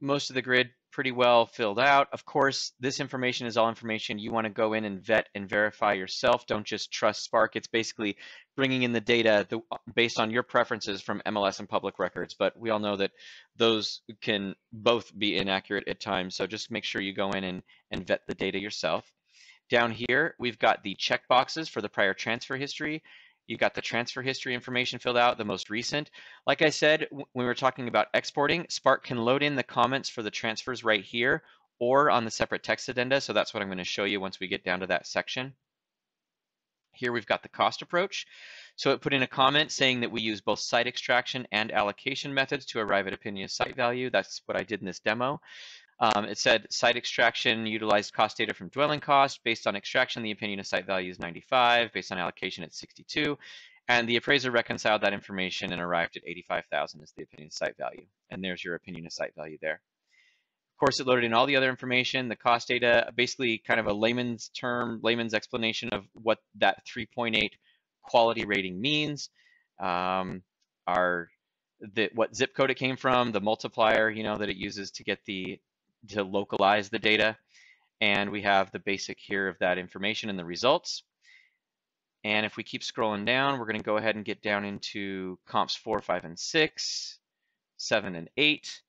Most of the grid pretty well filled out. Of course, this information is all information you want to go in and vet and verify yourself. Don't just trust Spark. It's basically bringing in the data based on your preferences from MLS and public records. But we all know that those can both be inaccurate at times. So just make sure you go in and vet the data yourself. Down here, we've got the checkboxes for the prior transfer history. You've got the transfer history information filled out, the most recent. Like I said, when we were talking about exporting, Spark can load in the comments for the transfers right here or on the separate text addenda. So that's what I'm going to show you once we get down to that section. Here we've got the cost approach. So it put in a comment saying that we use both site extraction and allocation methods to arrive at opinion of site value. That's what I did in this demo. It said site extraction utilized cost data from dwelling cost. Based on extraction, the opinion of site value is 95. Based on allocation, it's 62. And the appraiser reconciled that information and arrived at 85,000 as the opinion of site value. And there's your opinion of site value there. Of course, it loaded in all the other information, the cost data, basically kind of a layman's explanation of what that 3.8 quality rating means. What zip code it came from, the multiplier, that it uses to get to localize the data. And we have the basic here of that information and the results. And if we keep scrolling down, we're going to go ahead and get down into comps 4, 5, and 6, 7, and 8.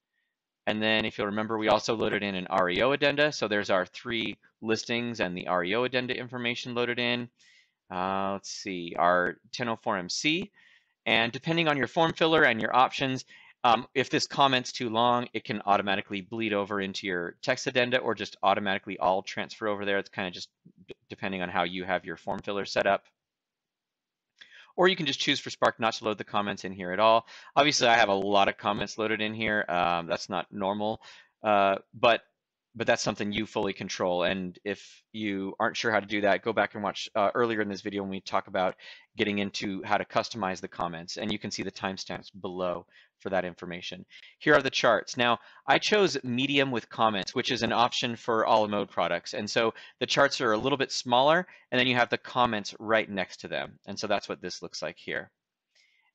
And then if you'll remember, we also loaded in an REO addenda. So there's our 3 listings and the REO addenda information loaded in. Let's see, our 1004MC. And depending on your form filler and your options, if this comment's too long, it can automatically bleed over into your text addenda or just automatically all transfer over there. It's kind of just depending on how you have your form filler set up. Or you can just choose for Spark not to load the comments in here at all. Obviously, I have a lot of comments loaded in here. That's not normal, but that's something you fully control. And if you aren't sure how to do that, go back and watch earlier in this video when we talk about getting into how to customize the comments. And you can see the timestamps below for that information. Here are the charts. Now, I chose medium with comments, which is an option for all mode products. And so the charts are a little bit smaller, and then you have the comments right next to them. And so that's what this looks like here.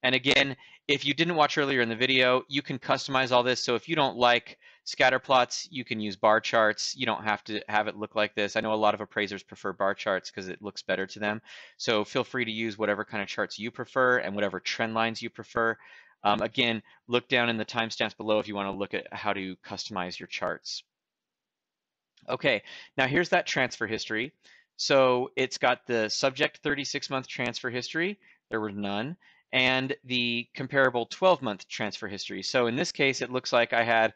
And again, if you didn't watch earlier in the video, you can customize all this. So if you don't like scatter plots, you can use bar charts. You don't have to have it look like this. I know a lot of appraisers prefer bar charts because it looks better to them. So feel free to use whatever kind of charts you prefer and whatever trend lines you prefer. Again, look down in the timestamps below if you want to look at how to customize your charts. Okay, now here's that transfer history. So it's got the subject 36-month transfer history. There were none. And the comparable 12-month transfer history. So in this case, it looks like I had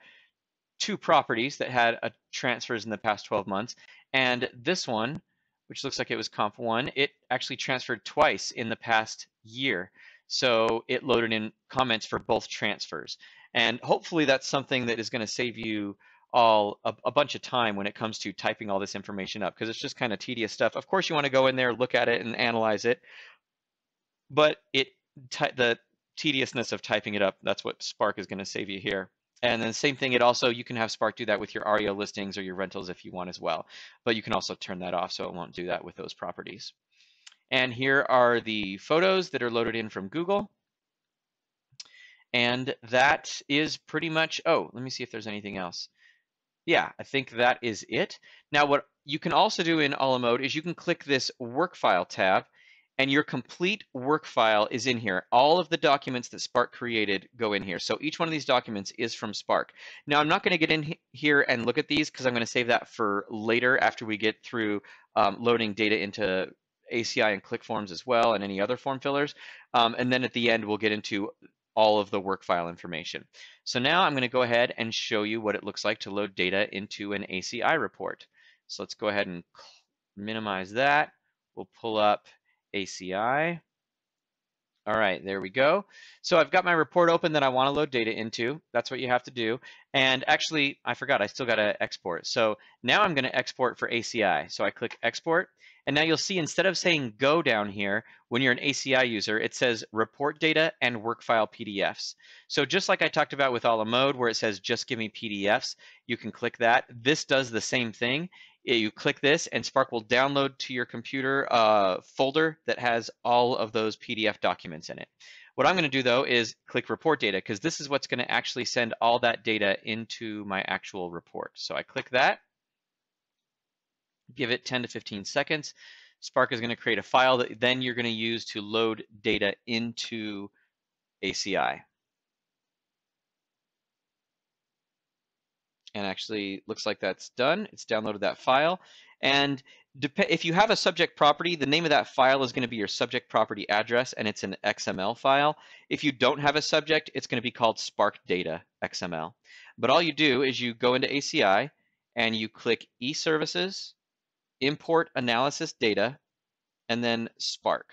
2 properties that had transfers in the past 12 months. And this one, which looks like it was comp 1, it actually transferred twice in the past year. So it loaded in comments for both transfers. And hopefully that's something that is going to save you all a bunch of time when it comes to typing all this information up, because it's just kind of tedious stuff. Of course, you want to go in there, look at it, and analyze it. But the tediousness of typing it up, that's what Spark is going to save you here. And then same thing, you can have Spark do that with your REO listings or your rentals if you want as well. But you can also turn that off so it won't do that with those properties. And here are the photos that are loaded in from Google. And that is pretty much, let me see if there's anything else. Yeah, I think that is it. Now, what you can also do in a la mode is you can click this work file tab, and your complete work file is in here. All of the documents that Spark created go in here. So each one of these documents is from Spark. Now, I'm not going to get in here and look at these because I'm going to save that for later after we get through loading data into ACI and ClickForms as well, and any other form fillers. And then at the end, we'll get into all of the work file information. So now I'm going to go ahead and show you what it looks like to load data into an ACI report. So let's go ahead and minimize that. We'll pull up ACI. All right, there we go. So I've got my report open that I want to load data into. That's what you have to do. And actually, I forgot, I still got to export. So now I'm going to export for ACI. So I click export. And now you'll see instead of saying go down here, when you're an ACI user, it says report data and work file PDFs. So just like I talked about with a la mode where it says just give me PDFs, you can click that. This does the same thing. You click this and Spark will download to your computer a folder that has all of those PDF documents in it. What I'm going to do though is click report data because this is what's going to actually send all that data into my actual report. So I click that, give it 10 to 15 seconds. Spark is going to create a file that then you're going to use to load data into ACI. And actually looks like that's done. It's downloaded that file. And if you have a subject property, the name of that file is going to be your subject property address, and it's an XML file. If you don't have a subject, it's going to be called Spark Data XML. But all you do is you go into ACI and you click eServices, Import Analysis Data, and then Spark.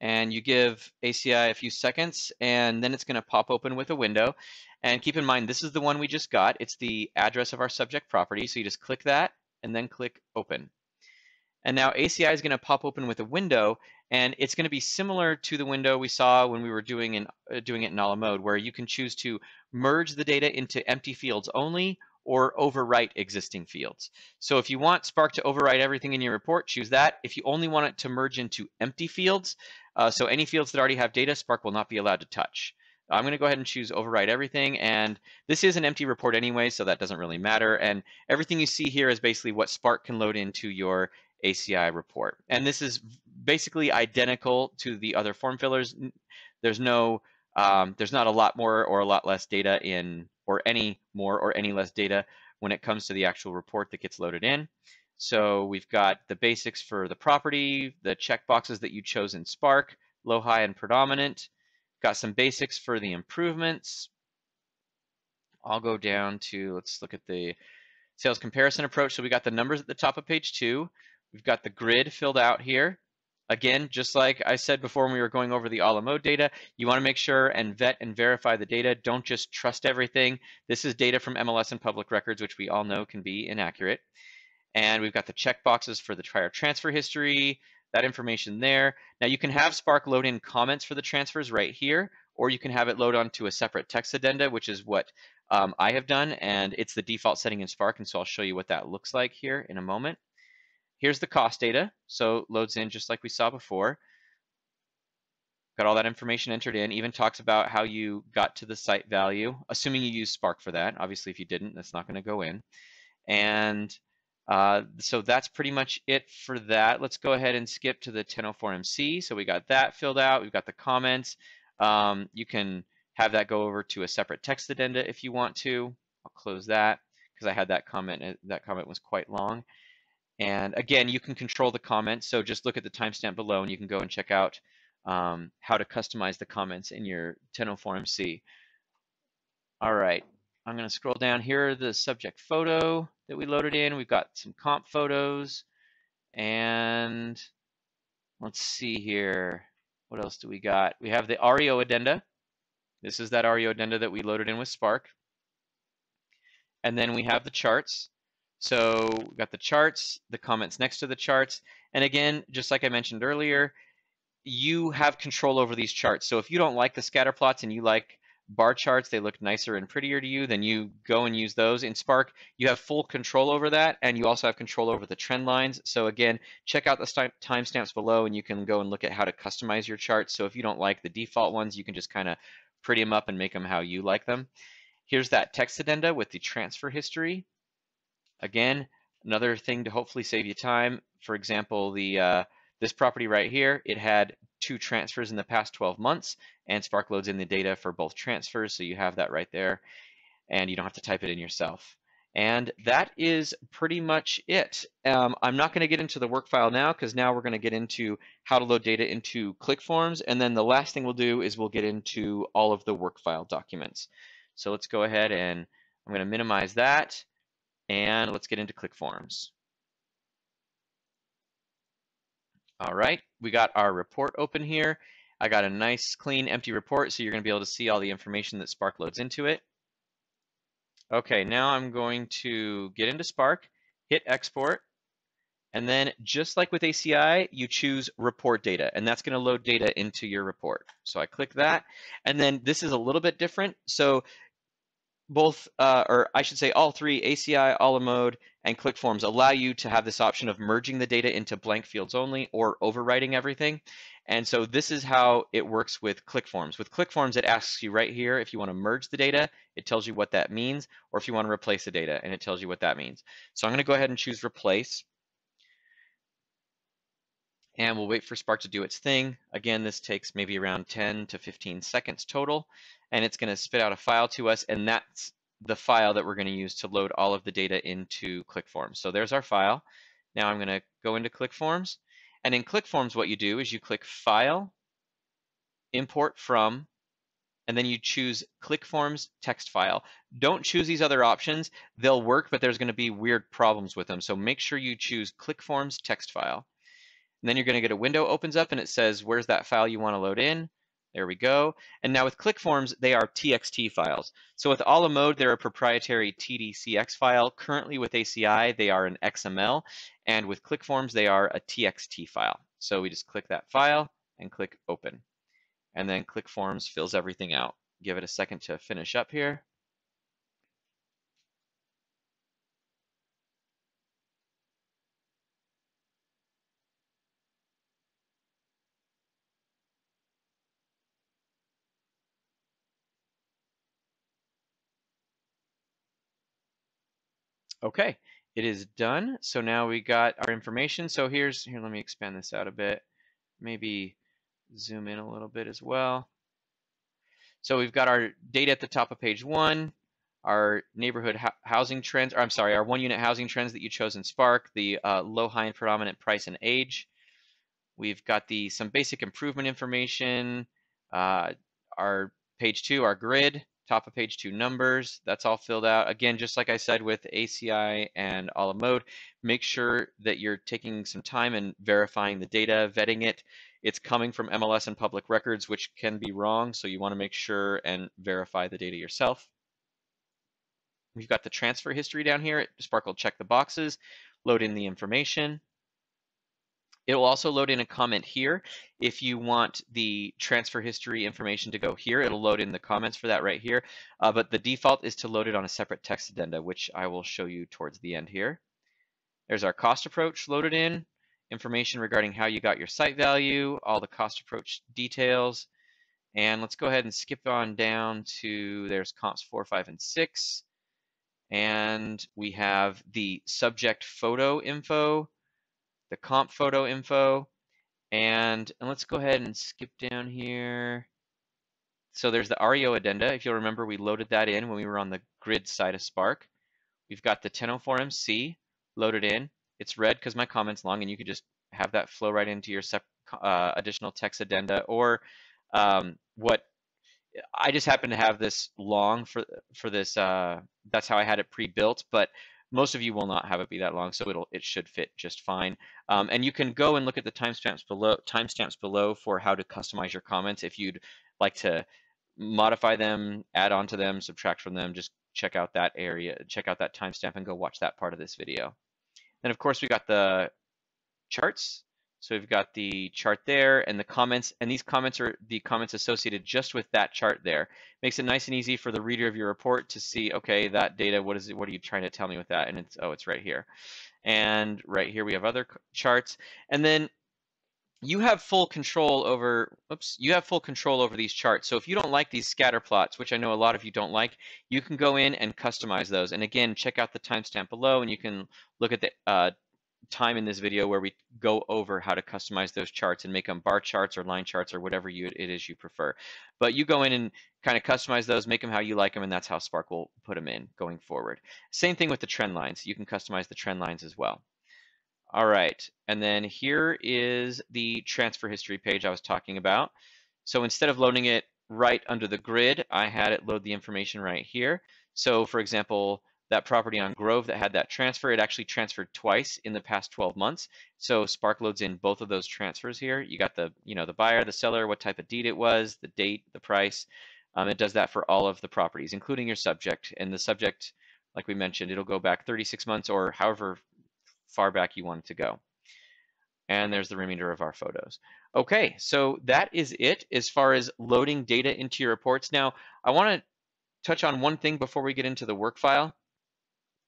And you give ACI a few seconds, and then it's going to pop open with a window. And keep in mind, this is the one we just got. It's the address of our subject property. So you just click that and then click open. And now ACI is going to pop open with a window, and it's going to be similar to the window we saw when we were doing it in a la mode, where you can choose to merge the data into empty fields only or overwrite existing fields. So if you want Spark to overwrite everything in your report, choose that. If you only want it to merge into empty fields, so any fields that already have data, Spark will not be allowed to touch. I'm going to go ahead and choose overwrite everything, and this is an empty report anyway, so that doesn't really matter. And everything you see here is basically what Spark can load into your ACI report. And this is basically identical to the other form fillers. There's not a lot more or a lot less data in, or any more or any less data when it comes to the actual report that gets loaded in. So we've got the basics for the property, the checkboxes that you chose in Spark, low, high, and predominant. Got some basics for the improvements. I'll go down to, let's look at the sales comparison approach. So we got the numbers at the top of page 2. We've got the grid filled out here. Again, just like I said before when we were going over the a la mode data, you want to make sure and vet and verify the data. Don't just trust everything. This is data from MLS and public records, which we all know can be inaccurate. And we've got the checkboxes for the prior transfer history, that information there. Now you can have Spark load in comments for the transfers right here, or you can have it load onto a separate text addenda, which is what I have done, and it's the default setting in Spark, and so I'll show you what that looks like here in a moment. Here's the cost data, so loads in just like we saw before. Got all that information entered in, even talks about how you got to the site value, assuming you use Spark for that. Obviously, if you didn't, that's not going to go in. And so that's pretty much it for that. Let's go ahead and skip to the 1004MC. So we got that filled out. We've got the comments. You can have that go over to a separate text addenda if you want to. I'll close that because I had that comment. That comment was quite long. And again, you can control the comments. So just look at the timestamp below and you can go and check out how to customize the comments in your 1004MC. All right. I'm going to scroll down. Here are the subject photo that we loaded in. We've got some comp photos. And let's see here. What else do we got? We have the REO addenda. This is that REO addenda that we loaded in with Spark. And then we have the charts. So we've got the charts, the comments next to the charts. And again, just like I mentioned earlier, you have control over these charts. So if you don't like the scatter plots and you like bar charts, they look nicer and prettier to you, then you go and use those. In Spark, you have full control over that, and you also have control over the trend lines. So again, check out the timestamps below, and you can go and look at how to customize your charts. So if you don't like the default ones, you can just kind of pretty them up and make them how you like them. Here's that text addenda with the transfer history. Again, Another thing to hopefully save you time, for example, this property right here, it had 2 transfers in the past 12 months, and Spark loads in the data for both transfers, so you have that right there, and you don't have to type it in yourself. And that is pretty much it. I'm not going to get into the work file now, because now we're going to get into how to load data into ClickForms, and then the last thing we'll do is we'll get into all of the work file documents. So let's go ahead and I'm going to minimize that, and let's get into ClickForms. All right, we got our report open here. I got a nice, clean, empty report, so you're going to be able to see all the information that Spark loads into it. Okay, now I'm going to get into Spark, hit export, and then just like with ACI, you choose report data, and that's going to load data into your report. So I click that, and then this is a little bit different. So both, or I should say all three, ACI, a la mode, and ClickForms allow you to have this option of merging the data into blank fields only or overwriting everything. And so this is how it works with ClickForms. With ClickForms, it asks you right here if you want to merge the data, it tells you what that means, or if you want to replace the data, and it tells you what that means. So I'm going to go ahead and choose replace. And we'll wait for Spark to do its thing. Again, this takes maybe around 10 to 15 seconds total, and it's going to spit out a file to us, and that's the file that we're going to use to load all of the data into ClickForms. So there's our file. Now I'm going to go into ClickForms, and in ClickForms what you do is you click File, Import From, and then you choose ClickForms text file. Don't choose these other options. They'll work, but there's going to be weird problems with them. So make sure you choose ClickForms text file. And then you're going to get a window opens up and it says, where's that file you want to load in? There we go. And now with ClickForms, they are TXT files. So with a la mode, they're a proprietary TDCX file. Currently with ACI, they are an XML. And with ClickForms, they are a TXT file. So we just click that file and click open. And then ClickForms fills everything out. Give it a second to finish up here. Okay, it is done. So now we got our information. So here, let me expand this out a bit. Maybe zoom in a little bit as well. So we've got our data at the top of page 1, our neighborhood housing trends, or I'm sorry, our 1-unit housing trends that you chose in Spark, the low, high, and predominant price and age. We've got some basic improvement information, our page 2, our grid, top of page 2 numbers, that's all filled out. Again, just like I said with ACI and a la mode, make sure that you're taking some time and verifying the data, vetting it. It's coming from MLS and public records, which can be wrong, so you want to make sure and verify the data yourself. We've got the transfer history down here. Spark will check the boxes, load in the information. It will also load in a comment here. If you want the transfer history information to go here, it'll load in the comments for that right here. But the default is to load it on a separate text addenda, which I will show you towards the end here. There's our cost approach loaded in, information regarding how you got your site value, all the cost approach details. And let's go ahead and skip on down to, there's comps 4, 5, and 6. And we have the subject photo info, the comp photo info, and let's go ahead and skip down here. So there's the REO addenda. If you'll remember, we loaded that in when we were on the grid side of Spark. We've got the 1004MC loaded in. It's red because my comment's long, and you could just have that flow right into your additional text addenda. Or what I just happen to have this long for this. That's how I had it pre-built, but most of you will not have it be that long, so it should fit just fine. And you can go and look at the timestamps below for how to customize your comments. If you'd like to modify them, add on to them, subtract from them, just check out that area, check out that timestamp, and go watch that part of this video. Then of course we got the charts. So we've got the chart there and the comments, and these comments are the comments associated just with that chart there. Makes it nice and easy for the reader of your report to see, okay, that data, what is it? What are you trying to tell me with that? And it's, oh, it's right here. And right here we have other charts. And then you have full control over, you have full control over these charts. So if you don't like these scatter plots, which I know a lot of you don't like, you can go in and customize those. And again, check out the timestamp below, and you can look at the time in this video where we go over how to customize those charts and make them bar charts or line charts or whatever it is you prefer. But you go in and kind of customize those, make them how you like them, and that's how Spark will put them in going forward. Same thing with the trend lines. You can customize the trend lines as well. All right, and then here is the transfer history page I was talking about. So instead of loading it right under the grid, I had it load the information right here. So for example, that property on Grove that had that transfer, it actually transferred twice in the past 12 months. So Spark loads in both of those transfers here. You got the, the buyer, the seller, what type of deed it was, the date, the price. It does that for all of the properties, including your subject. And the subject, like we mentioned, it'll go back 36 months or however far back you want it to go. And there's the remainder of our photos. Okay, so that is it as far as loading data into your reports. Now, I want to touch on one thing before we get into the work file.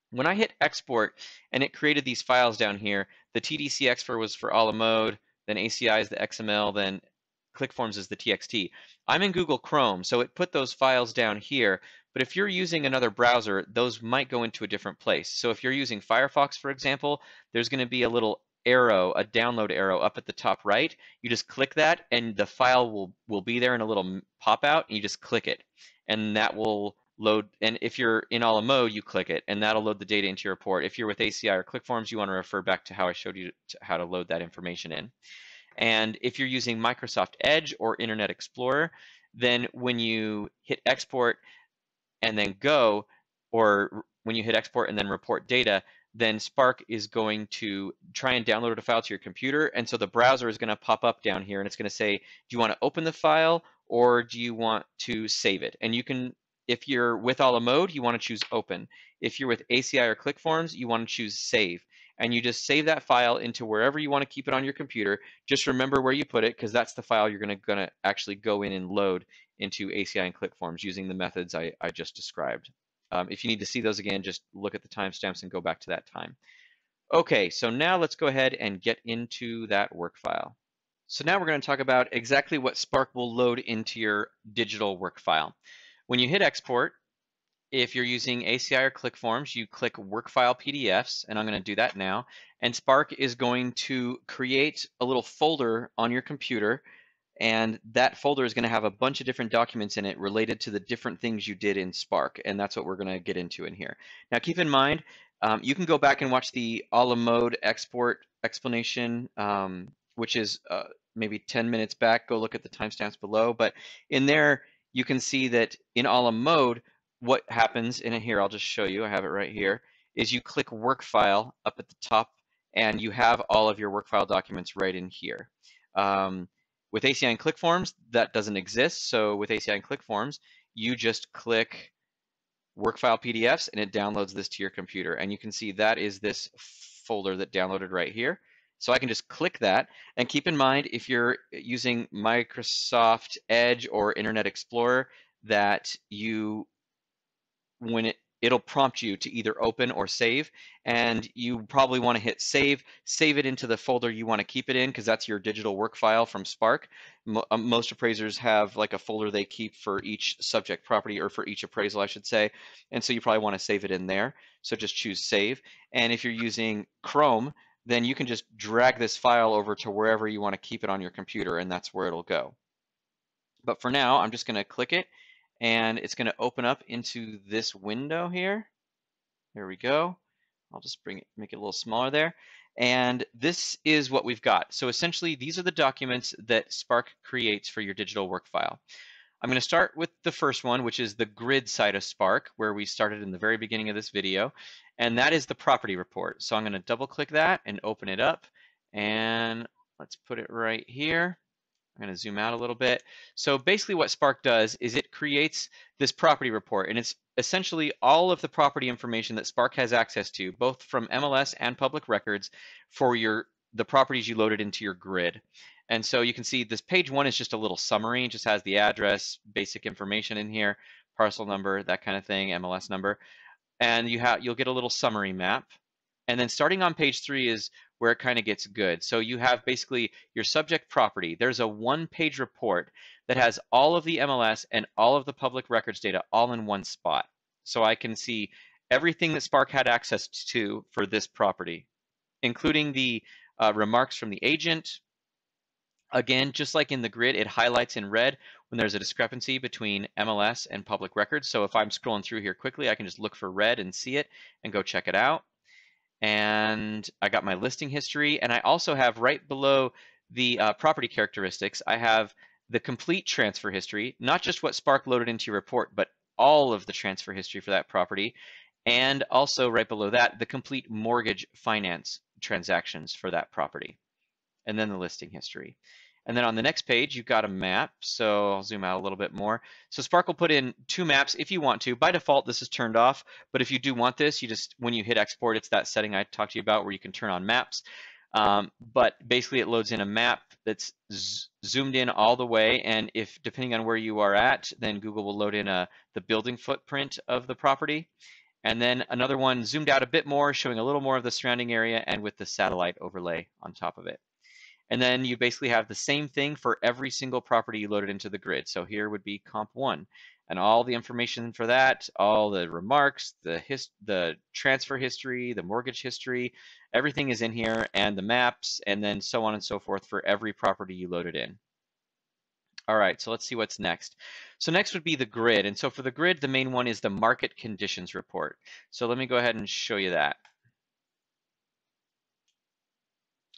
When I hit export and it created these files down here, the TDC export was for a la mode, then ACI is the XML, then ClickForms is the TXT. I'm in Google Chrome, so it put those files down here, but if you're using another browser, those might go into a different place. So if you're using Firefox, for example, there's going to be a little arrow, a download arrow up at the top right. You just click that and the file will be there in a little pop out, and you just click it. And that will load, and if you're in a la mode, you click it, and that'll load the data into your report. If you're with ACI or ClickForms, you want to refer back to how I showed you how to load that information in. And if you're using Microsoft Edge or Internet Explorer, then when you hit export and then go, or when you hit export and then report data, then Spark is going to try and download a file to your computer. And so the browser is going to pop up down here and it's going to say, do you want to open the file or do you want to save it? And you can, if you're with a la mode, you want to choose open. If you're with ACI or ClickForms, you want to choose save. And you just save that file into wherever you want to keep it on your computer. Just remember where you put it, because that's the file you're going to actually go in and load into ACI and ClickForms using the methods I just described. If you need to see those again, just look at the timestamps and go back to that time. Okay, so now let's go ahead and get into that work file. So now we're going to talk about exactly what Spark will load into your digital work file. When you hit export, if you're using ACI or ClickForms, you click Work File PDFs, and I'm going to do that now. And Spark is going to create a little folder on your computer, and that folder is going to have a bunch of different documents in it related to the different things you did in Spark, and that's what we're going to get into in here. Now, keep in mind, you can go back and watch the a la mode export explanation, which is maybe 10 minutes back. Go look at the timestamps below, but in there, you can see that in a la mode, what happens in here, I'll just show you, I have it right here, is you click work file up at the top and you have all of your work file documents right in here. With ACI and ClickForms, that doesn't exist. So with ACI and ClickForms, you just click work file PDFs and it downloads this to your computer. And you can see that is this folder that downloaded right here. So I can just click that, and keep in mind, if you're using Microsoft Edge or Internet Explorer, that when it'll prompt you to either open or save, and you probably want to hit save it into the folder you want to keep it in, because that's your digital work file from Spark. Most appraisers have like a folder they keep for each subject property, or for each appraisal, I should say, and so you probably want to save it in there. So just choose save. And if you're using Chrome, then you can just drag this file over to wherever you want to keep it on your computer, and that's where it'll go. But for now, I'm just going to click it, and it's going to open up into this window here. There we go. I'll just make it a little smaller there. And this is what we've got. So essentially, these are the documents that Spark creates for your digital work file. I'm going to start with the first one, which is the grid side of Spark, where we started in the very beginning of this video. And that is the property report. So I'm going to double click that and open it up. And let's put it right here. I'm going to zoom out a little bit. So basically what Spark does is it creates this property report, and it's essentially all of the property information that Spark has access to, both from MLS and public records, for the properties you loaded into your grid. And so you can see this page one is just a little summary. It just has the address, basic information in here, parcel number, that kind of thing, MLS number. And you'll get a little summary map. And then starting on page 3 is where it kind of gets good. So you have basically your subject property. There's a one-page report that has all of the MLS and all of the public records data all in one spot. So I can see everything that Spark had access to for this property, including the remarks from the agent. Again, just like in the grid, it highlights in red when there's a discrepancy between MLS and public records. So if I'm scrolling through here quickly, I can just look for red and see it and go check it out. And I got my listing history, and I also have right below the property characteristics, I have the complete transfer history, not just what Spark loaded into your report, but all of the transfer history for that property. And also right below that, the complete mortgage finance transactions for that property, and then the listing history. And then on the next page, you've got a map. So I'll zoom out a little bit more. So Spark will put in 2 maps if you want to. By default, this is turned off. But if you do want this, you just, when you hit export, it's that setting I talked to you about where you can turn on maps. But basically, it loads in a map that's zoomed in all the way. And if, depending on where you are at, then Google will load in the building footprint of the property. And then another one zoomed out a bit more, showing a little more of the surrounding area and with the satellite overlay on top of it. And then you basically have the same thing for every single property you loaded into the grid. So here would be comp 1, and all the information for that, all the remarks, the transfer history, the mortgage history, everything is in here, and the maps, and then so on and so forth for every property you loaded in. All right, so let's see what's next. So next would be the grid. And so for the grid, the main one is the market conditions report. So let me go ahead and show you that.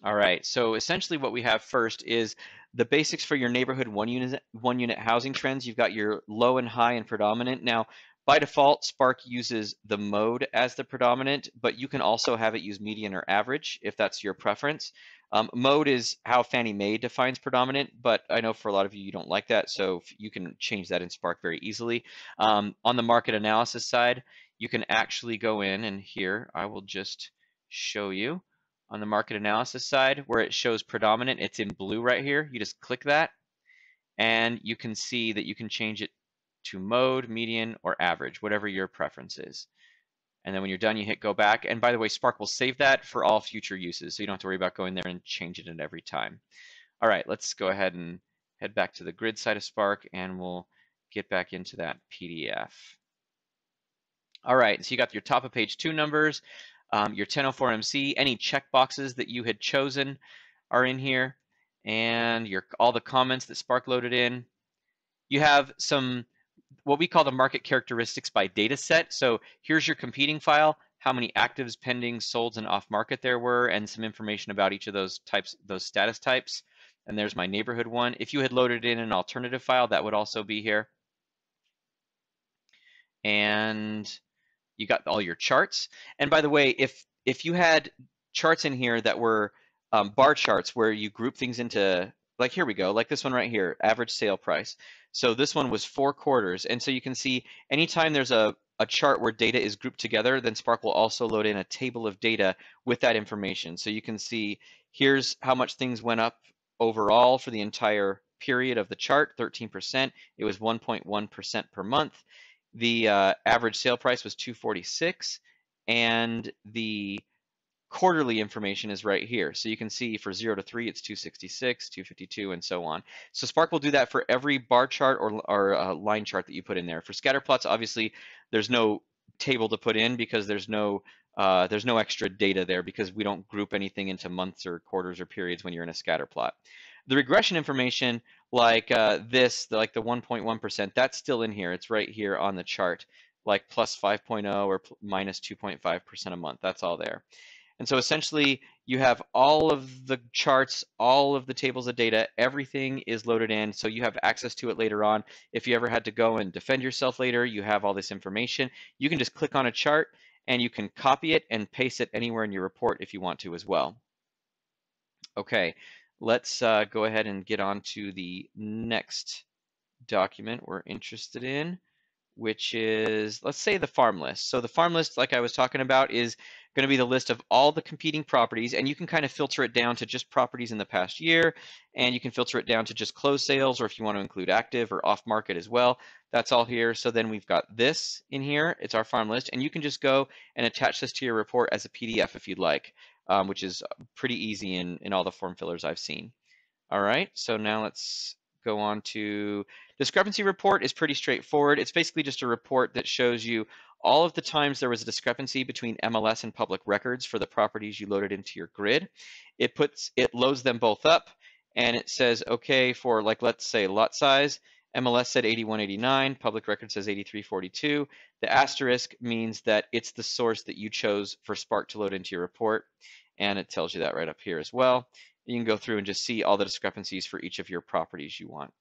All right, so essentially what we have first is the basics for your neighborhood one unit housing trends. You've got your low and high and predominant. Now, by default, Spark uses the mode as the predominant, but you can also have it use median or average if that's your preference. Mode is how Fannie Mae defines predominant, but I know for a lot of you, you don't like that, so you can change that in Spark very easily. On the market analysis side, you can actually go in, and here I will just show you. On the market analysis side, where it shows predominant, it's in blue right here. You just click that, and you can see that you can change it to mode, median, or average, whatever your preference is. And then when you're done, you hit go back. And by the way, Spark will save that for all future uses, so you don't have to worry about going there and changing it every time. All right, let's go ahead and head back to the grid side of Spark, and we'll get back into that PDF. All right, so you got your top of page 2 numbers. Your 1004MC, any checkboxes that you had chosen are in here, and all the comments that Spark loaded in. You have some, what we call the market characteristics by data set. So here's your competing file, how many actives, pendings, solds, and off market there were, and some information about each of those types, those status types. And there's my neighborhood one. If you had loaded in an alternative file, that would also be here. And you got all your charts. And by the way, if you had charts in here that were bar charts where you group things into, like here we go, like this one right here, average sale price. So this one was 4 quarters. And so you can see anytime there's a chart where data is grouped together, then Spark will also load in a table of data with that information. So you can see here's how much things went up overall for the entire period of the chart, 13%. It was 1.1% per month. The average sale price was $246, and the quarterly information is right here. So you can see for 0 to 3, it's 266, 252, and so on. So Spark will do that for every bar chart or line chart that you put in there. For scatter plots, obviously, there's no table to put in because there's no extra data there because we don't group anything into months or quarters or periods when you're in a scatter plot. The regression information, like this, like the 1.1%, that's still in here. It's right here on the chart, like plus 5.0 or minus 2.5% a month. That's all there. And so essentially, you have all of the charts, all of the tables of data, everything is loaded in, so you have access to it later on. If you ever had to go and defend yourself later, you have all this information. You can just click on a chart, and you can copy it and paste it anywhere in your report if you want to as well. Okay, let's go ahead and get on to the next document we're interested in, which is, let's say, the farm list. So the farm list, like I was talking about, is going to be the list of all the competing properties, and you can kind of filter it down to just properties in the past year, and you can filter it down to just closed sales, or if you want to include active or off market as well, that's all here. So then we've got this in here, it's our farm list, and you can just go and attach this to your report as a PDF if you'd like. which is pretty easy in all the form fillers I've seen. All right, so now let's go on to discrepancy report. Is pretty straightforward. It's basically just a report that shows you all of the times there was a discrepancy between MLS and public records for the properties you loaded into your grid. It loads them both up, and it says, okay, for like, let's say lot size, MLS said 8189, public record says 8342. The asterisk means that it's the source that you chose for Spark to load into your report, and it tells you that right up here as well. You can go through and just see all the discrepancies for each of your properties you want,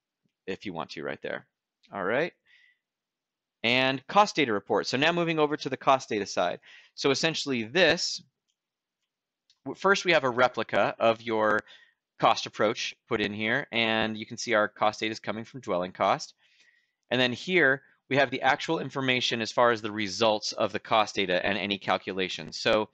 if you want to, right there. All right. And cost data report. So now moving over to the cost data side. So essentially this, first we have a replica of your cost approach put in here, and you can see our cost data is coming from dwelling cost. And then here we have the actual information as far as the results of the cost data and any calculations. So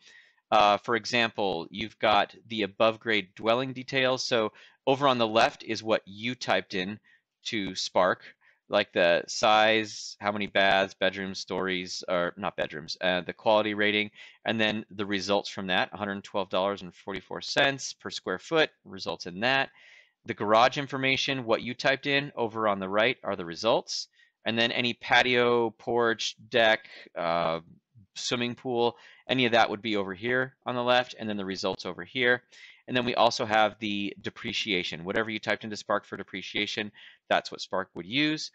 for example, you've got the above grade dwelling details. So over on the left is what you typed in to Spark, like the size, how many baths, bedrooms, stories, or not bedrooms, the quality rating, and then the results from that, $112.44 per square foot results in that. The garage information, what you typed in over on the right are the results. And then any patio, porch, deck, swimming pool, any of that would be over here on the left, and then the results over here. And then we also have the depreciation. Whatever you typed into Spark for depreciation, that's what Spark would use,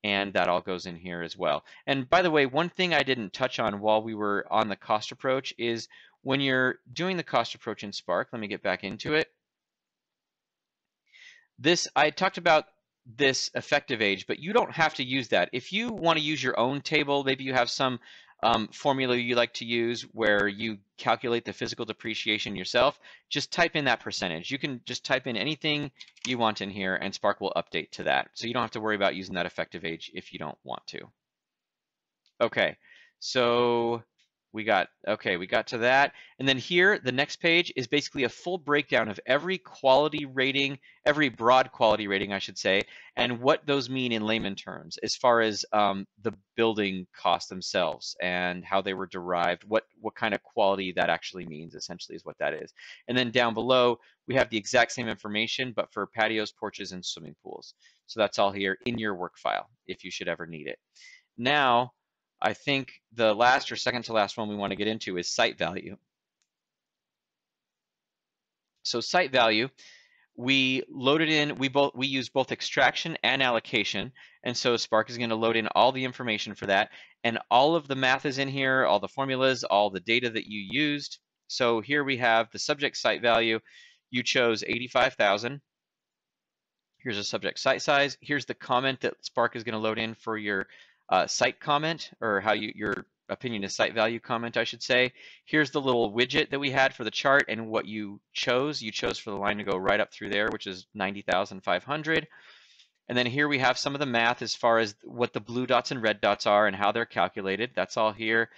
and that all goes in here as well. And by the way, one thing I didn't touch on while we were on the cost approach is when you're doing the cost approach in Spark, let me get back into it. I talked about this effective age, but you don't have to use that. If you want to use your own table, maybe you have some formula you like to use where you calculate the physical depreciation yourself, just type in that percentage. You can just type in anything you want in here and Spark will update to that. So you don't have to worry about using that effective age if you don't want to. Okay, so we got to that. And then here, the next page is basically a full breakdown of every quality rating, every broad quality rating, I should say, and what those mean in layman terms as far as the building costs themselves and how they were derived, what kind of quality that actually means, essentially, is what that is. And then down below, we have the exact same information, but for patios, porches, and swimming pools. So that's all here in your work file, if you should ever need it. Now, I think the last or second to last one we want to get into is site value. So site value, we loaded in, we use both extraction and allocation. And so Spark is going to load in all the information for that. And all of the math is in here, all the formulas, all the data that you used. So here we have the subject site value. You chose 85,000. Here's a subject site size. Here's the comment that Spark is going to load in for your site comment, or how your opinion is site value comment, I should say. Here's the little widget that we had for the chart and what you chose. You chose for the line to go right up through there, which is 90,500. And then here we have some of the math as far as what the blue dots and red dots are and how they're calculated. That's all here.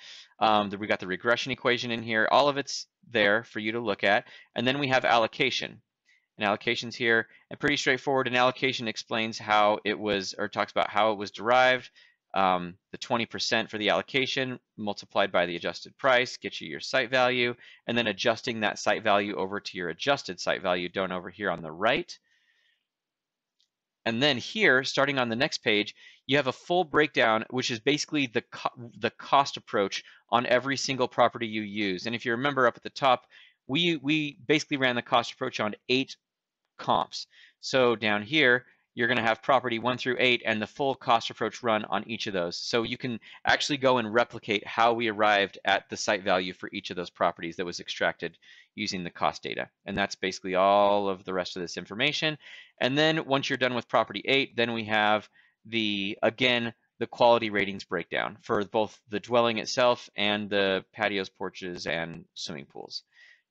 We got the regression equation in here. All of it's there for you to look at. And then we have allocation. And allocation's here, and pretty straightforward. An allocation explains how it was, or talks about how it was derived. The 20% for the allocation multiplied by the adjusted price gets you your site value, and then adjusting that site value over to your adjusted site value done over here on the right. And then here, starting on the next page, you have a full breakdown, which is basically the cost approach on every single property you use. And if you remember up at the top, we basically ran the cost approach on 8 comps. So down here, you're going to have property 1 through 8 and the full cost approach run on each of those. So you can actually go and replicate how we arrived at the site value for each of those properties that was extracted using the cost data. And that's basically all of the rest of this information. And then once you're done with property 8, then we have again, the quality ratings breakdown for both the dwelling itself and the patios, porches, and swimming pools,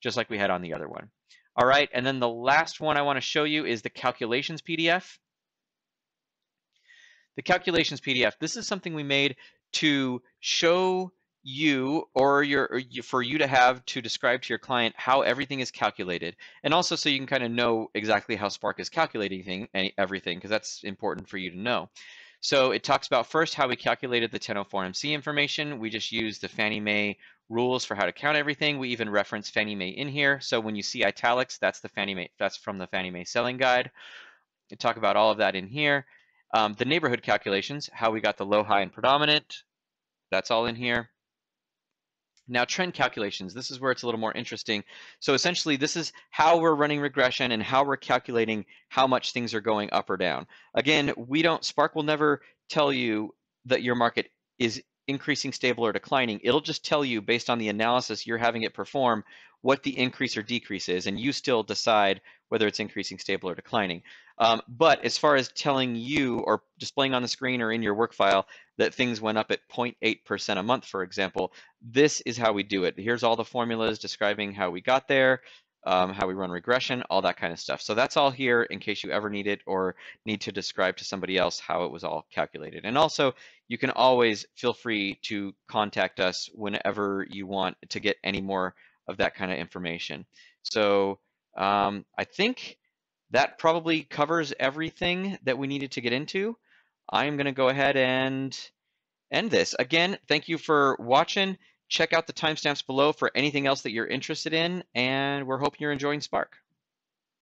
just like we had on the other one. All right, and then the last one I want to show you is the calculations PDF. The calculations PDF, this is something we made to show you, or for you to have to describe to your client how everything is calculated, and also so you can kind of know exactly how Spark is calculating everything, because that's important for you to know. So it talks about first how we calculated the 1004 MC information. We just used the Fannie Mae rules for how to count everything. We even reference Fannie Mae in here. So when you see italics, that's the Fannie Mae, that's from the Fannie Mae selling guide. We talk about all of that in here. The neighborhood calculations, how we got the low, high, and predominant, that's all in here. Now, trend calculations, this is where it's a little more interesting. So essentially, this is how we're running regression and how we're calculating how much things are going up or down. Again, Spark will never tell you that your market is increasing, stable, or declining. It'll just tell you based on the analysis you're having it perform what the increase or decrease is, and you still decide whether it's increasing, stable, or declining. But as far as telling you or displaying on the screen or in your work file that things went up at 0.8% a month, for example, this is how we do it. Here's all the formulas describing how we got there, how we run regression, all that kind of stuff. So that's all here in case you ever need it or need to describe to somebody else how it was all calculated. And also, you can always feel free to contact us whenever you want to get any more of that kind of information. So I think that probably covers everything that we needed to get into. I'm going to go ahead and end this. Again, thank you for watching. Check out the timestamps below for anything else that you're interested in, and we're hoping you're enjoying Spark.